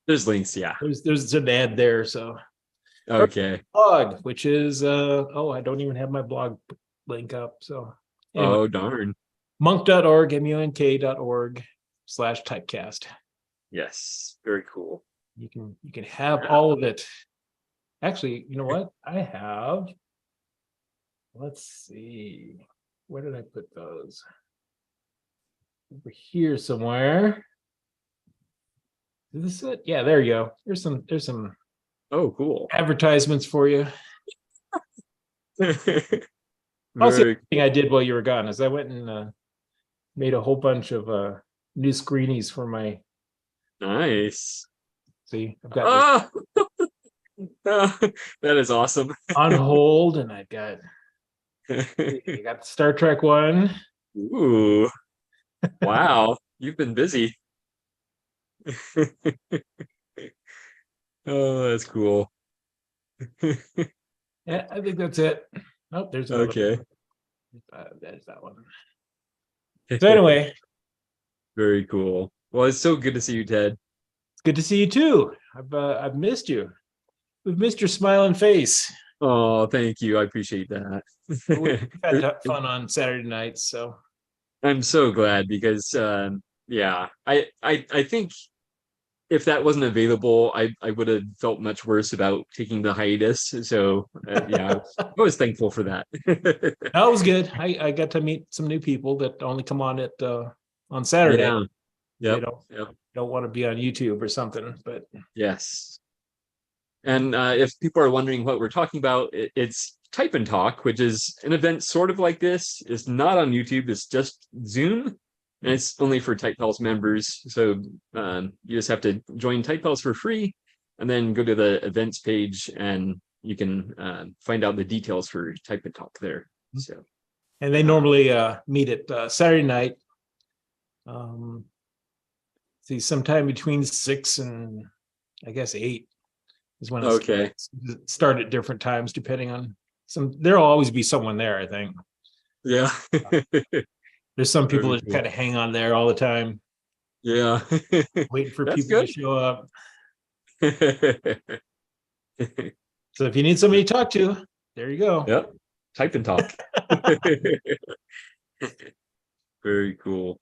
There's links, yeah. there's an ad there. So Okay. blog, which is I don't even have my blog link up. So anyway, Oh, darn. monk.org, munk.org/typecast. Yes. Very cool. You can have all of it. Actually, you know what? I have, let's see, where did I put those? Over here somewhere. Is this it? Yeah, there you go. There's some Oh, cool. advertisements for you. Also, Very the thing I did while you were gone is I went and made a whole bunch of new screenies for my. nice. See, I've got this That is awesome. on hold, and I got the Star Trek one. Ooh, wow, you've been busy. Oh, that's cool. Yeah, I think that's it. Oh, there's another. Okay. There's that one. So anyway, Very cool. Well, it's so good to see you, Ted. it's good to see you too. I've missed you. We've missed your smiling face. Oh, thank you. I appreciate that. We've had fun on Saturday nights, so I'm so glad because yeah, I think if that wasn't available, I would have felt much worse about taking the hiatus. So yeah, I was thankful for that. that was good. I got to meet some new people that only come on it on Saturday. Yeah. They Yep. don't Yep. don't want to be on YouTube or something, but Yes. And if people are wondering what we're talking about, it's Type and Talk, which is an event sort of like this. It's not on YouTube. It's just Zoom, and it's only for Type Pals members. So you just have to join Type Pals for free, and then go to the events page, and you can find out the details for Type and Talk there. So, and they normally meet at Saturday night. See, sometime between 6 and I guess 8 is when okay, it's start at different times depending on some. There'll always be someone there. I think yeah, there's some people Very that cool. kind of hang on there all the time, yeah, waiting for that's people to show up. So if you need somebody to talk to, there you go. Yep. Type and Talk. Very cool.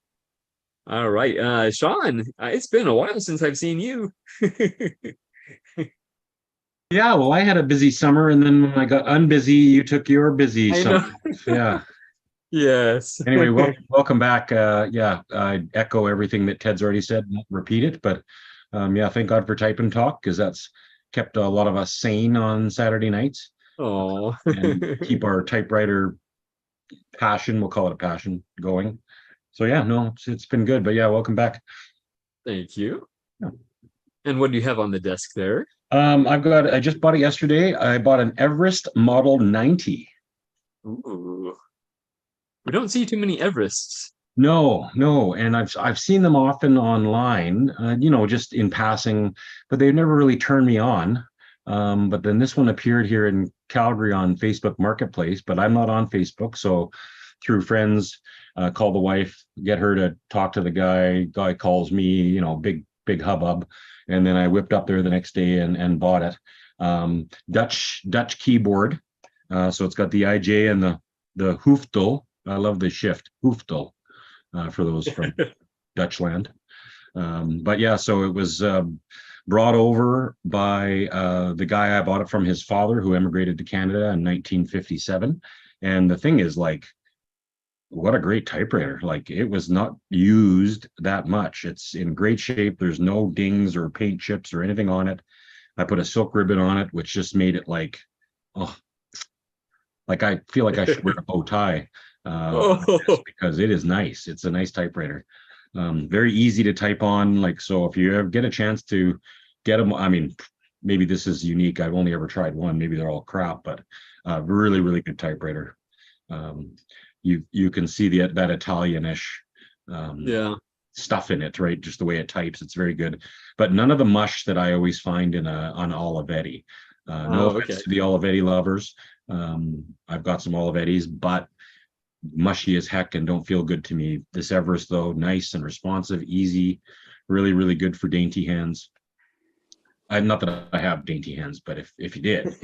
All right. Sean, it's been a while since I've seen you. Yeah, well, I had a busy summer, and then when I got unbusy, you took your busy I summer. know. Yeah. Yes. Anyway, welcome back. Yeah, I echo everything that Ted's already said, not repeat it, but yeah, thank God for Type and Talk, because that's kept a lot of us sane on Saturday nights Oh. and keep our typewriter passion, we'll call it a passion, going. So yeah, no, it's been good, but yeah, welcome back. Thank you. Yeah. And what do you have on the desk there? I just bought it yesterday. I bought an Everest Model 90. Ooh. We don't see too many Everests. No, and I've seen them often online, just in passing, but they've never really turned me on. But then this one appeared here in Calgary on Facebook Marketplace, but I'm not on Facebook, so through friends, call the wife, get her to talk to the guy. Guy calls me, big hubbub, and then I whipped up there the next day and bought it. Dutch keyboard, so it's got the IJ and the hoofdel. I love the shift hoofdel for those from Dutchland. But yeah, so it was brought over by the guy I bought it from, his father, who emigrated to Canada in 1957. And the thing is, like, what a great typewriter. Like, it was not used that much. It's in great shape. There's no dings or paint chips or anything on it. I put a silk ribbon on it, which just made it like, oh, like I feel like I should wear a bow tie. Because it is nice. It's a nice typewriter. Very easy to type on. Like, so if you ever get a chance to get them, I mean, maybe this is unique. I've only ever tried one. Maybe they're all crap, but really, really good typewriter. You can see that Italianish stuff in it, right? Just the way it types, it's very good. But none of the mush that I always find on Olivetti. No offense to the Olivetti lovers. I've got some Olivettis, but mushy as heck and don't feel good to me. This Everest, though, nice and responsive, easy, really, really good for dainty hands. Not that I have dainty hands, but if you did.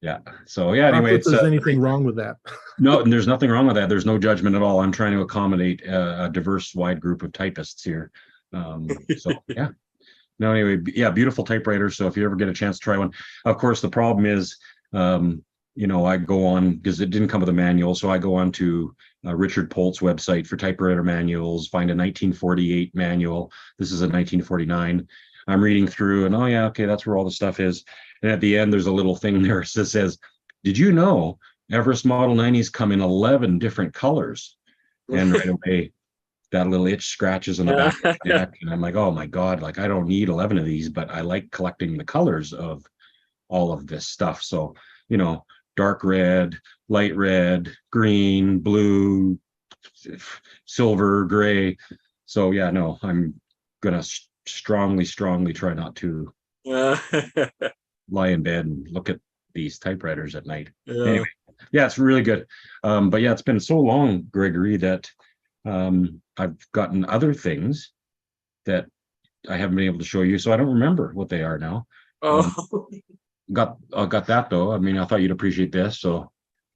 Yeah. So yeah, anyway, Not that there's anything wrong with that. No, there's nothing wrong with that. There's no judgment at all. I'm trying to accommodate a diverse, wide group of typists here. So yeah. No, anyway, yeah, beautiful typewriter. So if you ever get a chance to try one, of course, the problem is, I go on, because it didn't come with a manual, so I go on to Richard Polt's website for typewriter manuals, find a 1948 manual. This is a 1949. I'm reading through, and oh yeah, okay, that's where all the stuff is. And at the end, there's a little thing there that says, "Did you know Everest Model 90s come in 11 different colors. And right away, that little itch scratches on the back of the neck. And I'm like, oh my God, like I don't need 11 of these, but I like collecting the colors of all of this stuff. So, you know, dark red, light red, green, blue, silver, gray. So yeah, no, I'm gonna strongly try not to lie in bed and look at these typewriters at night. Anyway, yeah, it's really good. But yeah, it's been so long, Gregory, that I've gotten other things that I haven't been able to show you, so I don't remember what they are now. Oh, Got that though. I mean, I thought you'd appreciate this. So,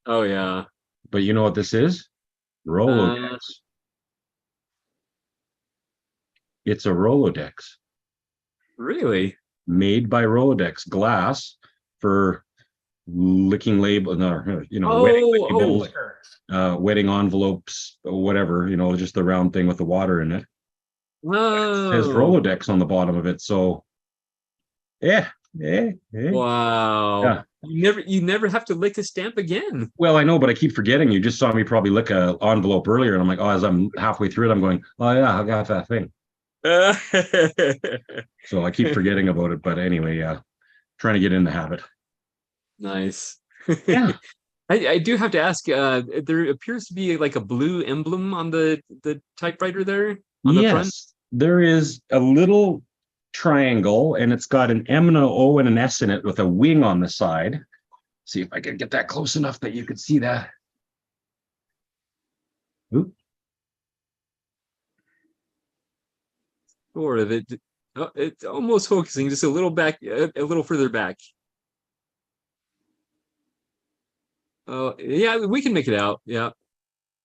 oh yeah. but you know what this is? Rolodex. It's a Rolodex Really? made by Rolodex, glass for licking label, no, you know, wedding labels, wedding envelopes, whatever, you know, just the round thing with the water in it. It says Whoa. Rolodex on the bottom of it. So, yeah. Wow. Yeah. You never have to lick a stamp again. Well, I know, but I keep forgetting. You just saw me probably lick a envelope earlier, and I'm like, oh, as I'm halfway through it, I'm going, oh yeah, I got that thing. So I keep forgetting about it. But anyway, yeah, trying to get in the habit. Nice. Yeah. I do have to ask, there appears to be like a blue emblem on the typewriter there on the front. Yes, there is a little triangle, and it's got an M and an O and an S in it with a wing on the side. See if I can get that close enough that you could see that. Oop. Sort of it. Oh, it's almost focusing, just a little back, a little further back. Oh, yeah, we can make it out. Yeah.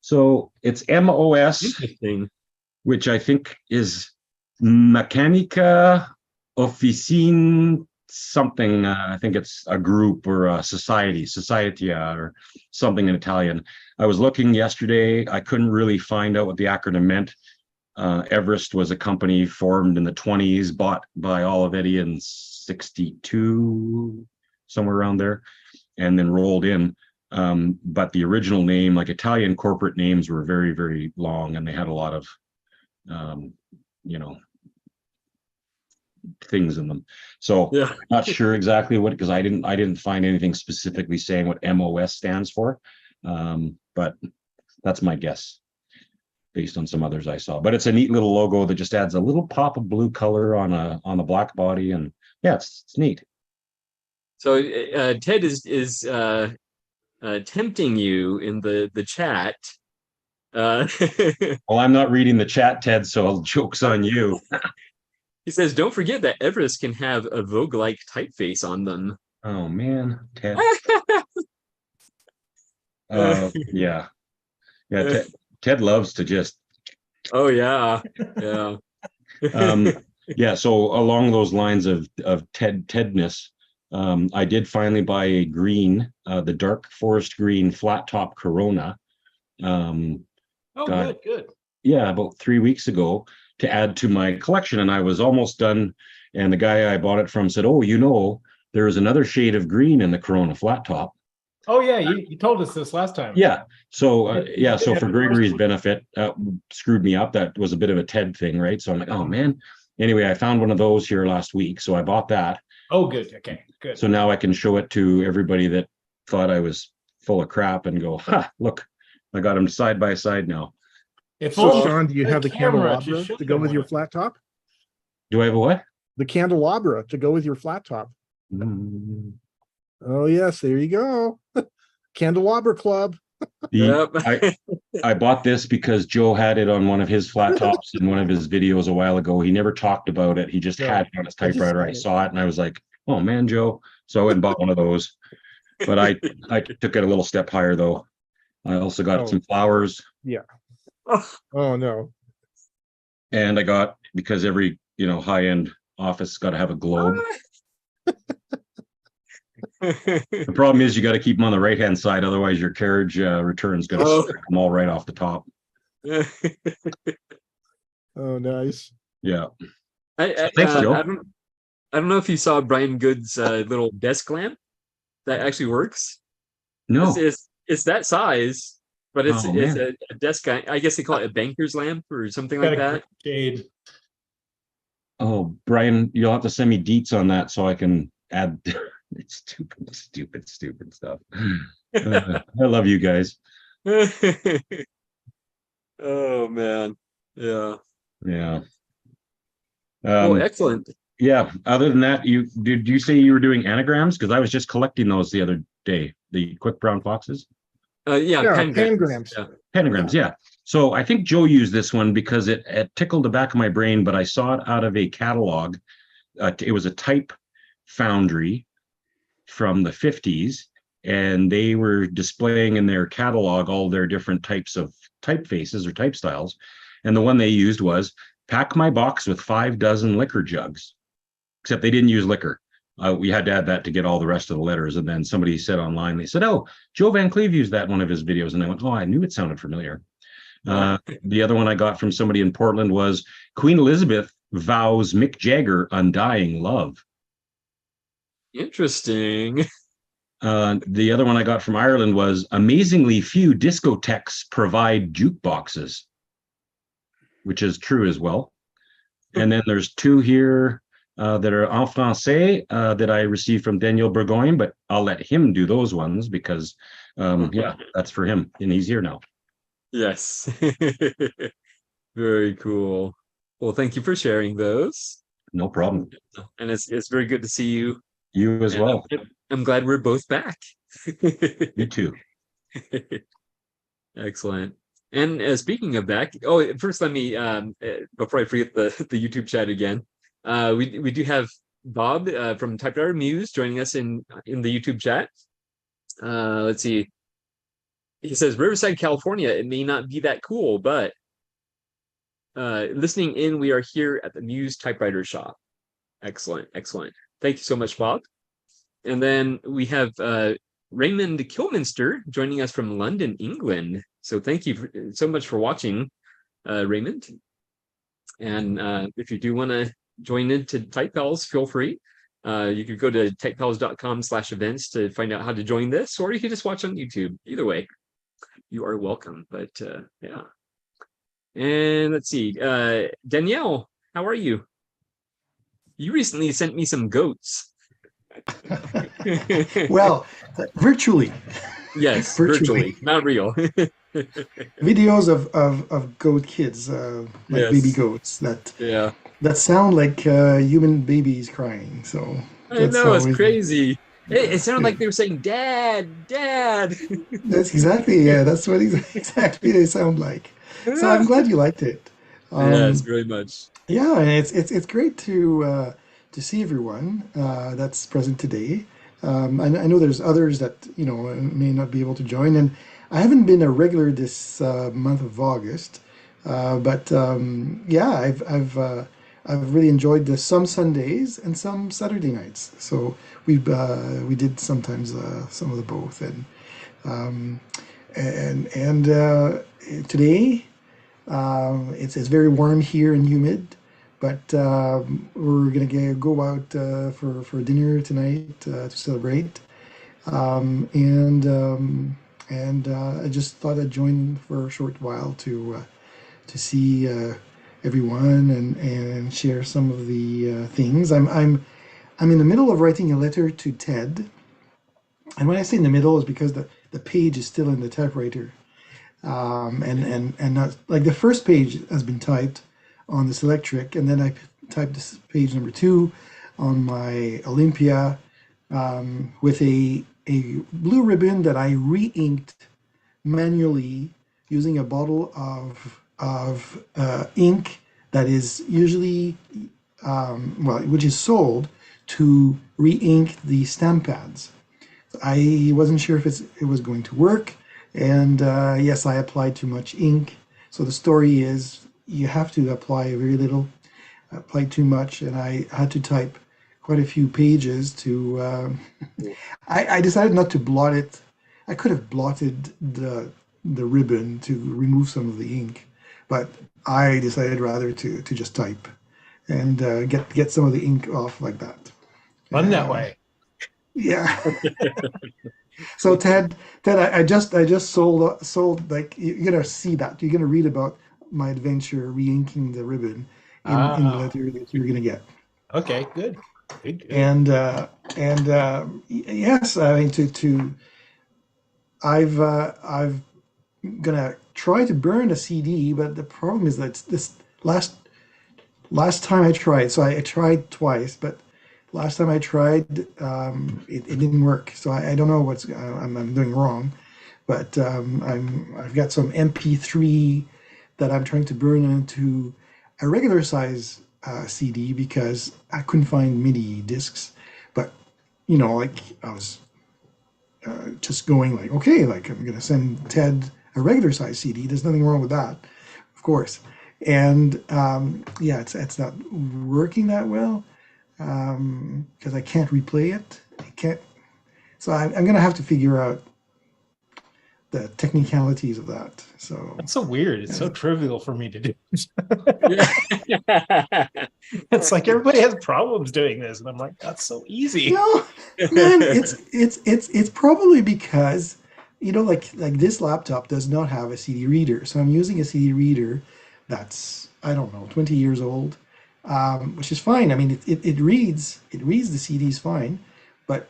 So it's MOS, Interesting. which I think is Mechanica Officine something. I think it's a group or a societia or something in Italian. I was looking yesterday. I couldn't really find out what the acronym meant. Everest was a company formed in the 20s, bought by Olivetti in 62, somewhere around there, and then rolled in. But the original name, like Italian corporate names, were very, very long, and they had a lot of, you know, things in them. So Yeah. I'm not sure exactly what, because I didn't find anything specifically saying what MOS stands for. But that's my guess based on some others I saw. But it's a neat little logo that just adds a little pop of blue color on a black body, and yeah, it's neat. So Ted is tempting you in the chat. Well, I'm not reading the chat, Ted, so joke's on you. He says, "Don't forget that Everest can have a Vogue-like typeface on them." Oh man, Ted. Yeah. Ted loves to just. Oh yeah, yeah. Yeah. So along those lines of Tedness, I did finally buy a green, the dark forest green flat top Corona. Good. Yeah, about 3 weeks ago to add to my collection, and I was almost done. And the guy I bought it from said, "Oh, you know, there is another shade of green in the Corona flat top." Oh yeah, you told us this last time. Yeah. So so for Gregory's benefit, screwed me up. That was a bit of a Ted thing, right? So I'm like, oh man. Anyway, I found one of those here last week, so I bought that. Oh, good. Okay, good. So now I can show it to everybody that thought I was full of crap and go, ha, look, I got them side by side now. So, Sean, do you have the camera candelabra to go with your flat top? Do I have a what? The candelabra to go with your flat top. Mm. Oh yes, there you go. Candelabra Club. I bought this because Joe had it on one of his flat tops in one of his videos a while ago. He never talked about it. He just had it on his typewriter. I saw it and I was like, oh man, Joe. So I went and bought one of those. But I took it a little step higher though. I also got some flowers. Yeah. Oh no. And I got, because every, high-end office got to have a globe. The problem is you got to keep them on the right-hand side, otherwise your carriage return's going to stick them all right off the top. Oh, nice. Yeah. Thanks, Joe. I don't know if you saw Brian Good's little desk lamp that actually works. No. it's that size, but it's Oh, it's man. a desk. I guess they call it a banker's lamp or something Got like a that. great shade. Oh, Brian, you'll have to send me deets on that so I can add. It's stupid stuff. I love you guys. Oh man. Yeah. Yeah. Well, Um, excellent. yeah. Other than that, did you say you were doing anagrams? Because I was just collecting those the other day. The quick brown foxes. Yeah, Yeah, pen pangrams. Yeah. Pentagrams, yeah. So I think Joe used this one because it tickled the back of my brain, but I saw it out of a catalog. It was a type foundry from the 50s, and they were displaying in their catalog all their different types of typefaces or type styles. And the one they used was pack my box with 5 dozen liquor jugs, except they didn't use liquor. We had to add that to get all the rest of the letters. And then somebody said online, they said, "Oh, Joe Van Cleve used that in one of his videos." And I went, "Oh, I knew it sounded familiar." The other one I got from somebody in Portland was Queen Elizabeth vows Mick Jagger undying love. Interesting. The other one I got from Ireland was amazingly few discotheques provide jukeboxes, which is true as well. And then there's 2 here that are en français that I received from Daniel Burgoyne, but I'll let him do those ones because, yeah, that's for him, and he's here now. Yes. Very cool. Well, thank you for sharing those. No problem. And it's very good to see you. You as And well. I'm glad we're both back. You too. Excellent. And speaking of back, first let me before I forget the YouTube chat again. We do have Bob from Typewriter Muse joining us in the YouTube chat. Let's see. He says Riverside, California. It may not be that cool, but listening in, we are here at the Muse Typewriter Shop. Excellent. Thank you so much, Bob. And then we have Raymond Kilminster joining us from London, England. So thank you so much for watching, Raymond. And if you do want to join into Type Pals, feel free. You could go to typepals.com/events to find out how to join this, or you can just watch on YouTube. Either way, you are welcome. But yeah. And let's see. Danielle, how are you? You recently sent me some goats. Well, virtually. Yes, virtually, not real. Videos of goat kids, like Yes. baby goats Yeah. that sound like human babies crying. So I know, it's always- crazy. It sounded like they were saying, "Dad, Dad." That's exactly that's what exactly they sound like. So I'm glad you liked it. Yes, very much. Yeah, and it's great to see everyone that's present today. I know there's others that may not be able to join, and I haven't been a regular this month of August, but yeah, I've really enjoyed some Sundays and some Saturday nights. So we did sometimes some of the both, and today it's very warm here and humid. But we're gonna go out for dinner tonight to celebrate, and I just thought I'd join for a short while to see everyone and share some of the things. I'm in the middle of writing a letter to Ted, and when I say in the middle is because the page is still in the typewriter, and not like the first page has been typed on this electric, and then I typed this page number 2 on my Olympia with a blue ribbon that I re-inked manually using a bottle of ink that is usually which is sold to re-ink the stamp pads. I wasn't sure if it was going to work, and yes, I applied too much ink. So the story is, you have to apply very little, apply too much, and I had to type quite a few pages to. I decided not to blot it. I could have blotted the ribbon to remove some of the ink, but I decided rather to just type and get some of the ink off like that. Fun that way. Yeah. So Ted, I just sold like you're gonna see that. You're gonna read about my adventure re-inking the ribbon in the Ah, letter that you're gonna get. okay, good. Good, good. Yes, I mean to I've gonna try to burn a CD, but the problem is that this last time I tried, so I tried twice, but last time I tried, it didn't work. So I don't know what's I'm doing wrong, but I've got some MP3 that I'm trying to burn into a regular size CD because I couldn't find MIDI discs. But like I was just going like, okay, like I'm gonna send Ted a regular size CD. There's nothing wrong with that, of course. And yeah, it's not working that well because I can't replay it. I can't. So I'm gonna have to figure out the technicalities of that. So That's so weird. It's so uh, trivial for me to do. Yeah. It's like everybody has problems doing this, and I'm like, that's so easy. no, man, it's probably because like this laptop does not have a CD reader, so I'm using a CD reader that's I don't know 20 years old, which is fine. I mean, it reads the CDs fine, but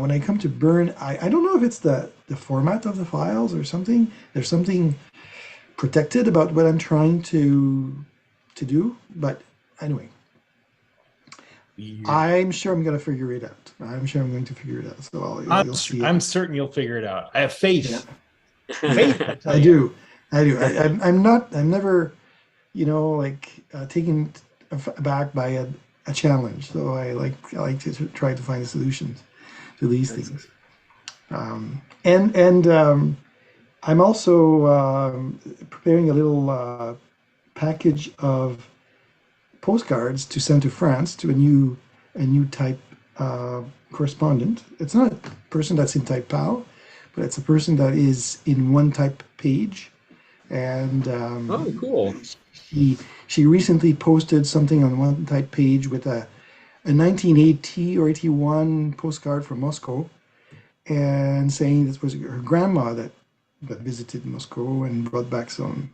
when I come to burn, I don't know if it's the format of the files or something. There's something protected about what I'm trying to do, but anyway. Weird. I'm sure I'm going to figure it out. I'm sure I'm going to figure it out. So you'll see it. I'm certain you'll figure it out. I have Yeah. faith. Faith, I tell I you. do. I'm never, like taken aback by a challenge. So I like to try to find solutions to these things. And I'm also preparing a little package of postcards to send to France to a new type correspondent. It's not a person that's in Type Pal, but it's a person that is in one type page. And Oh, cool. she recently posted something on one type page with a 1980 or 81 postcard from Moscow, and saying this was her grandma that visited Moscow and brought back some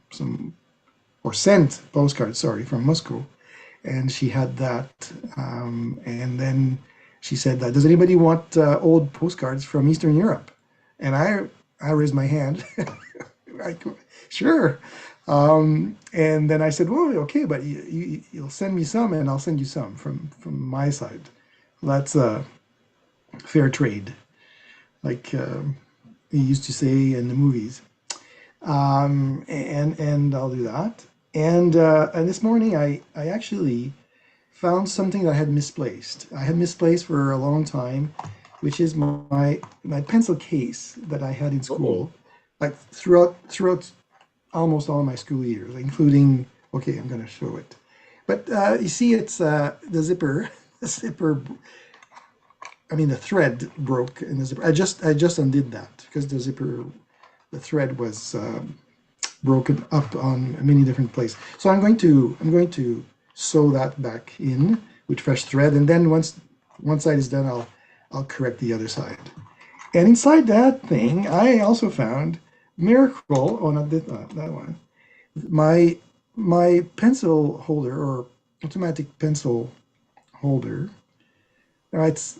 or sent postcards, sorry, from Moscow. And she had that. And then she said, does anybody want old postcards from Eastern Europe? And I raised my hand. Sure. And then I said, well, okay, but you'll send me some and I'll send you some from my side. That's fair trade, like they used to say in the movies. And I'll do that. And this morning I actually found something that I had misplaced. I had misplaced for a long time, which is my pencil case that I had in school, like throughout almost all my school years, including. Okay, I'm going to show it. But you see, it's the zipper. The zipper. I mean, the thread broke in the zipper. I just undid that because the thread was broken up on many different places. So I'm going to sew that back in with fresh thread, and then once one side is done, I'll correct the other side. And inside that thing, I also found miracle. Oh, not that one. My pencil holder or automatic pencil holder. It's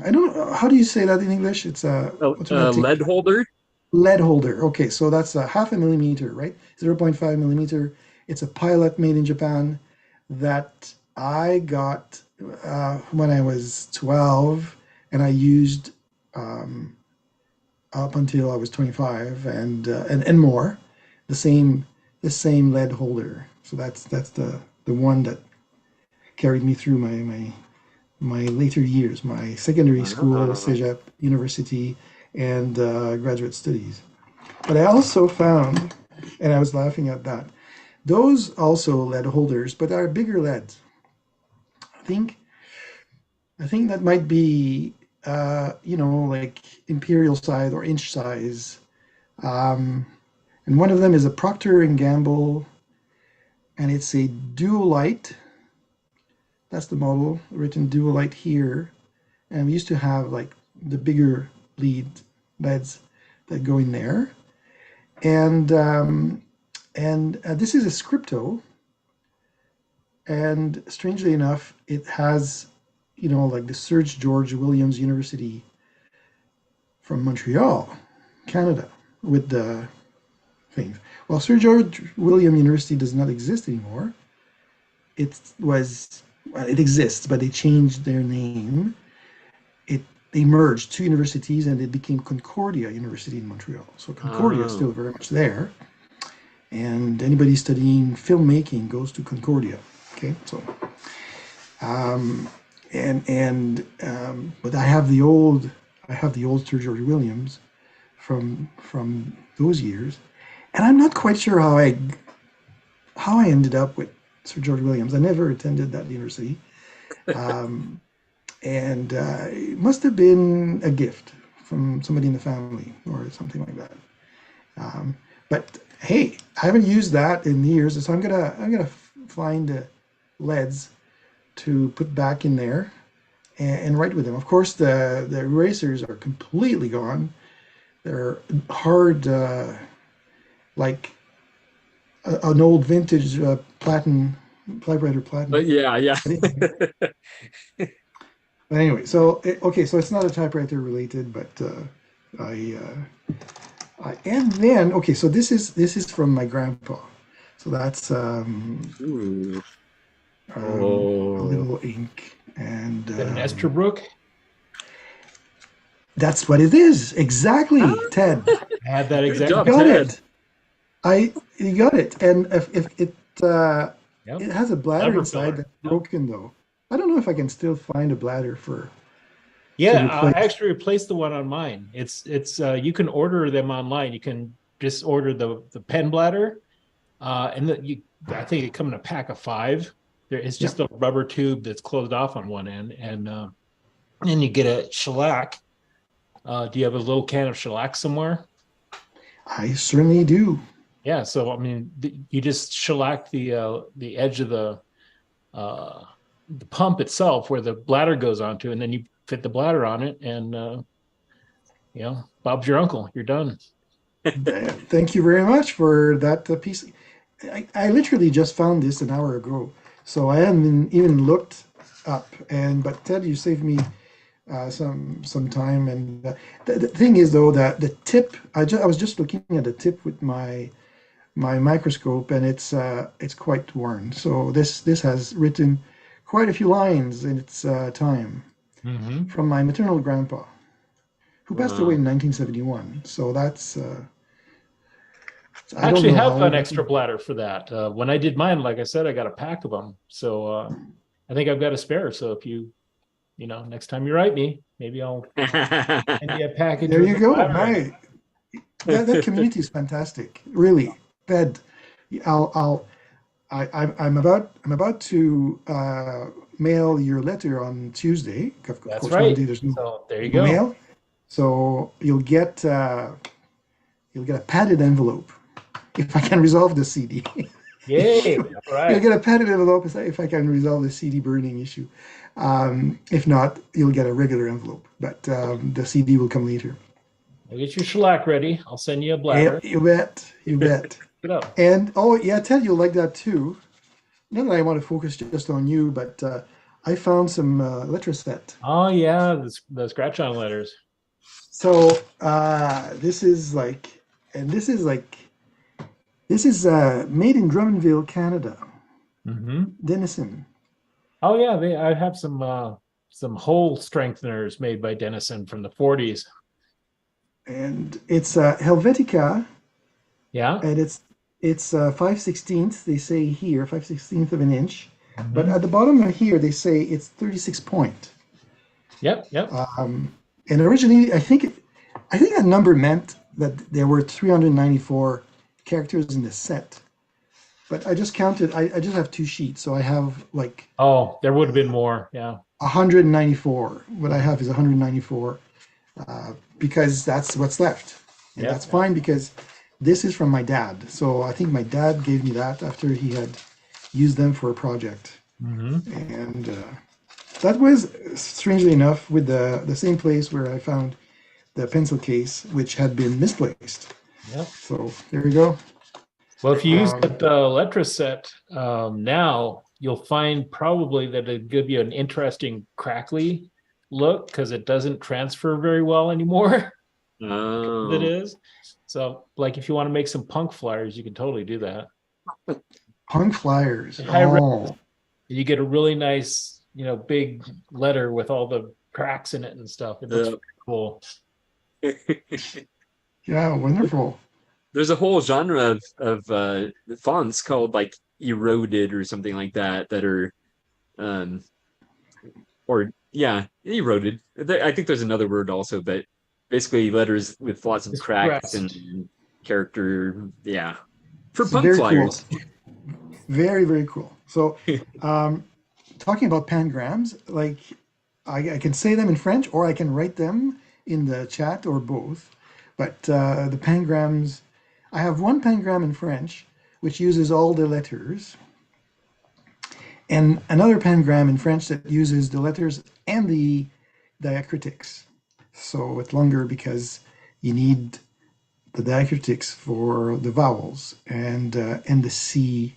I don't know how do you say that in English. It's a automatic lead holder. lead holder. Okay, so that's a 0.5 millimeter, right? 0.5 millimeter. It's a Pilot made in Japan that I got when I was 12, and I used up until I was 25 and more. The same lead holder. So that's the one that carried me through my later years, my secondary school, Cégep, university, and graduate studies. But I also found, and I was laughing at that, those also lead holders, but are bigger leads. I think that might be, like imperial size or inch size. And one of them is a Procter and Gamble, and it's a Duolite. That's the model, written Duolite here. And we used to have like the bigger bleed leads that go in there. And this is a scripto. And strangely enough, it has, you know, like the Sir George Williams University from Montreal, Canada, with the things. Well, Sir George William University does not exist anymore. It exists, but they changed their name. They merged two universities and it became Concordia University in Montreal. So Concordia is still very much there. And anybody studying filmmaking goes to Concordia. Okay, so but I have the old Sir George Williams from those years, and I'm not quite sure how I ended up with Sir George Williams. I never attended that university. And it must have been a gift from somebody in the family or something like that. But hey, I haven't used that in years, so I'm gonna find leads to put back in there and write with them. Of course, the erasers are completely gone. They're hard, like an old vintage Typewriter Platinum. But yeah. But anyway, so so it's not a typewriter related, but and then so this is from my grandpa. So that's a little ink and An Esterbrook. that's what it is exactly, Ted. I had that exact. job, You got Ted. it. You got it. And if it Yep. it has a bladder Lever inside filler. that's broken though. I don't know if I can still find a bladder for. Yeah, I replace- actually replaced the one on mine. It's you can order them online. You can just order the pen bladder, and I think it comes in a pack of 5. It's just a rubber tube that's closed off on one end, and then you get a shellac. Do you have a little can of shellac somewhere? I certainly do. Yeah, so I mean, you just shellac the edge of the pump itself where the bladder goes onto, and then you fit the bladder on it, and Bob's your uncle. You're done. Thank you very much for that piece. I literally just found this an hour ago, so I hadn't even looked up. But Ted, you saved me some time. And the thing is, though, that the tip, I was just looking at the tip with my microscope, and it's quite worn. So this has written quite a few lines in its time from my maternal grandpa, who passed away in 1971. So that's. I actually have an extra bladder for that. When I did mine, like I said, I got a pack of them. So I think I've got a spare. So if you next time you write me, maybe I'll send you a package. There with you the go. bladder. That community is fantastic. Really, Ted. I'm about to mail your letter on Tuesday. Of That's course, right. Monday there's no So there you go. mail. So you'll get a padded envelope if I can resolve the CD. Yay! All You'll right. get a padded envelope if I can resolve the CD burning issue. If not, you'll get a regular envelope, but the CD will come later. I'll get your shellac ready. I'll send you a bladder. You bet. Get up. And Ted, you'll like that too. Not that I want to focus just on you, but I found some letter set. Oh yeah, the scratch-on letters. So this is made in Drummondville, Canada. Denison. Oh yeah, I have some hole strengtheners made by Denison from the 40s. And it's Helvetica. Yeah. And it's 5/16. They say here 5/16 of an inch, but at the bottom of here they say it's 36 point. Yep. And originally, I think that number meant that there were 394 characters in the set. But I just counted. I just have 2 sheets, so I have like. Oh, there would have been more. Yeah. 194. What I have is 194, because that's what's left, and that's fine because this is from my dad. So I think my dad gave me that after he had used them for a project, and that was strangely enough with the same place where I found the pencil case, which had been misplaced. Yep. So there you go. Well, if you use Um, the Letra set now, you'll find probably that it'd give you an interesting crackly look because it doesn't transfer very well anymore. It Oh, is. So, like, if you want to make some punk flyers, you can totally do that. Punk flyers. High res- Oh, You get a really nice, big letter with all the cracks in it and stuff. It looks yeah. pretty cool. yeah, wonderful. There's a whole genre of fonts called like eroded or something like that that are um or yeah, eroded. I think there's another word also, but basically letters with lots of It's cracks pressed. and character. Yeah, for It's punk very cool. flyers. Very, very cool. So, talking about pangrams, like I can say them in French or I can write them in the chat or both. But the pangrams, I have one pangram in French which uses all the letters, and another pangram in French that uses the letters and the diacritics. So it's longer because you need the diacritics for the vowels and the C,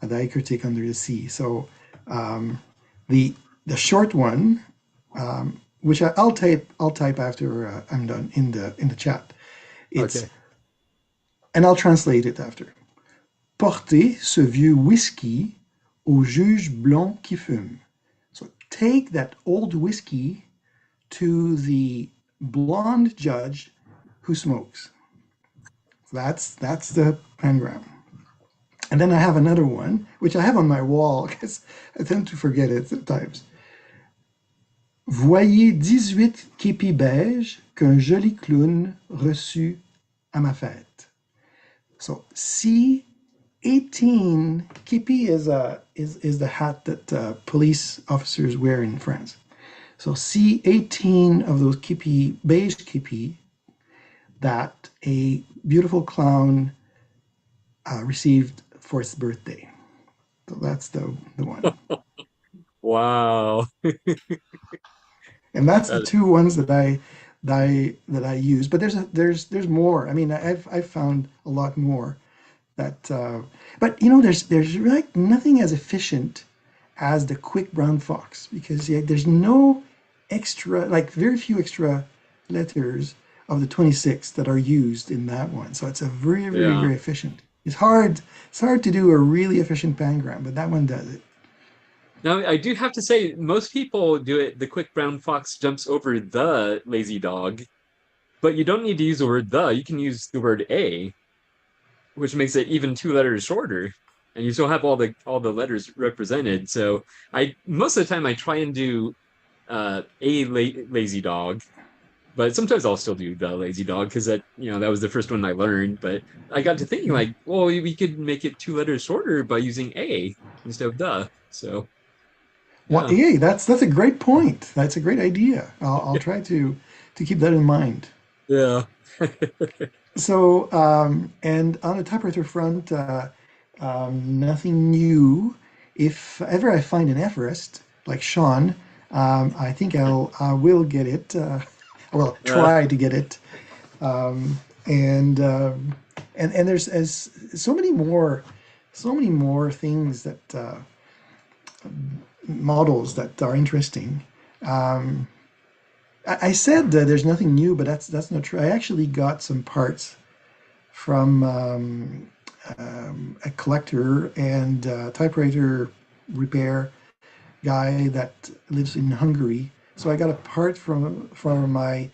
a diacritic under the C. So the short one, which I'll type after I'm done in the chat. It's Okay. and I'll translate it after. Portez ce vieux whisky au juge blanc qui fume. So take that old whiskey to the blonde judge who smokes. That's the pangram. And then I have another one, which I have on my wall because I tend to forget it sometimes. Voyez 18 képis beige qu'un joli clown reçut à ma fête. So see 18 képi is the hat that police officers wear in France. So see 18 of those képi, beige képi, that a beautiful clown received for his birthday. So that's the one. Wow. And that's the two ones that I use. But there's more. I mean, I've found a lot more that. But there's like nothing as efficient as the quick brown fox because there's no extra, like very few extra letters of the 26 that are used in that one. So it's a very, very, Yeah. very efficient. It's hard to do a really efficient pangram, but that one does it. Now, I do have to say, most people do it. The quick brown fox jumps over the lazy dog, but you don't need to use the word the. You can use the word a, which makes it even 2 letters shorter, and you still have all the letters represented. So most of the time I try and do lazy dog, but sometimes I'll still do the lazy dog because that was the first one I learned. But I got to thinking like, well, we could make it 2 letters shorter by using a instead of the. So. Well, yeah, that's a great point. That's a great idea. I'll try to keep that in mind. Yeah. So, and on the typewriter front, nothing new. If ever I find an Everest, like Sean, I think I will get it. I will try to get it. And there's so many more things that models that are interesting. I said that there's nothing new, but that's not true. I actually got some parts from a collector and typewriter repair guy that lives in Hungary. So I got a part from my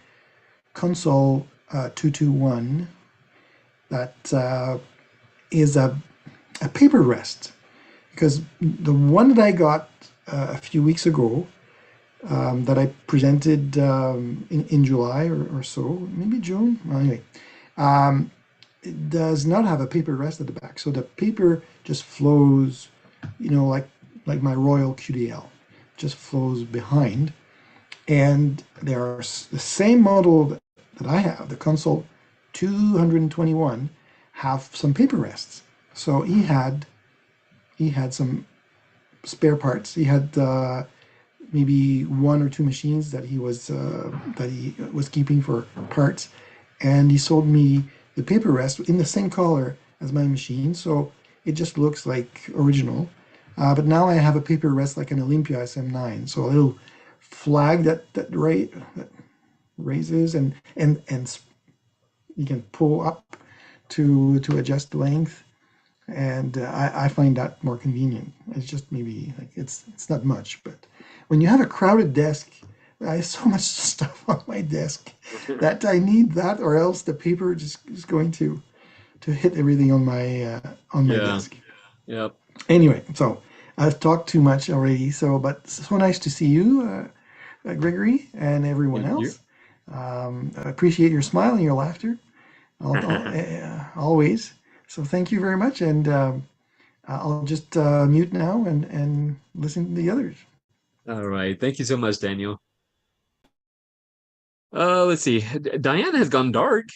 console 221 that is a paper rest, because the one that I got a few weeks ago that I presented in July or so, maybe June. Well, anyway, it does not have a paper rest at the back, so the paper just flows, like my Royal QDL, just flows behind. And there's the same model that I have, the console 221, have some paper rests. So he had some spare parts. He had maybe one or two machines that he was keeping for parts, and he sold me the paper rest in the same color as my machine, so it just looks like original. But now I have a paper rest like an Olympia SM9, so a little flag that raises and you can pull up to adjust length, and I find that more convenient. It's just maybe like it's not much, but when you have a crowded desk, I have so much stuff on my desk that I need that, or else the paper just is going to hit everything on my desk. Yep. Anyway, so I've talked too much already. So, but it's so nice to see you, Gregory, and everyone Thank you. else. I appreciate your smile and your laughter, always. So thank you very much, and I'll just mute now and listen to the others. All right. Thank you so much, Daniel. Let's see. Diane has gone dark.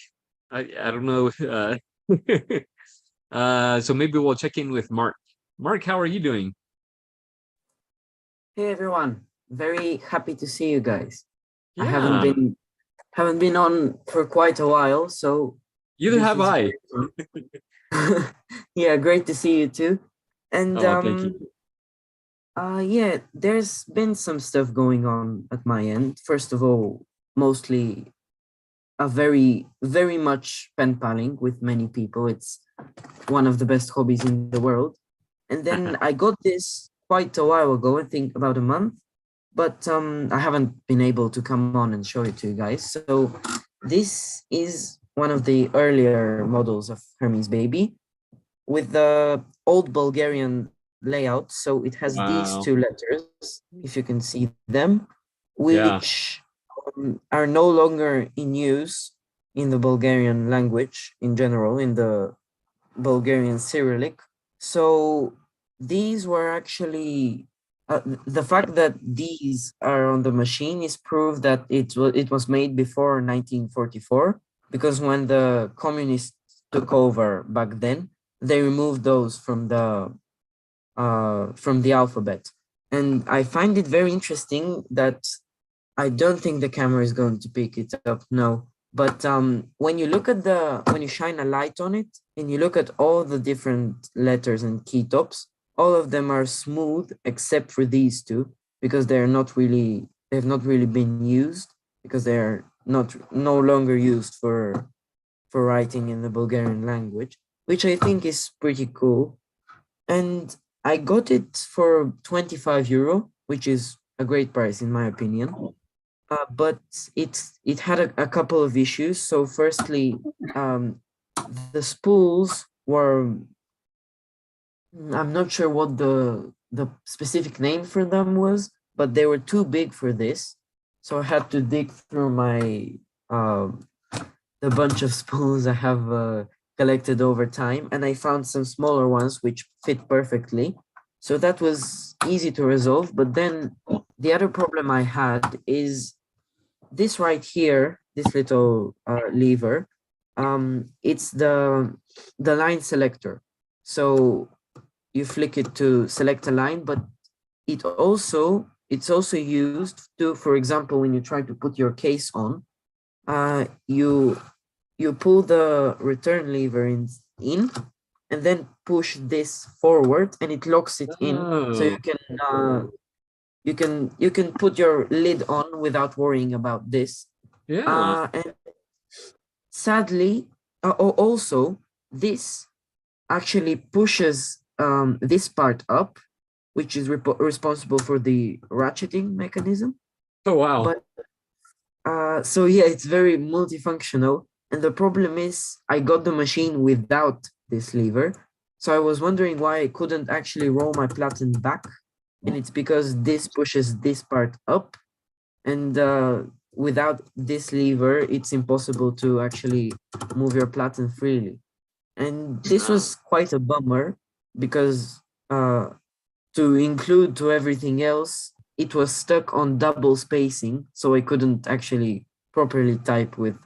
I don't know. So maybe we'll check in with Mark. Mark, how are you doing? Hey everyone, very happy to see you guys. I Yeah. haven't been on for quite a while, so Either this have is I. yeah, great to see you too. And Oh, thank you. yeah, there's been some stuff going on at my end. First of all, mostly a very much pen paling with many people. It's one of the best hobbies in the world. And then I got this quite a while ago, I think about a month, but I haven't been able to come on and show it to you guys. So this is one of the earlier models of Hermes Baby with the old Bulgarian layout. So it has these Wow. two letters, if you can see them, Yeah. which are no longer in use in the Bulgarian language in general, in the Bulgarian Cyrillic. So these were actually the fact that these are on the machine is proof that it was made before 1944, because when the communists took over back then, they removed those from the alphabet. And I find it very interesting that I don't think the camera is going to pick it up, no. But when you look at when you shine a light on it and you look at all the different letters and key tops, all of them are smooth except for these two, because they've not really been used, because they're no longer used for writing in the Bulgarian language, which I think is pretty cool. And I got it for 25 euro, which is a great price in my opinion. But it had a couple of issues. So firstly, the spools were, I'm not sure what the specific name for them was, but they were too big for this. So I had to dig through my the bunch of spools I have collected over time, and I found some smaller ones which fit perfectly. So that was easy to resolve. But then the other problem I had is this right here, this little lever. It's the line selector. So you flick it to select a line, but it's also used to, for example, when you try to put your case on, you pull the return lever in and then push this forward and it locks it in, so you can put your lid on without worrying about this. Yeah. And sadly, also this actually pushes this part up, which is responsible for the ratcheting mechanism. Oh, wow. But so yeah, it's very multifunctional. And the problem is I got the machine without this lever. So I was wondering why I couldn't actually roll my platen back. And it's because this pushes this part up. And without this lever, it's impossible to actually move your platen freely. And this was quite a bummer, because to include to everything else, it was stuck on double spacing, so I couldn't actually properly type with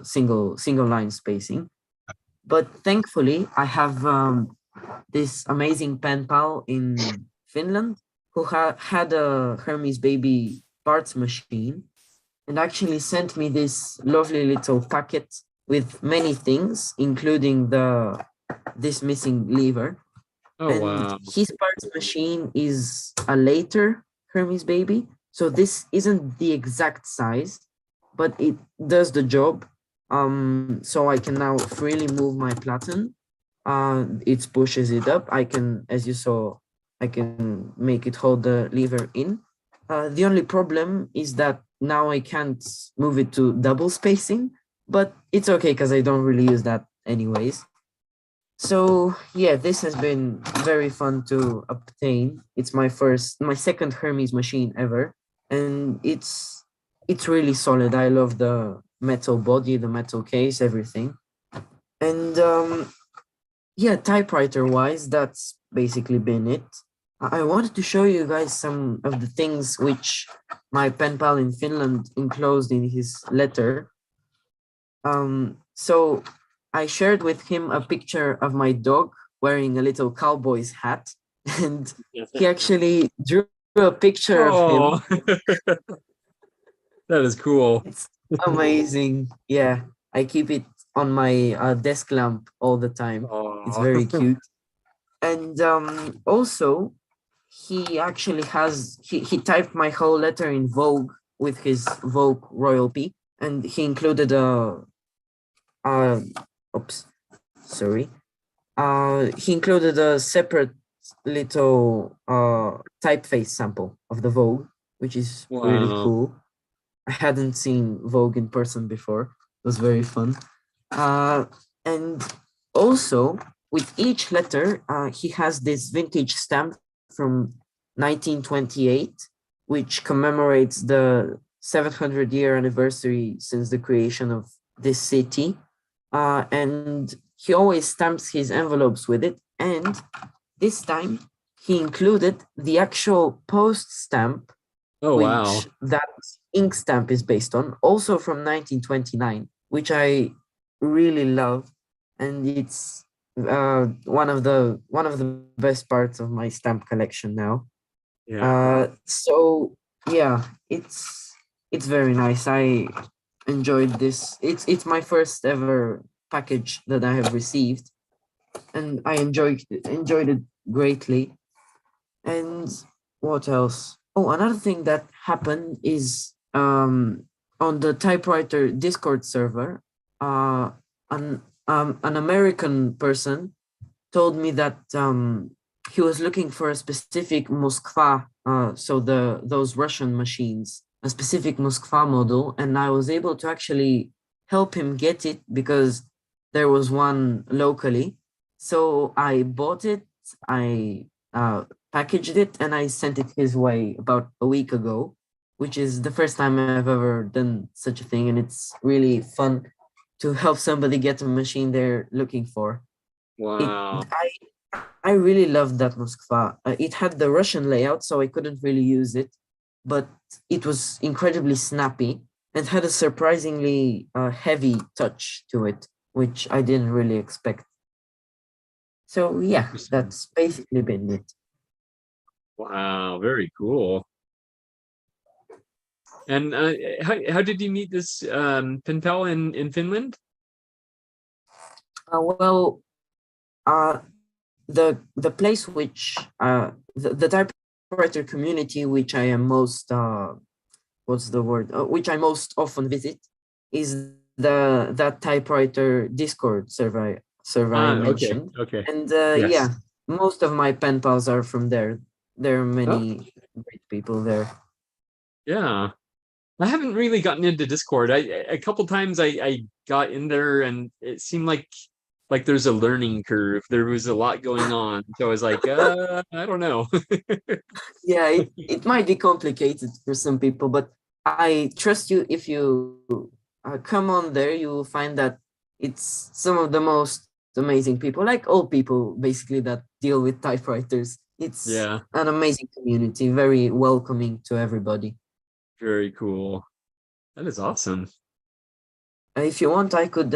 single line spacing. But thankfully, I have this amazing pen pal in Finland who had a Hermes baby parts machine and actually sent me this lovely little packet with many things, including this missing lever. Oh, And wow. his parts machine is a later Hermes baby. So this isn't the exact size, but it does the job. So I can now freely move my platen. It pushes it up. I can, as you saw, I can make it hold the lever in. The only problem is that now I can't move it to double spacing, but it's okay because I don't really use that anyways. So yeah, this has been very fun to obtain. It's my second Hermes machine ever, and it's really solid. I love the metal body, the metal case, everything. And yeah, typewriter wise, that's basically been it. I wanted to show you guys some of the things which my pen pal in Finland enclosed in his letter. So I shared with him a picture of my dog wearing a little cowboy's hat, and he actually drew a picture of him. Oh, that is cool. It's amazing. Yeah, I keep it on my desk lamp all the time. It's Oh, very cute. And also, he actually he typed my whole letter in Vogue with his Vogue Royal P, and he included oops, sorry. He included a separate little typeface sample of the Vogue, which is really wow. cool. I hadn't seen Vogue in person before. It was very fun. And also, with each letter, he has this vintage stamp from 1928, which commemorates the 700-year anniversary since the creation of this city. And he always stamps his envelopes with it. And this time, he included the actual post stamp, Oh, which wow. that ink stamp is based on, also from 1929, which I really love, and it's one of the best parts of my stamp collection now. Yeah. So yeah, it's very nice. I enjoyed this. It's my first ever package that I have received, and I enjoyed it greatly. And what else? Oh, another thing that happened is on the typewriter Discord server, an American person told me that he was looking for a specific Moskva, so those Russian machines, a specific Moskva model, and I was able to actually help him get it because there was one locally. So I bought it, I packaged it, and I sent it his way about a week ago, which is the first time I've ever done such a thing, and it's really fun to help somebody get a machine they're looking for. Wow. I really loved that Moskva. It had the Russian layout, so I couldn't really use it, but it was incredibly snappy and had a surprisingly heavy touch to it, which I didn't really expect. So yeah, that's basically been it. Wow, very cool. And how did you meet this pen pal in Finland? Well, the place which the typewriter community which I am most what's the word which I most often visit is that typewriter Discord server I mentioned. Okay. And Yes. yeah, most of my pen pals are from there. There are Oh, many great people there. yeah. I haven't really gotten into Discord. A couple times I got in there and it seemed like there's a learning curve. There was a lot going on. So I was like, I don't know. Yeah, it might be complicated for some people, but I trust you. If you come on there, you will find that it's some of the most amazing people, like all people basically that deal with typewriters. It's Yeah, an amazing community, very welcoming to everybody. very cool. That is awesome. If you want, I could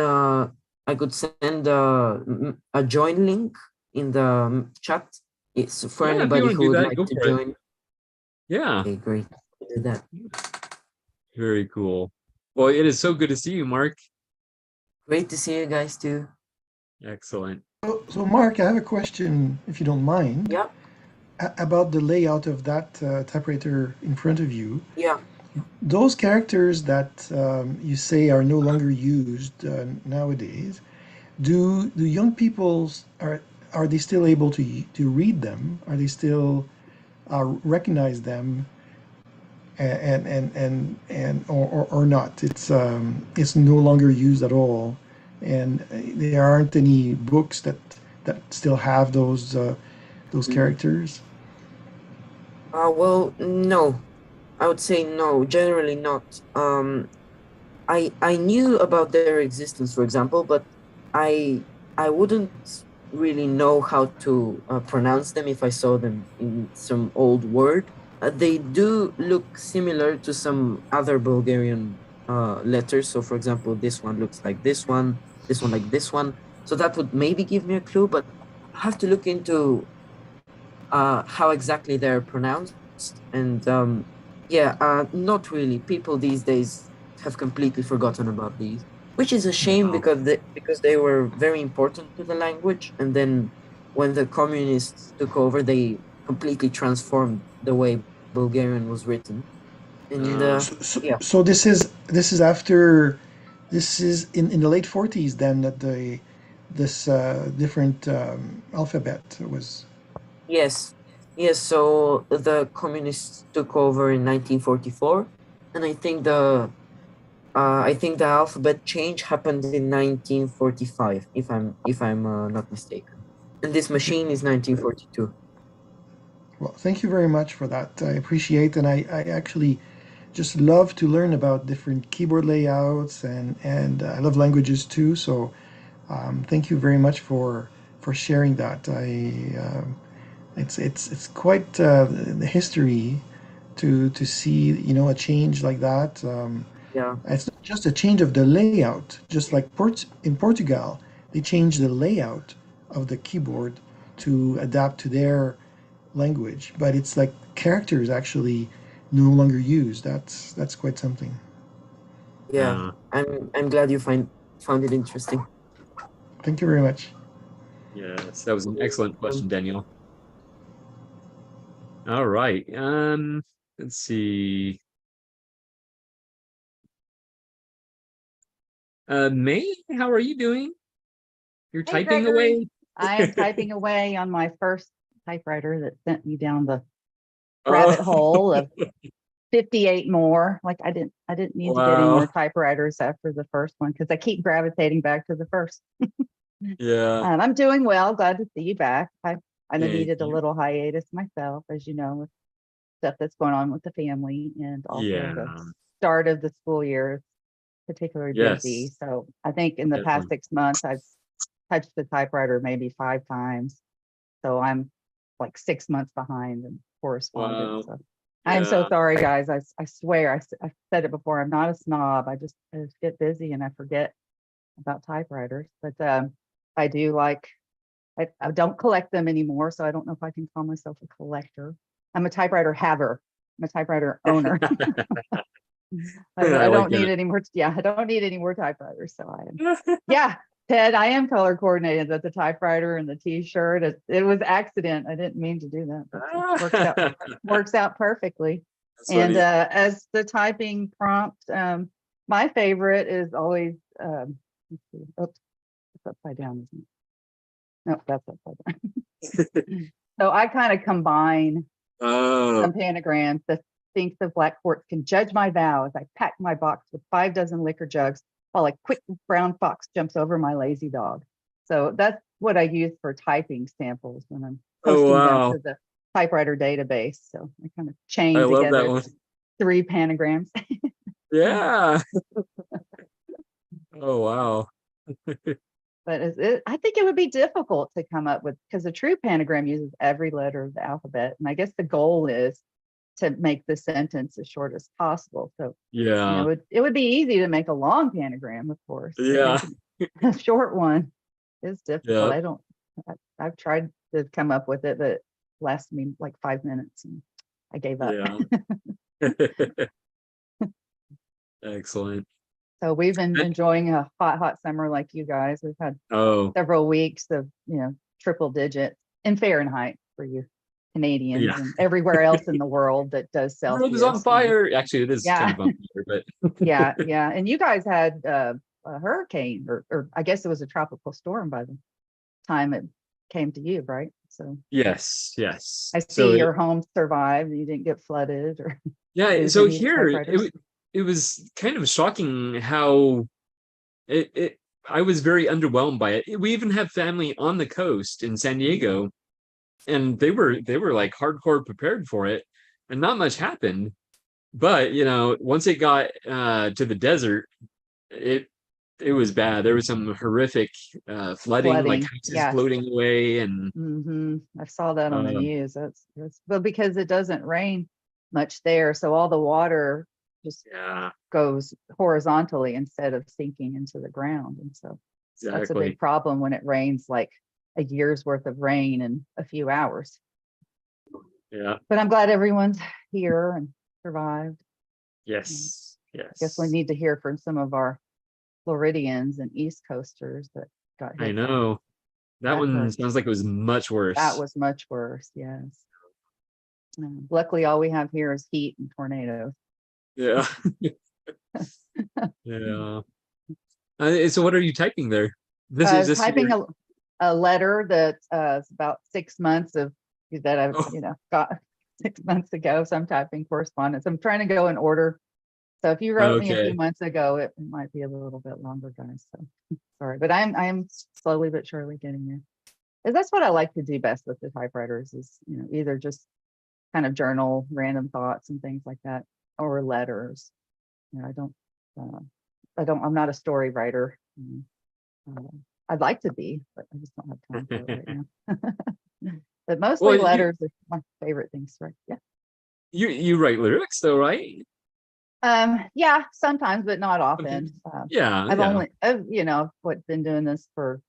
send a join link in the chat. It's for Yeah, if you anybody want to who do would that, like go to for it. join. Yeah, Okay, great. Do that. very cool. Well, it is so good to see you, Mark. Great to see you guys too. Excellent. So Mark, I have a question, if you don't mind, Yeah, about the layout of that typewriter in front of you. yeah. Those characters that you say are no longer used nowadays, do young people's are they still able to read them? Are they still recognize them and or not? It's no longer used at all, and there aren't any books that still have those characters. Well, no. I would say no, generally not. I knew about their existence, for example, but I I wouldn't really know how to pronounce them if I saw them in some old word. They do look similar to some other Bulgarian letters. So, for example, this one looks like this one like this one. So that would maybe give me a clue, but I have to look into how exactly they're pronounced. And yeah, not really. People these days have completely forgotten about these, which is a shame Wow. because they were very important to the language. And then when the communists took over, they completely transformed the way Bulgarian was written. And yeah, So this is after this is in the late 40s then that the this different alphabet was. yes, yes. So the communists took over in 1944, and I think the alphabet change happened in 1945, if I'm not mistaken. And this machine is 1942. Well, thank you very much for that. I appreciate, and I actually just love to learn about different keyboard layouts, and I love languages too. So thank you very much for sharing that. It's quite the history to see a change like that. Yeah, It's not just a change of the layout, just like in Portugal, they changed the layout of the keyboard to adapt to their language, but it's like characters actually no longer used. That's quite something. yeah. Yeah. I'm glad you found it interesting. Thank you very much. Yes, that was an excellent question, Daniel. All right. Let's see. May, how are you doing? You're Hey, typing Gregory. away? I am typing away on my first typewriter that sent me down the rabbit Oh, hole of 58 more. Like I didn't need to get any more wow. typewriters after the first one because I keep gravitating back to the first. Yeah. I'm doing well. Glad to see you back. I Thank needed a you. little hiatus myself, as you know, with stuff that's going on with the family and also the Yeah. start of the school year is particularly busy. Yes, So I think in the past definitely. 6 months, I've touched the typewriter maybe 5 times. So I'm like 6 months behind in correspondence. Wow. So I am so Yeah. sorry, guys. I swear I said it before. I'm not a snob. I just get busy and I forget about typewriters. But I do like I don't collect them anymore, so I don't know if I can call myself a collector. I'm a typewriter haver. I'm a typewriter owner. I I like don't need that. any more. Yeah, I don't need any more typewriters. So I am. Yeah, Ted, I am color coordinated. That's the typewriter and the T-shirt. It was accident. I didn't mean to do that, but it works out perfectly. That's And funny. as the typing prompt, my favorite is always. Let's see. Oops, it's upside down, isn't it? No, that's upside down. So I kind of combine Oh, some panagrams. The Sphinx of Black Quartz can judge my vow as I pack my box with 5 dozen liquor jugs while a quick brown fox jumps over my lazy dog. So that's what I use for typing samples when I'm oh posting them wow. to the typewriter database. So I kind of I chain love that together one. 3 panagrams. Yeah. Oh wow. But I think it would be difficult to come up with because a true panagram uses every letter of the alphabet. And I guess the goal is to make the sentence as short as possible. So, Yeah. it would be easy to make a long panagram, of course, but Yeah. making a short one is difficult. Yeah. I've tried to come up with it, but it lasts me like 5 minutes and I gave up. Yeah. Excellent. So we've been And- enjoying a hot summer like you guys. We've had Oh, several weeks of, triple digit in Fahrenheit for you Canadians Yeah. and everywhere else in the world that does the Celsius. world is on fire. Actually, it is kind Yeah. of on fire, but Yeah, yeah. And you guys had a hurricane, or I guess it was a tropical storm by the time it came to you, right? So yes. I see your home survived. You didn't get flooded or Yeah, lose so any here typewriters. it was kind of shocking how it I was very underwhelmed by it. We even have family on the coast in San Diego, and they were like hardcore prepared for it, and not much happened. But once it got to the desert, it was bad. There was some horrific flooding, like Flooding, houses yes. floating away, and I saw that on the Um, news. That's well, because it doesn't rain much there, so all the water just yeah, goes horizontally instead of sinking into the ground, and so that's a exactly. big problem when it rains like a year's worth of rain in a few hours. Yeah. But I'm glad everyone's here and survived. Yes. I guess we Yes. need to hear from some of our Floridians and East Coasters that got hit. I by know. That that one hurricane. sounds like it was much worse. That was much worse. Yes. Luckily, all we have here is heat and tornadoes. Yeah. Yeah. So what are you typing there? This is this Typing your- a letter that is about 6 months of that I've Oh. got 6 months ago. So I'm typing correspondence. I'm trying to go in order. So if you wrote me a Okay. few months ago, it might be a little bit longer, guys. So sorry, but I'm slowly but surely getting there. 'Cause that's what I like to do best with the typewriters is either just kind of journal random thoughts and things like that, or letters. I'm not a story writer. I'd like to be, but I just don't have time for it right now. But mostly Well, letters are my favorite things to write. Yeah. you write lyrics though, right? Yeah, sometimes, but not often. Yeah. I've Yeah. only, been doing this for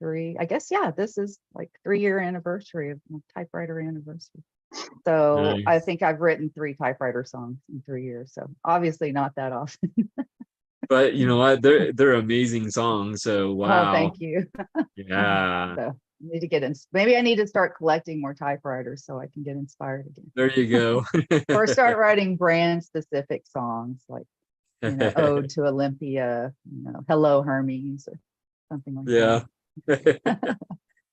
I guess, yeah, this is like 3-year anniversary of my typewriter anniversary. So I Nice. think I've written 3 typewriter songs in 3 years. So obviously not that often. But you know what? They're amazing songs. So Oh, wow. thank you. Yeah. So I need to get in. Maybe I need to start collecting more typewriters so I can get inspired again. There you go. Or start writing brand specific songs like, Ode to Olympia, Hello Hermes, or something like Yeah. that.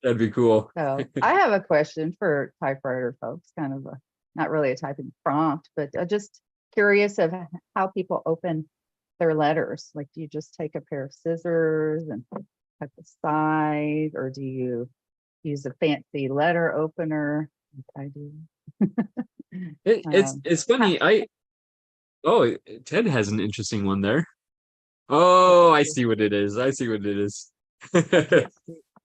That'd be cool. So I have a question for typewriter folks, kind of not really a typing prompt, but just curious of how people open their letters. Like, do you just take a pair of scissors and cut the side, or do you use a fancy letter opener like I do? It's funny. Ted has an interesting one there. Oh, I see what it is. I see what it is.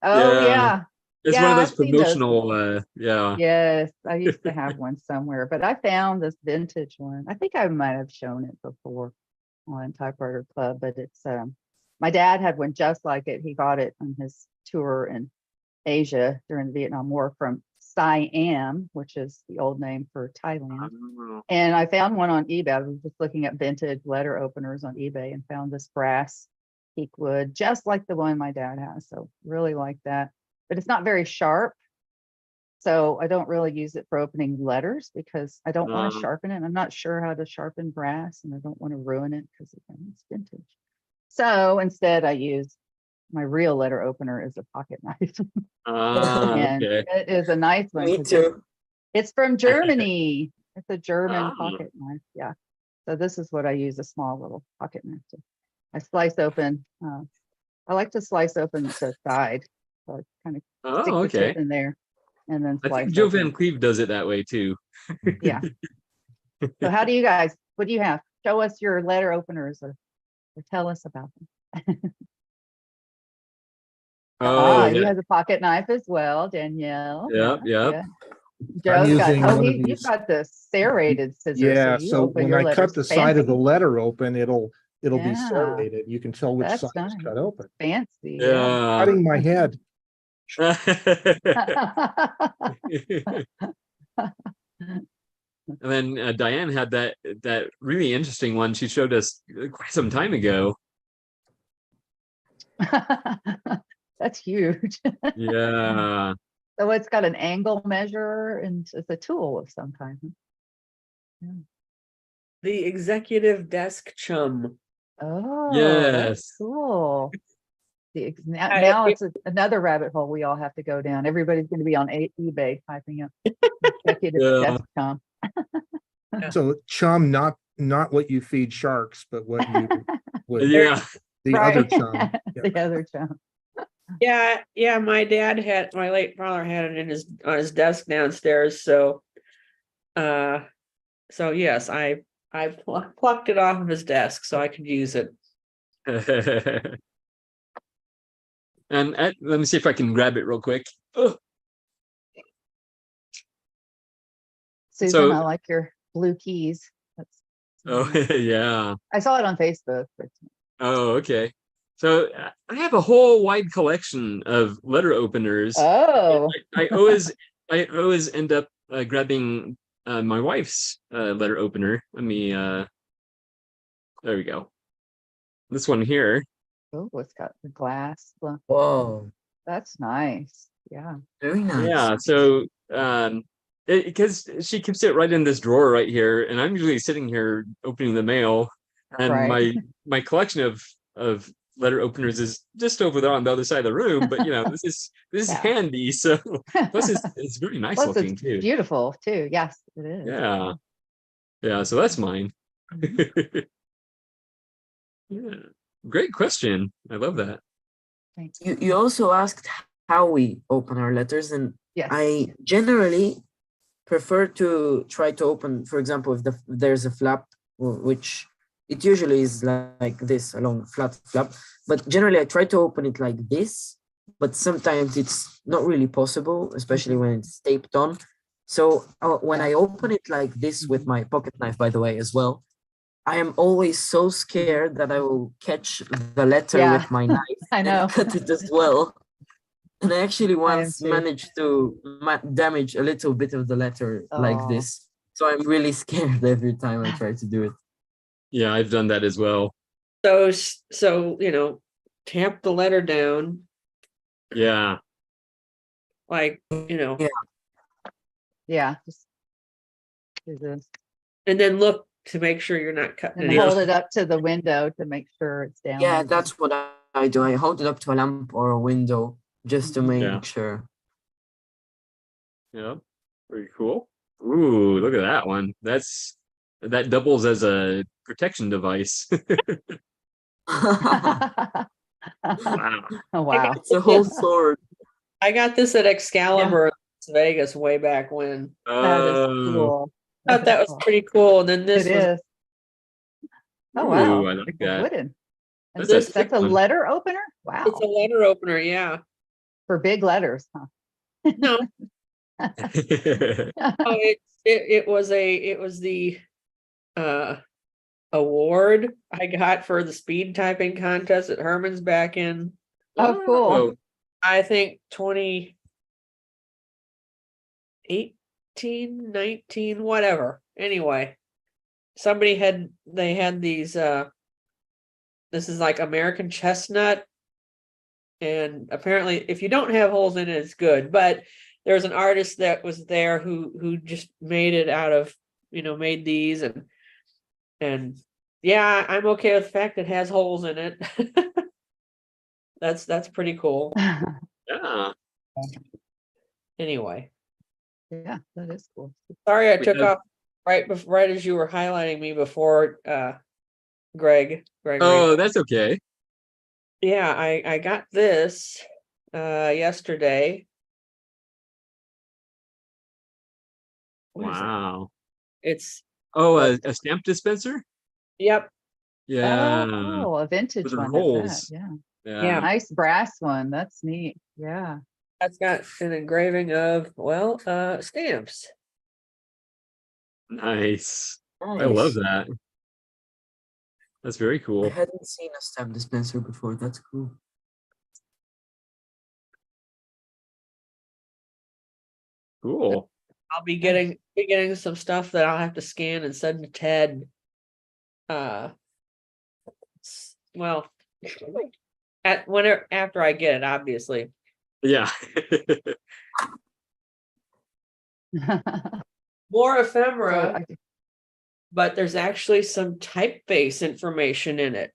Oh yeah. It's one of those I've seen those promotional, yeah. Yes, I used to have one somewhere, but I found this vintage one. I think I might have shown it before on Typewriter Club, but it's my dad had one just like it. He got it on his tour in Asia during the Vietnam War from Siam, which is the old name for Thailand. Oh. And I found one on eBay. I was just looking at vintage letter openers on eBay and found this brass teak wood, just like the one my dad has. So really like that, but it's not very sharp. So I don't really use it for opening letters because I don't want to sharpen it. I'm not sure how to sharpen brass and I don't want to ruin it because it's vintage. So instead I use my real letter opener is a pocket knife. And Okay. it is a nice one. Me 'cause too. It's from Germany. It's a German Ah. pocket knife. Yeah. So this is what I use, a small little pocket knife. I slice open. I like to slice open the side. So I kind of stick Oh, the okay. tip in there and then I slice think Joe open. Van Cleve does it that way too. Yeah. So how do you guys, what do you have? Show us your letter openers or tell us about them. Oh, He yeah. has a pocket knife as well, Danielle. Yep, yep. Yeah. Joe's got, using one of you've these- got the serrated scissors. Yeah, you so open when your I cut letters the side of the fancy. letter open, it'll be Yeah. serrated. You can tell which That's side is nice. cut open. Fancy. Yeah. Cutting my head. And then Diane had that really interesting one she showed us quite some time ago. That's huge. Yeah. So it's got an angle measure and it's a tool of some kind. Yeah. The executive desk chum. Oh, that's Yes. cool. Now it's another rabbit hole we all have to go down. Everybody's going to be on eBay typing up executive Yeah. desk chum. So chum, not what you feed sharks, but what you would Yeah. the other chum. Yeah. The other chum. Yeah, my late father had it on his desk downstairs. So yes, I plucked it off of his desk so I could use it. And let me see if I can grab it real quick. Oh. Susan, So- I like your blue keys. That's Oh, yeah. I saw it on Facebook. But Oh, okay. So I have a whole wide collection of letter openers. oh, I always end up grabbing my wife's letter opener. Let me there we go. This one here. oh, it's got the glass. Whoa, That's nice. Yeah. very nice. Yeah, so because she keeps it right in this drawer right here, and I'm usually sitting here opening the mail, and Right. my collection of letter openers is just over there on the other side of the room. But this is Yeah. handy. So plus it's very nice Plus, looking it's too. beautiful too. Yes, it is. Yeah, yeah. So that's mine. Yeah, great question. I love that. Thanks. You also asked how we open our letters, and Yes. I generally prefer to try to open, for example, if there's a flap, which it usually is like this, a long flat flap, but generally I try to open it like this, but sometimes it's not really possible, especially when it's taped on. So when I open it like this with my pocket knife, by the way, as well, I am always so scared that I will catch the letter Yeah. with my knife I know. and cut it as well. And I actually I am once too. managed to damage a little bit of the letter like Aw. this. So I'm really scared every time I try to do it. Yeah, I've done that as well. So tamp the letter down, Yeah. like Yeah. Yeah. Just do this. and then look to make sure you're not cutting And it. hold it up to the window to make sure it's down. Yeah, that's what I do. I hold it up to a lamp or a window just to make Yeah. sure. Yeah. Very cool. Ooh, look at that one. That doubles as a protection device. Wow. Oh, wow. It's a whole sword. I got this at Excalibur in Las Vegas way back when. That is Oh, cool. I thought that was pretty cool. And then this It was is. Oh, ooh, wow. I like A that. wooden. And That's a that's thick a one. letter opener? Wow. it's a letter opener, yeah. For big letters, huh? No, it was the award I got for the speed typing contest at Herman's back in Oh, cool. Oh, I think 2018, 19, whatever. Anyway, they had these this is like American chestnut, and apparently if you don't have holes in it, it's good. But there's an artist that was there who just made it out of made these, and yeah, I'm okay with the fact it has holes in it. That's pretty cool. yeah. Anyway, Yeah, that is cool. sorry I We took have- off right as you were highlighting me before, Gregory. Oh, that's okay. Yeah, I got this yesterday. What is it? Wow. It's Oh, a stamp dispenser? yep. Yeah. Oh, a vintage With the one. That's holes. that. Yeah. Yeah. Nice brass one. That's neat. Yeah. That's got an engraving of stamps. Nice. I love that. That's very I cool. hadn't seen a stamp dispenser before. That's cool. Cool. I'll be getting some stuff that I'll have to scan and send to Ted. Well, after I get it, obviously. Yeah. More ephemera, but there's actually some typeface information in it.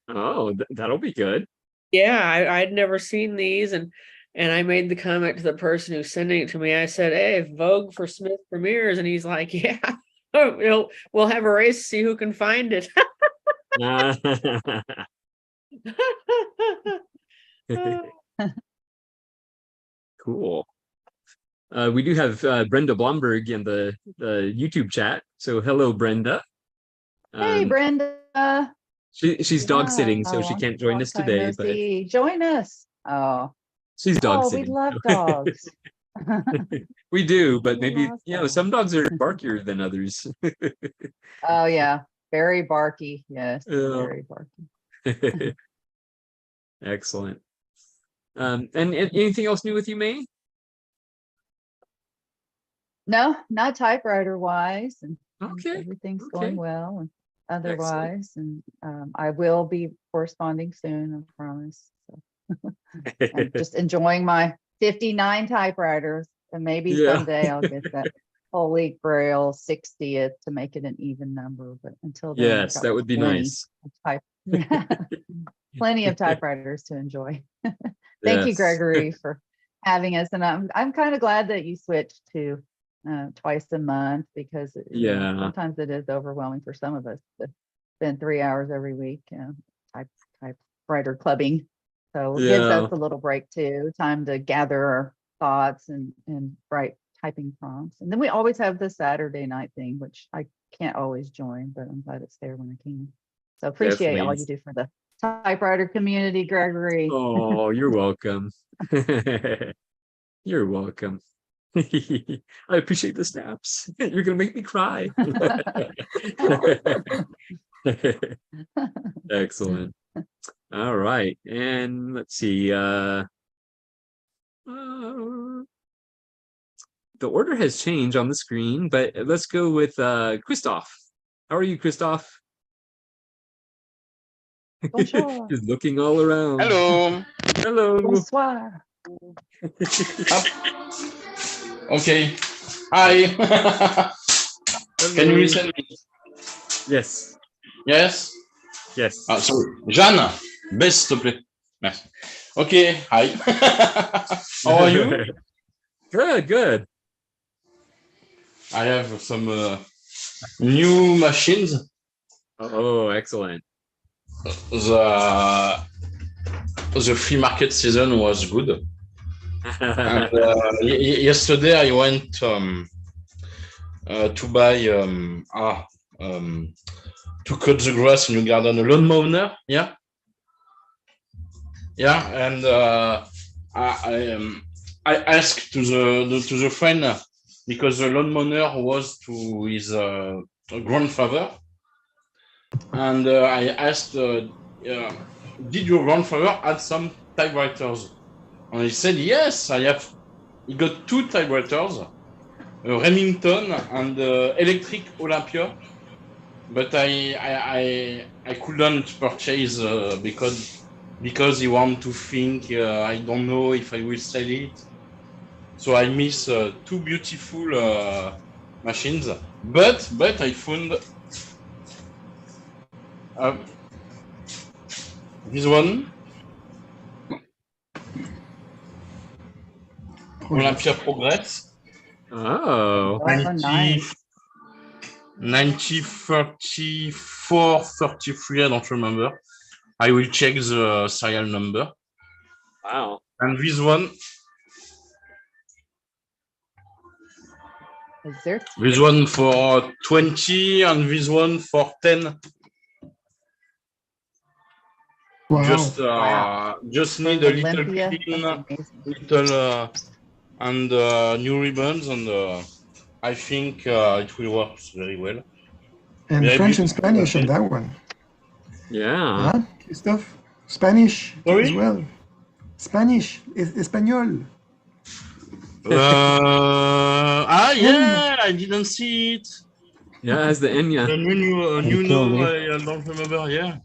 Oh, that'll be good. Yeah, I'd never seen these, and I made the comment to the person who's sending it to me. I said, "Hey, Vogue for Smith premieres," and he's like, "Yeah, we'll have a race to see who can find it." Cool. We do have Brenda Blomberg in the YouTube chat. So hello, Brenda. Hey, Brenda. She's dog sitting, so she can't join us today. But join us. Oh, she's dog we sitting. love dogs. We do, but maybe some dogs are barkier than others. Oh yeah, very barky. Yes, Yeah. very barky. Excellent. And anything else new with you, May? No, not typewriter wise, and Okay. everything's going well, and otherwise, and I will be corresponding soon, I promise. So. I'm just enjoying my 59 typewriters, and maybe someday I'll get that holy grail 60th to make it an even number. But until then, I've Yes, got that would be nice. plenty of typewriters to enjoy. Thank you, Yes. Gregory, for having us, and I'm kind of glad that you switched to twice a month, because sometimes it is overwhelming for some of us to spend 3 hours every week typewriter clubbing. So it gives us a little break too, time to gather our thoughts and write typing prompts. And then we always have the Saturday night thing, which I can't always join, but I'm glad it's there when I can. So appreciate all you do for the typewriter community, Gregory. Oh, you're welcome. You're welcome. I appreciate the snaps. You're gonna make me cry. Excellent. All right, and let's see. The order has changed on the screen, but let's go with Christoph. How are you, Christoph? Bonjour. Just looking all around. Hello. Hello. Bonsoir. Okay. Hi. Can you listen me? Yes. Yes? Yes. Ah, sorry. Jeanne, baisse s'il te plaît. Merci. Okay. Hi. How are you? Good. I have some new machines. Oh, excellent. The flea market season was good. And, yesterday I went to buy to cut the grass in your garden, a lawnmower. Yeah, and I asked to the friend, because the lawnmower was to his grandfather, and I asked, did your grandfather had some typewriters? And he said, yes, I have. He got 2 typewriters, a Remington and electric Olympia, but I couldn't purchase because he want to think I don't know if I will sell it. So I miss 2 beautiful machines, but I found this one. Olympia Progress. Oh. 34, 33, I don't remember. I will check the serial number. Wow. And this one. This one for 20 and this one for 10. Wow. Just need a little clean, little and new ribbons, and I think it will work very well. And Very French and beautiful Spanish on machine. that one. Yeah. Huh? Stuff. Spanish Sorry? as well. Spanish, Espanol. Yeah, I didn't see it. Yeah, it has the Enya. The new no, I don't remember. Yeah.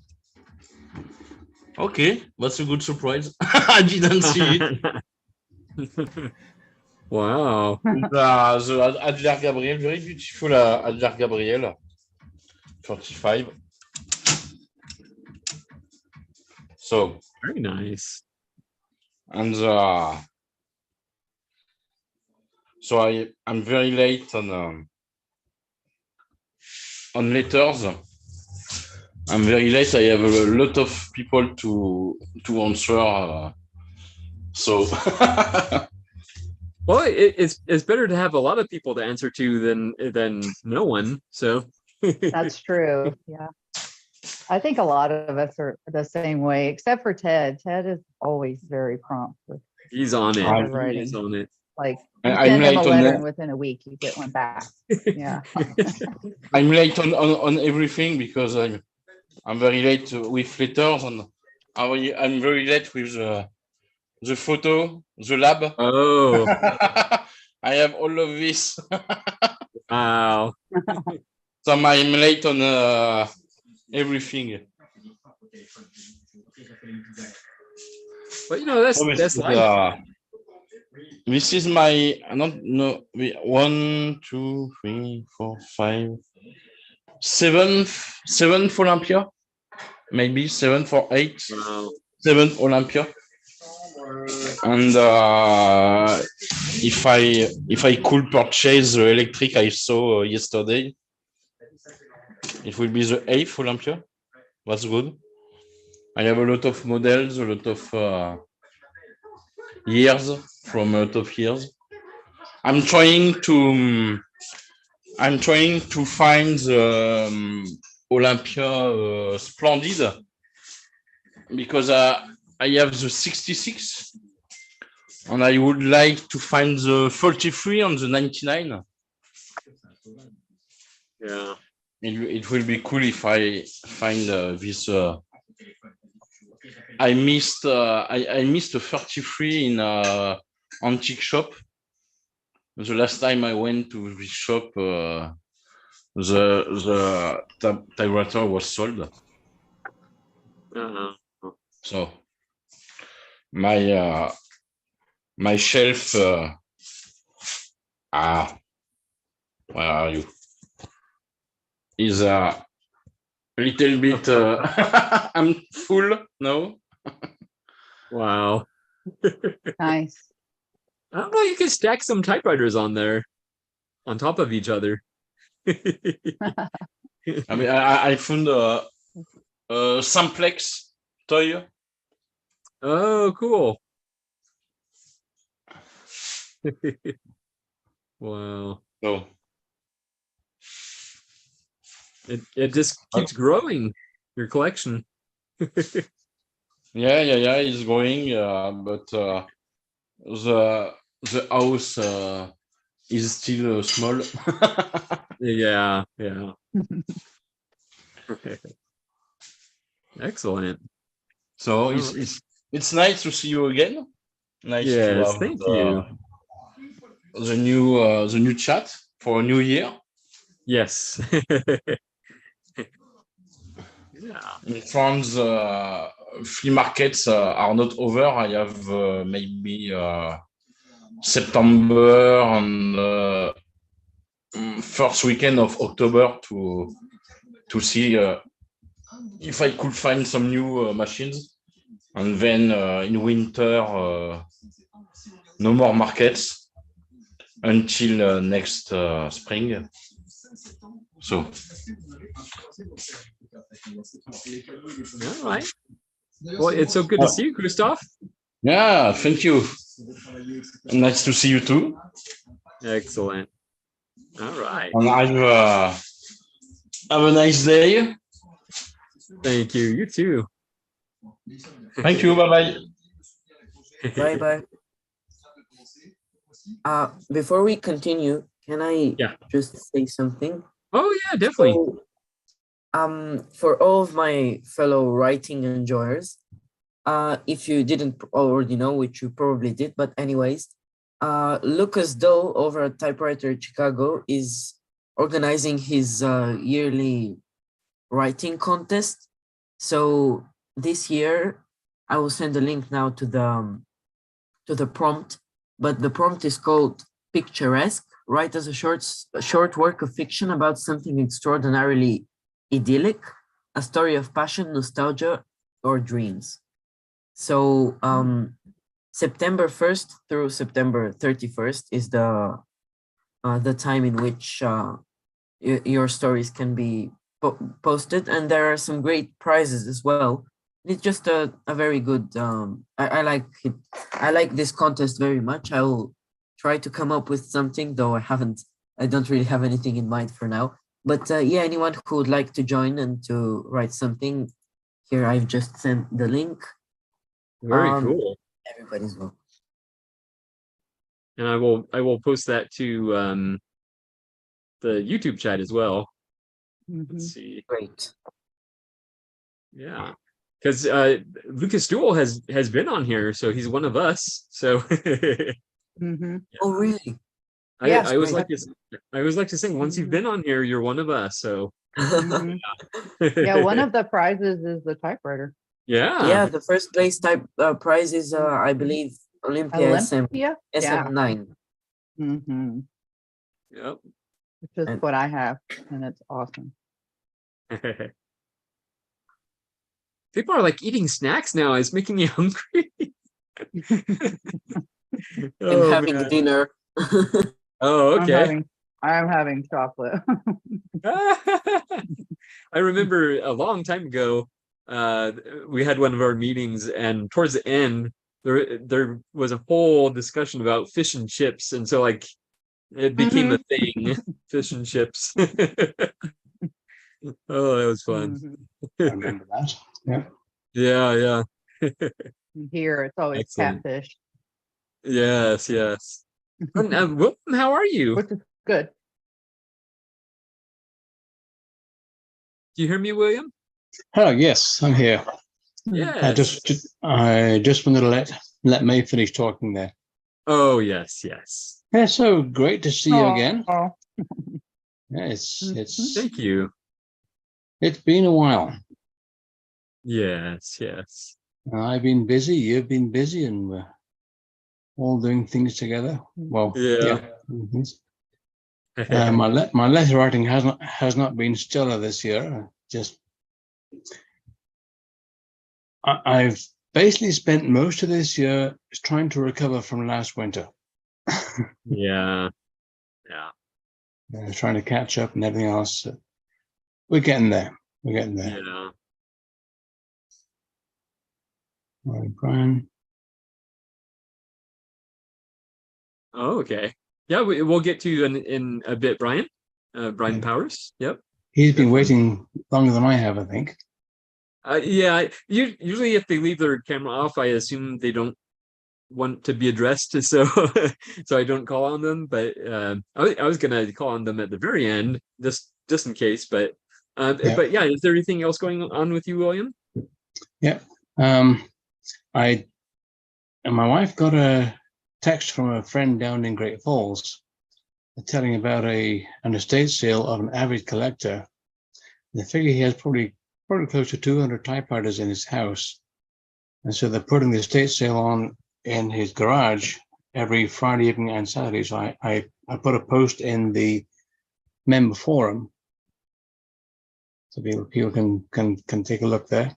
Okay, that's a good surprise. I didn't see it. Wow. The Adler Gabriel, very beautiful Adler Gabriel, 45. So, Very nice. and so I'm very late on letters. I'm very late. I have a lot of people to answer. So Well, it's better to have a lot of people to answer to than no one. So That's true. Yeah. I think a lot of us are the same way, except for Ted. Ted is always very prompt with he's on it. letter He writing. is on it. Like you I'm send him a late on letter that. and within a week you get one back. Yeah. I'm late on everything because I'm very late with letters and I'm very late with the photo, the lab. Oh, I have all of this. wow. So I'm late on everything. But you know, that's life. This is my no 1, 2, 3, 4, 5, seventh Olympia, maybe 7 for 8, Wow. 7th Olympia. And if I could purchase the electric I saw yesterday, it will be the 8th Olympia. That's good. I have a lot of models, a lot of years from a lot of years. I'm trying to find the Olympia Splendid because I have the 66 and I would like to find the 43 and the 99. Yeah. It will be cool if I find this. I missed a 33 in antique shop. The last time I went to this shop, the Typewriter was sold. Uh-huh. So my shelf. Where are you? Is a little bit. I'm full now. Wow. Nice. I don't know. You can stack some typewriters on there, on top of each other. I mean, I found a Simplex toy. Oh, cool. Wow. So it just keeps growing, your collection. yeah, it's going, but the house is still small. Yeah. Excellent. So it's nice to see you again. Nice to Yes, have thank you. the new chat for a new year. Yes. Yeah. In France, flea markets are not over. I have maybe September and first weekend of October to see if I could find some new machines. And then in winter, no more markets until next spring. So. All right. Well, it's so good to see you, Christoph. Yeah, thank you. Nice to see you too. Excellent. All right. And have a nice day. Thank you. You too. Thank you. Bye-bye. Bye-bye. Before we continue, can I just say something? Oh yeah, definitely. So, for all of my fellow writing enjoyers, if you didn't already know, which you probably did, but anyways, Lucas Doe over at Typewriter Chicago is organizing his yearly writing contest. So this year, I will send a link now to the prompt, but the prompt is called Picturesque. Write as a short work of fiction about something extraordinarily idyllic, a story of passion, nostalgia, or dreams. So September 1st through September 31st is the time in which your stories can be posted, and there are some great prizes as well. It's just a very good. I like it. I like this contest very much. I will try to come up with something, though I don't really have anything in mind for now. But yeah, anyone who would like to join and to write something, here I've just sent the link. Very cool. Everybody's welcome. And I will post that to the YouTube chat as well. Let's see. Great. Yeah. Because Lucas Duel has been on here, so he's one of us. So Oh, really? Yes, I always like to say once you've been on here, you're one of us. So Yeah, one of the prizes is the typewriter. Yeah, the first place prize is I believe Olympia Olympia? SM9. Mm-hmm. Yep. Which is what I have, and it's awesome. People are like eating snacks now. It's making me hungry. And having man. dinner. Oh, okay. I'm having chocolate. I remember a long time ago, we had one of our meetings, and towards the end, there was a whole discussion about fish and chips, and so like it became a thing, fish and chips. Oh, that was fun. I remember that. Yeah. Yeah. Here, it's always Excellent. catfish. Yes. And, Wilton, how are you? Which is good. Do you hear me, William? Oh, yes, I'm here. Yes. I just wanted to let May finish talking there. Oh, yes. Yeah, so great to see you again. Oh. Yeah, it's Thank you. It's been a while. Yes. I've been busy, you've been busy, and we're all doing things together. Well, Yeah. My letter writing has not been stellar this year. I've basically spent most of this year trying to recover from last winter. Yeah. Trying to catch up and everything else. We're getting there. Yeah. All right, Brian. Oh, okay. Yeah, we'll get to you in a bit, Brian. Brian Powers. Yep. He's been waiting longer than I have, I think. Yeah. Usually, if they leave their camera off, I assume they don't want to be addressed, so I don't call on them. But I was gonna call on them at the very end, just in case. But yeah, is there anything else going on with you, William? Yeah. My wife got a text from a friend down in Great Falls telling about an estate sale of an avid collector. They figure he has probably close to 200 typewriters in his house, and so they're putting the estate sale on in his garage every Friday evening and Saturday. So I put a post in the member forum, so people can take a look there.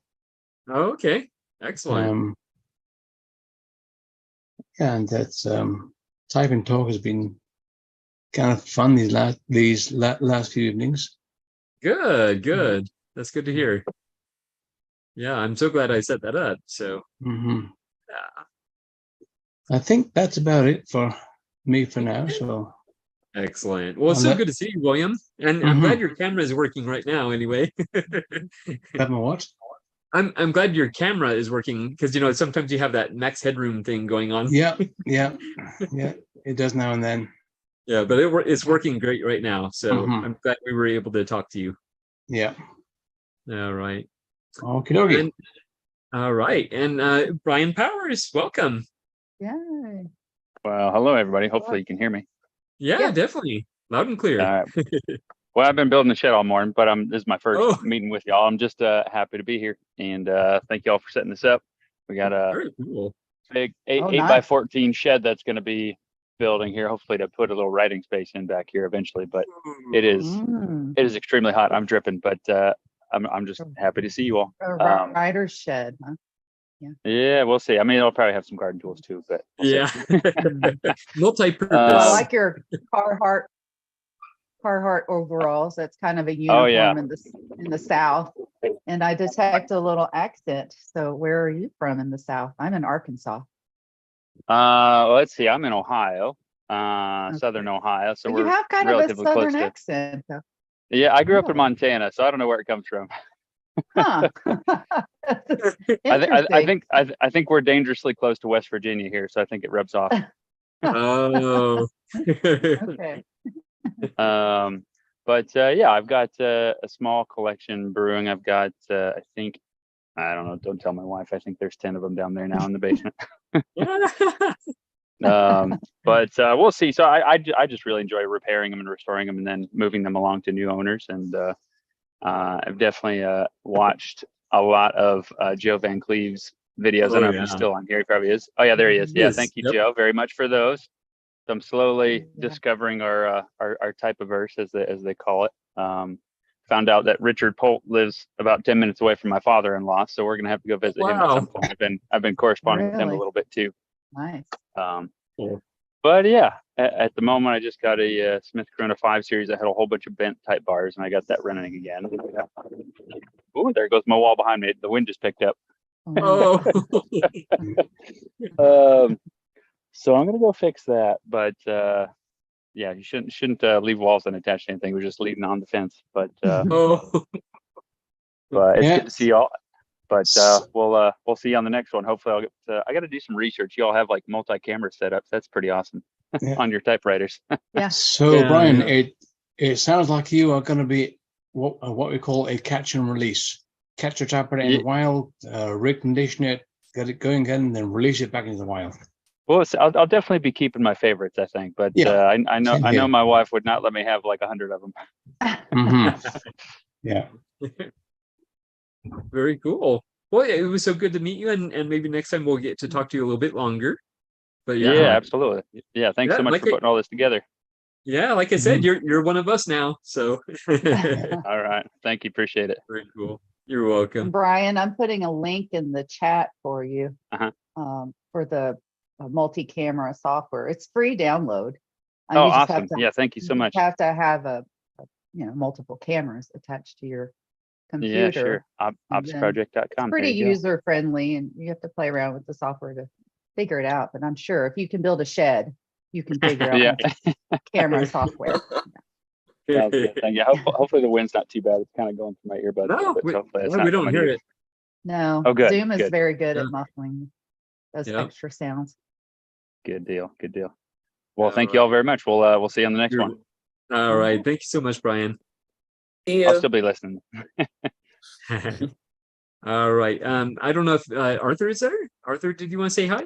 Oh, okay, excellent. And that's Type and Talk has been kind of fun these last few evenings. Good. That's good to hear. Yeah, I'm so glad I set that up. So yeah. I think that's about it for me for now. So excellent. Well, it's so good to see you, William. And I'm glad your camera is working right now. Anyway, what? I'm glad your camera is working, because sometimes you have that max headroom thing going on. Yeah. It does now and then. Yeah, but it's working great right now. So I'm glad we were able to talk to you. Yeah. All right. Okie dokie. All right. And Brian Powers, welcome. Yay. Well, hello, everybody. Hopefully you can hear me. Yeah, Yeah. definitely. Loud and clear. All right. Well, I've been building the shed all morning, but this is my first Oh. meeting with y'all. I'm just happy to be here, and thank y'all for setting this up. We got a Very cool. big Oh, 8 by nice. 14 shed that's going to be building here. Hopefully to put a little writing space in back here eventually, but it is extremely hot. I'm dripping, but I'm just happy to see you all. A writer's shed, huh? Yeah, we'll see. I mean, I'll probably have some garden tools too, but we'll Yeah. Multi-purpose. Well, I like your Carhartt overalls. That's kind of a uniform Oh, yeah. in the South. And I detect a little accent. So where are you from in the South? I'm in Arkansas. Let's see. I'm in Ohio, Southern Ohio, so But you we're have kind of a relatively close Southern to. accent, though. Yeah, I grew up in Oh. Montana, so I don't know where it comes from. Huh. I think we're dangerously close to West Virginia here, so I think it rubs off. Oh. Okay. But yeah, I've got a small collection brewing. I've got I think, I don't know, don't tell my wife. I think there's 10 of them down there now in the basement. But we'll see. So I just really enjoy repairing them and restoring them and then moving them along to new owners. And I've definitely watched a lot of Joe Van Cleve's videos. I don't know if he's still on here. He probably is. Oh yeah, there he is. Yeah, thank you, Joe, very much for those. So I'm slowly discovering our Typewriter, as they call it. Found out that Richard Polt lives about 10 minutes away from my father-in-law, so we're gonna have to go visit him at some point. I've been corresponding with him a Really? little bit too. Nice. But yeah, at the moment I just got a Smith Corona 5 series that had a whole bunch of bent type bars, and I got that running again. Oh, there goes my wall behind me. The wind just picked up. Oh. So I'm gonna go fix that, but yeah, you shouldn't leave walls unattached to anything. We're just leaving on the fence, but Oh. but it's Yeah. good to see y'all. But we'll see you on the next one. Hopefully I'll get I got to do some research. You all have like multi-camera setups. That's pretty awesome. Yeah. On your typewriters. Yeah. So Yeah, Brian, yeah. it sounds like you are going to be what we call a catch and release. Catch your typewriter in the wild, recondition it, get it going again, and then release it back into the wild. Well, I'll definitely be keeping my favorites, I think. But Yeah, I know my wife would not let me have like 100 of them. Mm-hmm. Yeah. Very cool. Well, it was so good to meet you, and maybe next time we'll get to talk to you a little bit longer. But Yeah, yeah, absolutely. Yeah, thanks so much like for putting all this together. Yeah, like I said, you're one of us now. So All right, thank you, appreciate it. Very cool. You're welcome. Brian, I'm putting a link in the chat for you for the multi-camera software. It's free download. Oh, awesome. Yeah, thank you so much. You have to have multiple cameras attached to your computer. Yeah, sure. Opsproject.com. It's pretty user friendly, and you have to play around with the software to figure it out. But I'm sure if you can build a shed, you can figure out camera software. Sounds good. Thank you. Hopefully the wind's not too bad. It's kind of going through my earbuds. No, but hopefully it's we not don't coming hear to you. it. No, Oh, good, Zoom is good. very good at muffling those Yeah. extra sounds. Good deal. Good deal. Well, thank you all very much. We'll see you on the next one. All right. Thank you so much, Brian. I'll still be listening. All right. I don't know if Arthur is there. Arthur, did you want to say hi?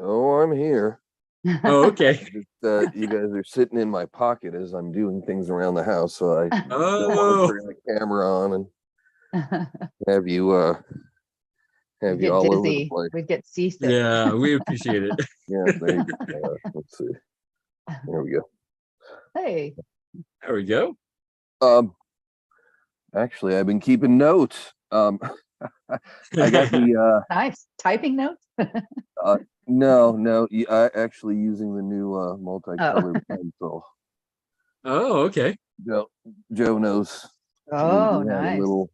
Oh, I'm here. Oh, okay. Just, you guys are sitting in my pocket as I'm doing things around the house, so I don't want Oh. to turn the camera on and have you We get all over the dizzy. place. We get seasick. Yeah, we appreciate it. Yeah, there you go. Let's see. There we go. Hey. There we go. Actually, I've been keeping notes. I got the Nice. Typing notes? no, I actually using the new multicolored pencil. Oh, okay. Joe knows. Oh, we had nice.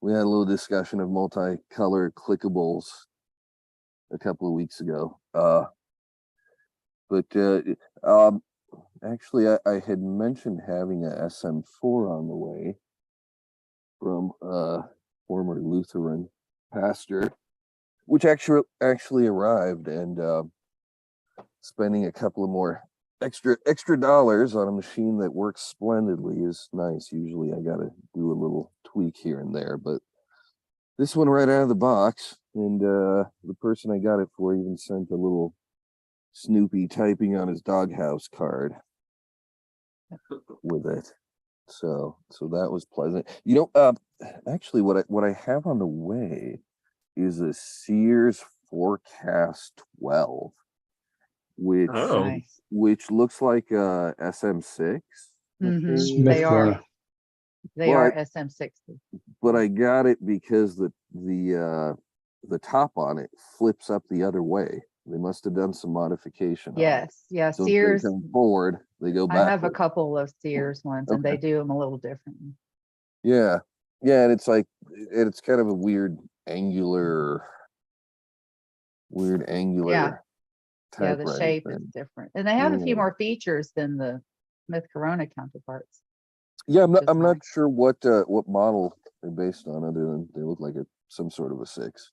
We had a little discussion of multicolored clickables a couple of weeks ago. Actually, I had mentioned having a SM4 on the way from former Lutheran pastor, which actually arrived, and spending a couple of more extra dollars on a machine that works splendidly is nice. Usually I gotta do a little tweak here and there, but this one right out of the box, and the person I got it for even sent a little Snoopy typing on his doghouse card with it. So that was pleasant. Actually, what I have on the way is a Sears Forecast 12, which Nice. which looks like a SM6. Mhm. Smith Corner. They are But- SM60. But I got it because the top on it flips up the other way. They must have done some modification. on it. Yes, yeah, So Sears. instead of coming forward, they go I back. have a couple of Sears ones and they Okay. do them a little differently. Yeah, and it's like it's kind of a weird angular Yeah, yeah, the typewriter shape is thing. different. And they have a few Yeah. more features than the Smith Corona counterparts. Yeah, which is I'm not nice. sure what model they're based on, other than they look like some sort of a 6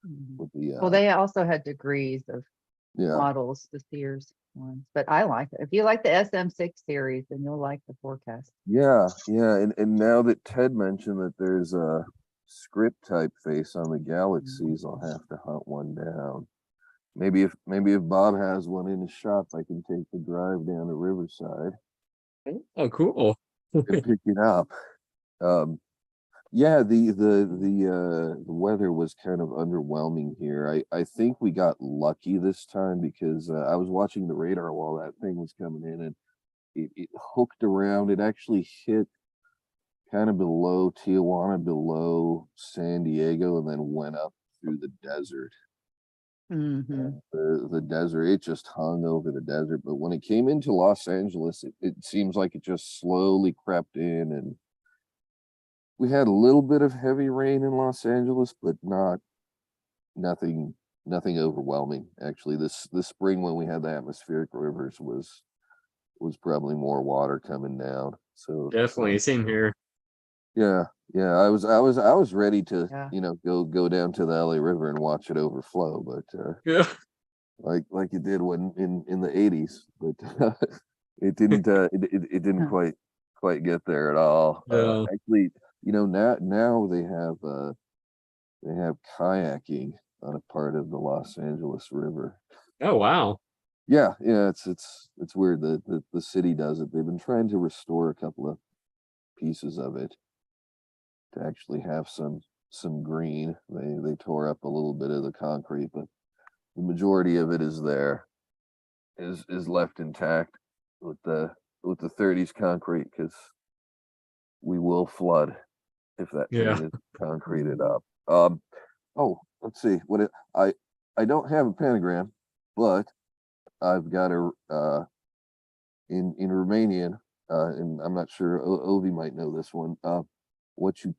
Mhm. with the Well, they also had degrees of yeah. models, the Sears ones, but I like it. If you like the SM6 series, then you'll like the Forecast. Yeah, and now that Ted mentioned that there's a script typeface on the Galaxies, I'll have to hunt one down. Maybe if Bob has one in his shop, I can take the drive down to Riverside Oh, cool. and pick it up. Yeah, the weather was kind of underwhelming here. I think we got lucky this time because I was watching the radar while that thing was coming in, and it hooked around. It actually hit kind of below Tijuana, below San Diego, and then went up through the desert. Mhm. The desert, it just hung over the desert. But when it came into Los Angeles, it seems like it just slowly crept in, and we had a little bit of heavy rain in Los Angeles, but nothing overwhelming. Actually, this spring when we had the atmospheric rivers was probably more water coming down. So Definitely, same here. yeah, I was ready to Yeah. go down to the LA River and watch it overflow, but Yeah. like it did when in the 80s, but it didn't it didn't Huh. quite get there at all. Yeah. Actually, now they have kayaking on a part of the Los Angeles River. Oh, wow. Yeah, it's weird that the city does it. They've been trying to restore a couple of pieces of it to actually have some green. They tore up a little bit of the concrete, but the majority of it is left intact with the 30s concrete, because we will flood if that Yeah. thing is concreted up. Oh, let's see I don't have a pentagram, but I've got a in Romanian, and I'm not sure Ovi might know this one. What you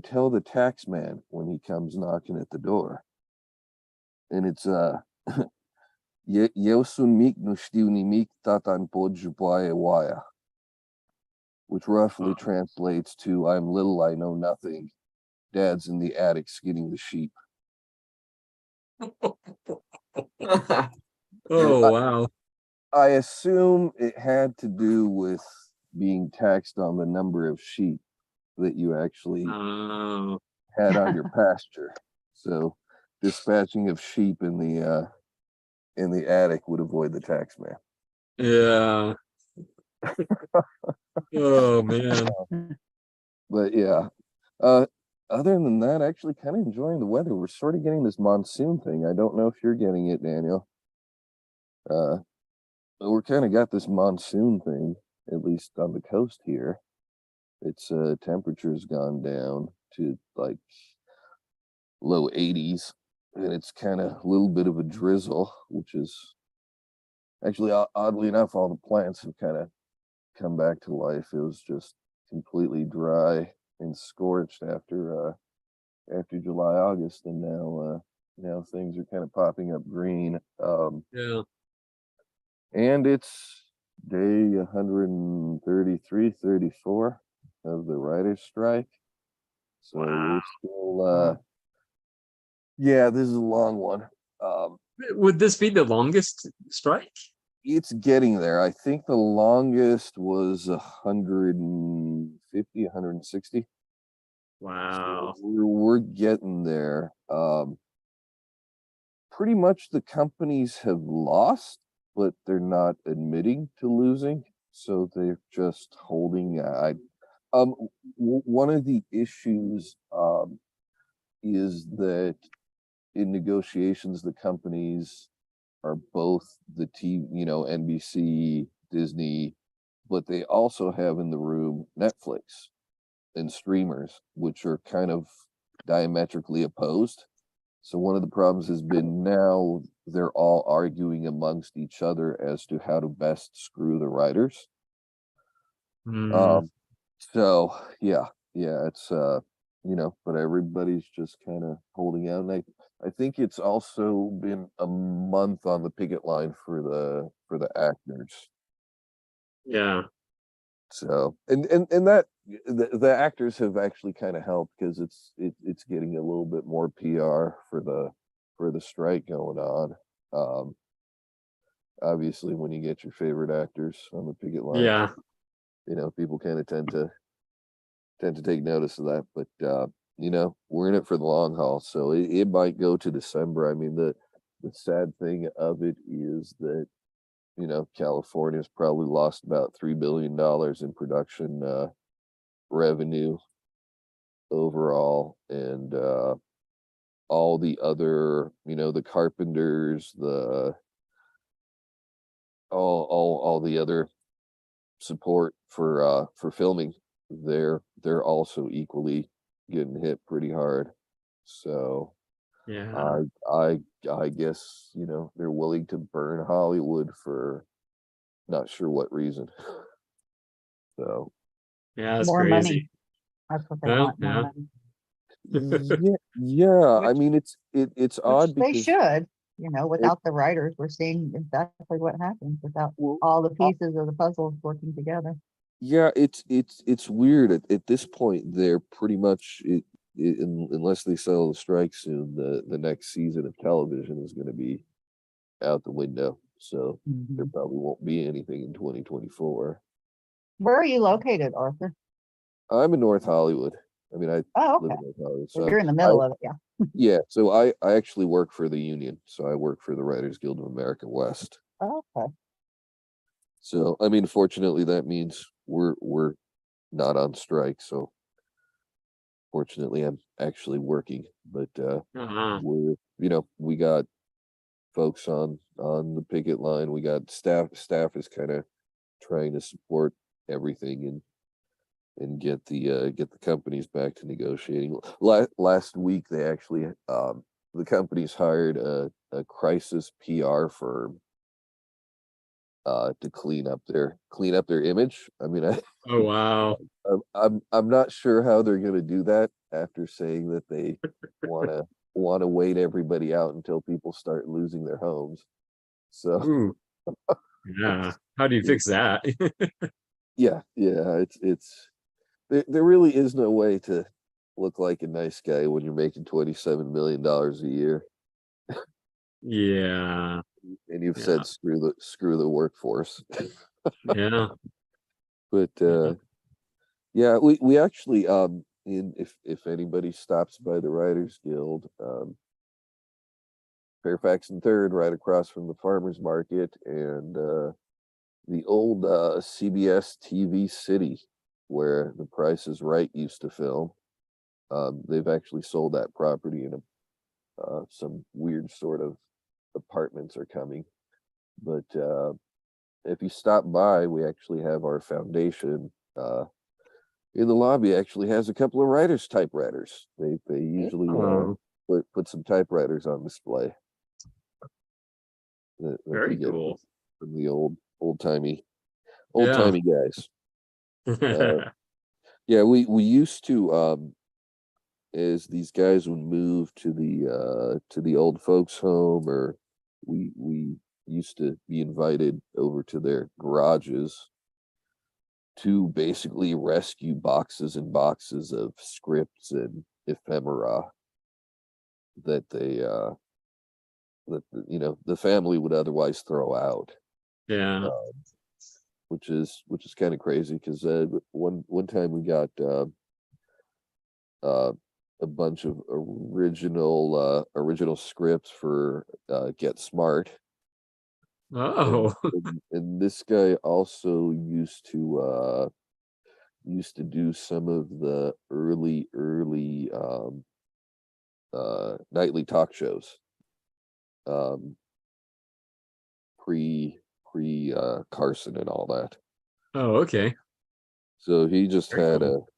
tell the tax man when he comes knocking at the door, and it's Eu sunt mic, nu știu nimic, tata îmi pot jupa oaia, which roughly translates to I'm little, I know nothing. Dad's in the attic skinning the sheep. Oh, wow. I assume it had to do with being taxed on the number of sheep that you actually Oh. had on your pasture. So dispatching of sheep in the attic would avoid the tax man. Yeah. Oh, man. But yeah, other than that, actually kind of enjoying the weather. We're sort of getting this monsoon thing. I don't know if you're getting it, Daniel. We're kind of got this monsoon thing, at least on the coast here. It's temperature's gone down to like low 80s, and it's kind of a little bit of a drizzle, which is actually oddly enough, all the plants have kind of come back to life. It was just completely dry and scorched after July, August, and now things are kind of popping up green. Yeah. And it's day 133, 34 of the writer's strike. So we're still yeah, this is a long one. Would this be the longest strike? It's getting there. I think the longest was 150, 160. Wow. So we're getting there. pretty much the companies have lost, but they're not admitting to losing, so they're just holding. One of the issues is that in negotiations, the companies are both the NBC, Disney, but they also have in the room Netflix and streamers, which are kind of diametrically opposed. So one of the problems has been now they're all arguing amongst each other as to how to best screw the writers. So yeah, it's but everybody's just kind of holding out. And I think it's also been a month on the picket line for the actors. Yeah. So and that the actors have actually kind of helped because it's getting a little bit more PR for the strike going on. Obviously, when you get your favorite actors on the picket line, Yeah. People kind of tend to take notice of that. But we're in it for the long haul, so it might go to December. I mean, the sad thing of it is that California's probably lost about $3 billion in production revenue overall, and all the other, the carpenters, all the other support for filming, they're also equally getting hit pretty hard. So Yeah. I guess they're willing to burn Hollywood for not sure what reason. So Yeah, that's More crazy. money. That's what they Well, want, more yeah. money. yeah. I Which, mean, it's which odd they because should, without the writers, we're seeing exactly what happens without all the pieces of the puzzle working together. yeah, it's weird at this point. They're pretty much unless they settle the strike soon, the next season of television is going to be out the window. So there probably won't be anything in 2024. Where are you located, Arthur? I'm in North Hollywood. I mean, I Oh, live okay. in North Hollywood. So So you're in the middle of it, yeah. yeah, so I actually work for the union. So I work for the Writers Guild of America West. Oh, okay. So I mean, fortunately, that means we're not on strike. So fortunately, I'm actually working. But we're we got folks on the picket line. We got staff is kind of trying to support everything and get the companies back to negotiating. Last week they actually the companies hired a crisis PR firm to clean up their image. I mean, Oh wow. I'm not sure how they're going to do that after saying that they want to wait everybody out until people start losing their homes. So Ooh. Yeah. How do you fix that? yeah, it's there really is no way to look like a nice guy when you're making $27 million a year. Yeah. And you've Yeah. said screw the workforce. Yeah. But yeah, we actually if anybody stops by the Writers Guild, Fairfax and Third, right across from the farmers market, and the old CBS TV City where The Price is Right used to film. They've actually sold that property, and some weird sort of apartments are coming. But if you stop by, we actually have our foundation in the lobby. Actually has a couple of writers' typewriters. They usually put some typewriters on display that Very they get cool. from the old timey Yeah. guys. Yeah, we used to as these guys would move to the old folks home, or we used to be invited over to their garages to basically rescue boxes and boxes of scripts and ephemera that the family would otherwise throw out. Yeah. Which is kind of crazy because one time we got a bunch of original scripts for Get Smart. Oh, And this guy also used to do some of the early nightly talk shows, pre Carson and all that. oh, okay. So he just Very had cool.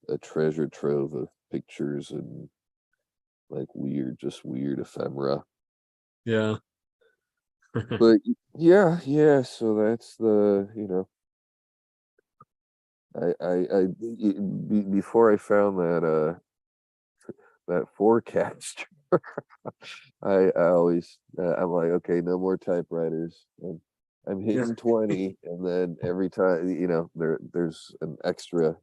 a treasure trove of pictures and like just weird ephemera. Yeah. But yeah, so that's the, before I found that forecast, I always I'm like, okay, no more typewriters. And I'm Yeah. hitting 20, and then every time, there's an extra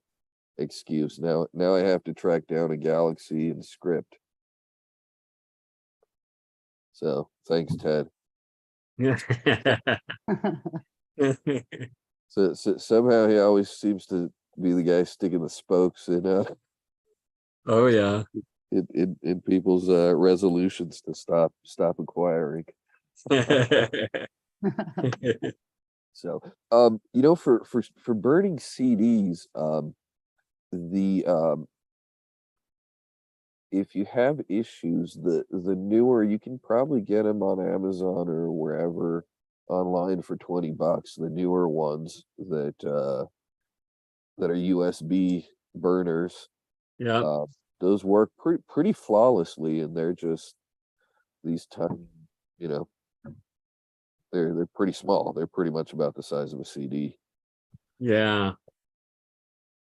excuse. Now I have to track down a Galaxy and script. So thanks, Ted. Yeah. So somehow he always seems to be the guy sticking the spokes Oh yeah. in people's resolutions to stop acquiring. So for burning CDs, the if you have issues, the newer, you can probably get them on Amazon or wherever online for $20. The newer ones that are USB burners, Yeah. those work pretty flawlessly, and they're just these tiny, you know, they're pretty small. They're pretty much about the size of a CD. Yeah.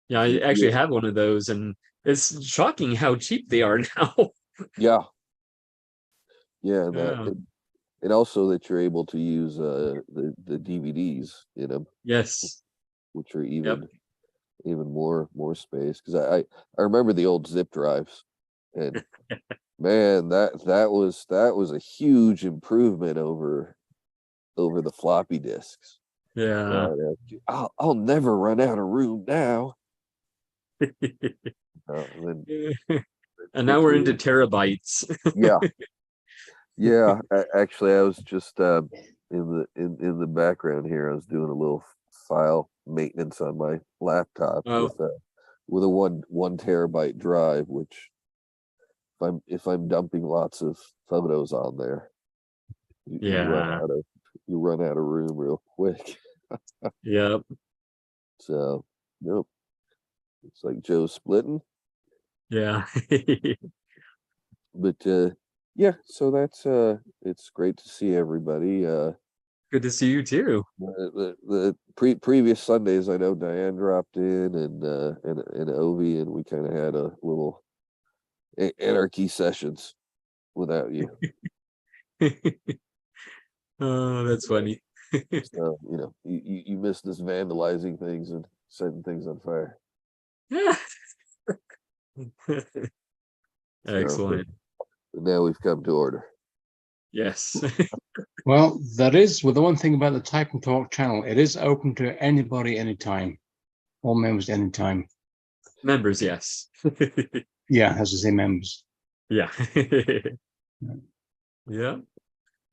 Yeah, I actually have one of those, and it's shocking how cheap they are now. Yeah, yeah, Yeah. and also that you're able to use the DVDs in them, Yes. which are Yep. even more space. Because I remember the old zip drives, and man, that was a huge improvement over the floppy disks. Yeah. I'll never run out of room now. Then And now we're quickly, into terabytes. yeah. Actually, I was just in the background here. I was doing a little file maintenance on my laptop Oh, with a one terabyte drive, which if I'm dumping lots of photos on there, you yeah. run out of room real quick. Yep. So, nope. It's like Joe splitting. Yeah. But yeah, so that's it's great to see everybody. Good to see you too. The previous Sundays, I know Diane dropped in, and Ovi, and we kind of had a little anarchy sessions without you. Oh, that's funny. So you missed us vandalizing things and setting things on fire. Yeah. So, Excellent. but now we've come to order. Yes. Well, that is, well, the one thing about the Type and Talk channel, it is open to anybody, anytime. All members, anytime. Members, yes. Yeah, as I say, members. Yeah. Yeah.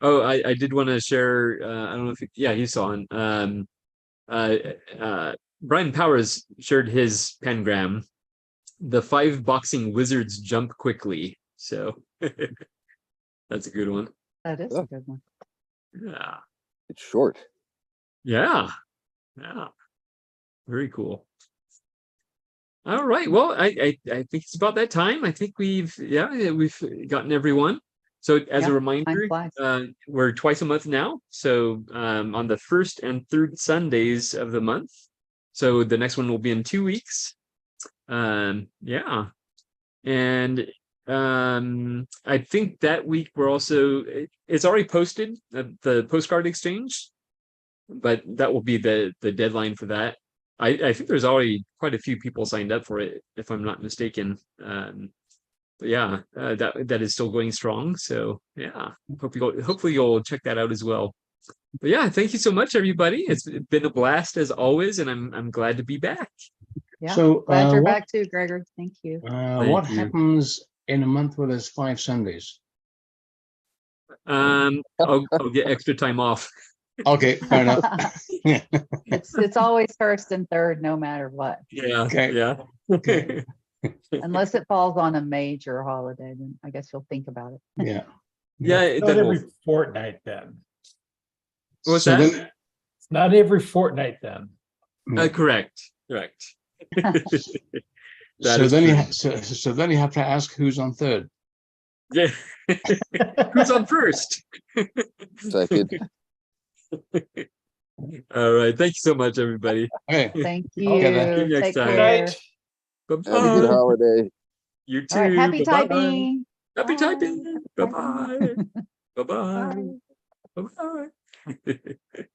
Oh, I did want to share, I don't know if he's on. Brian Powers shared his pengram. The 5 boxing wizards jump quickly. So that's a good one. That is a good one. Yeah. It's short. Yeah. Yeah. Very cool. All right. Well, I think it's about that time. I think we've gotten everyone. So as a Yeah, reminder, time flies. we're twice a month now. So on the first and third Sundays of the month. So the next one will be in 2 weeks. Yeah. And I think that week we're also, it's already posted at the postcard exchange, but that will be the deadline for that. I think there's already quite a few people signed up for it, if I'm not mistaken. But yeah, that is still going strong. So yeah, hopefully you'll check that out as well. But yeah, thank you so much, everybody. It's been a blast as always, and I'm glad to be back. Yeah. So, Glad you're what- back too, Gregor. Thank you. what happens in a month where there's 5 Sundays? I'll get extra time off. Okay, fair enough. It's always first and third, no matter what. Yeah. Okay. Yeah. Unless it falls on a major holiday, then I guess you'll think about it. Yeah. Yeah. It's not Then every we'll, fortnight then. what's So that? then, It's not every fortnight then. Correct. Correct. That so is then you true. so then you have to ask who's on third. Yeah. Who's on first? Second. All right. Thank you so much, everybody. Okay. Thank See you you. next Take time. care. Bye-bye. Have a good holiday. You too. All right. Happy Bye-bye. typing. Happy Bye. typing. Bye-bye. Bye-bye. Bye. Bye-bye.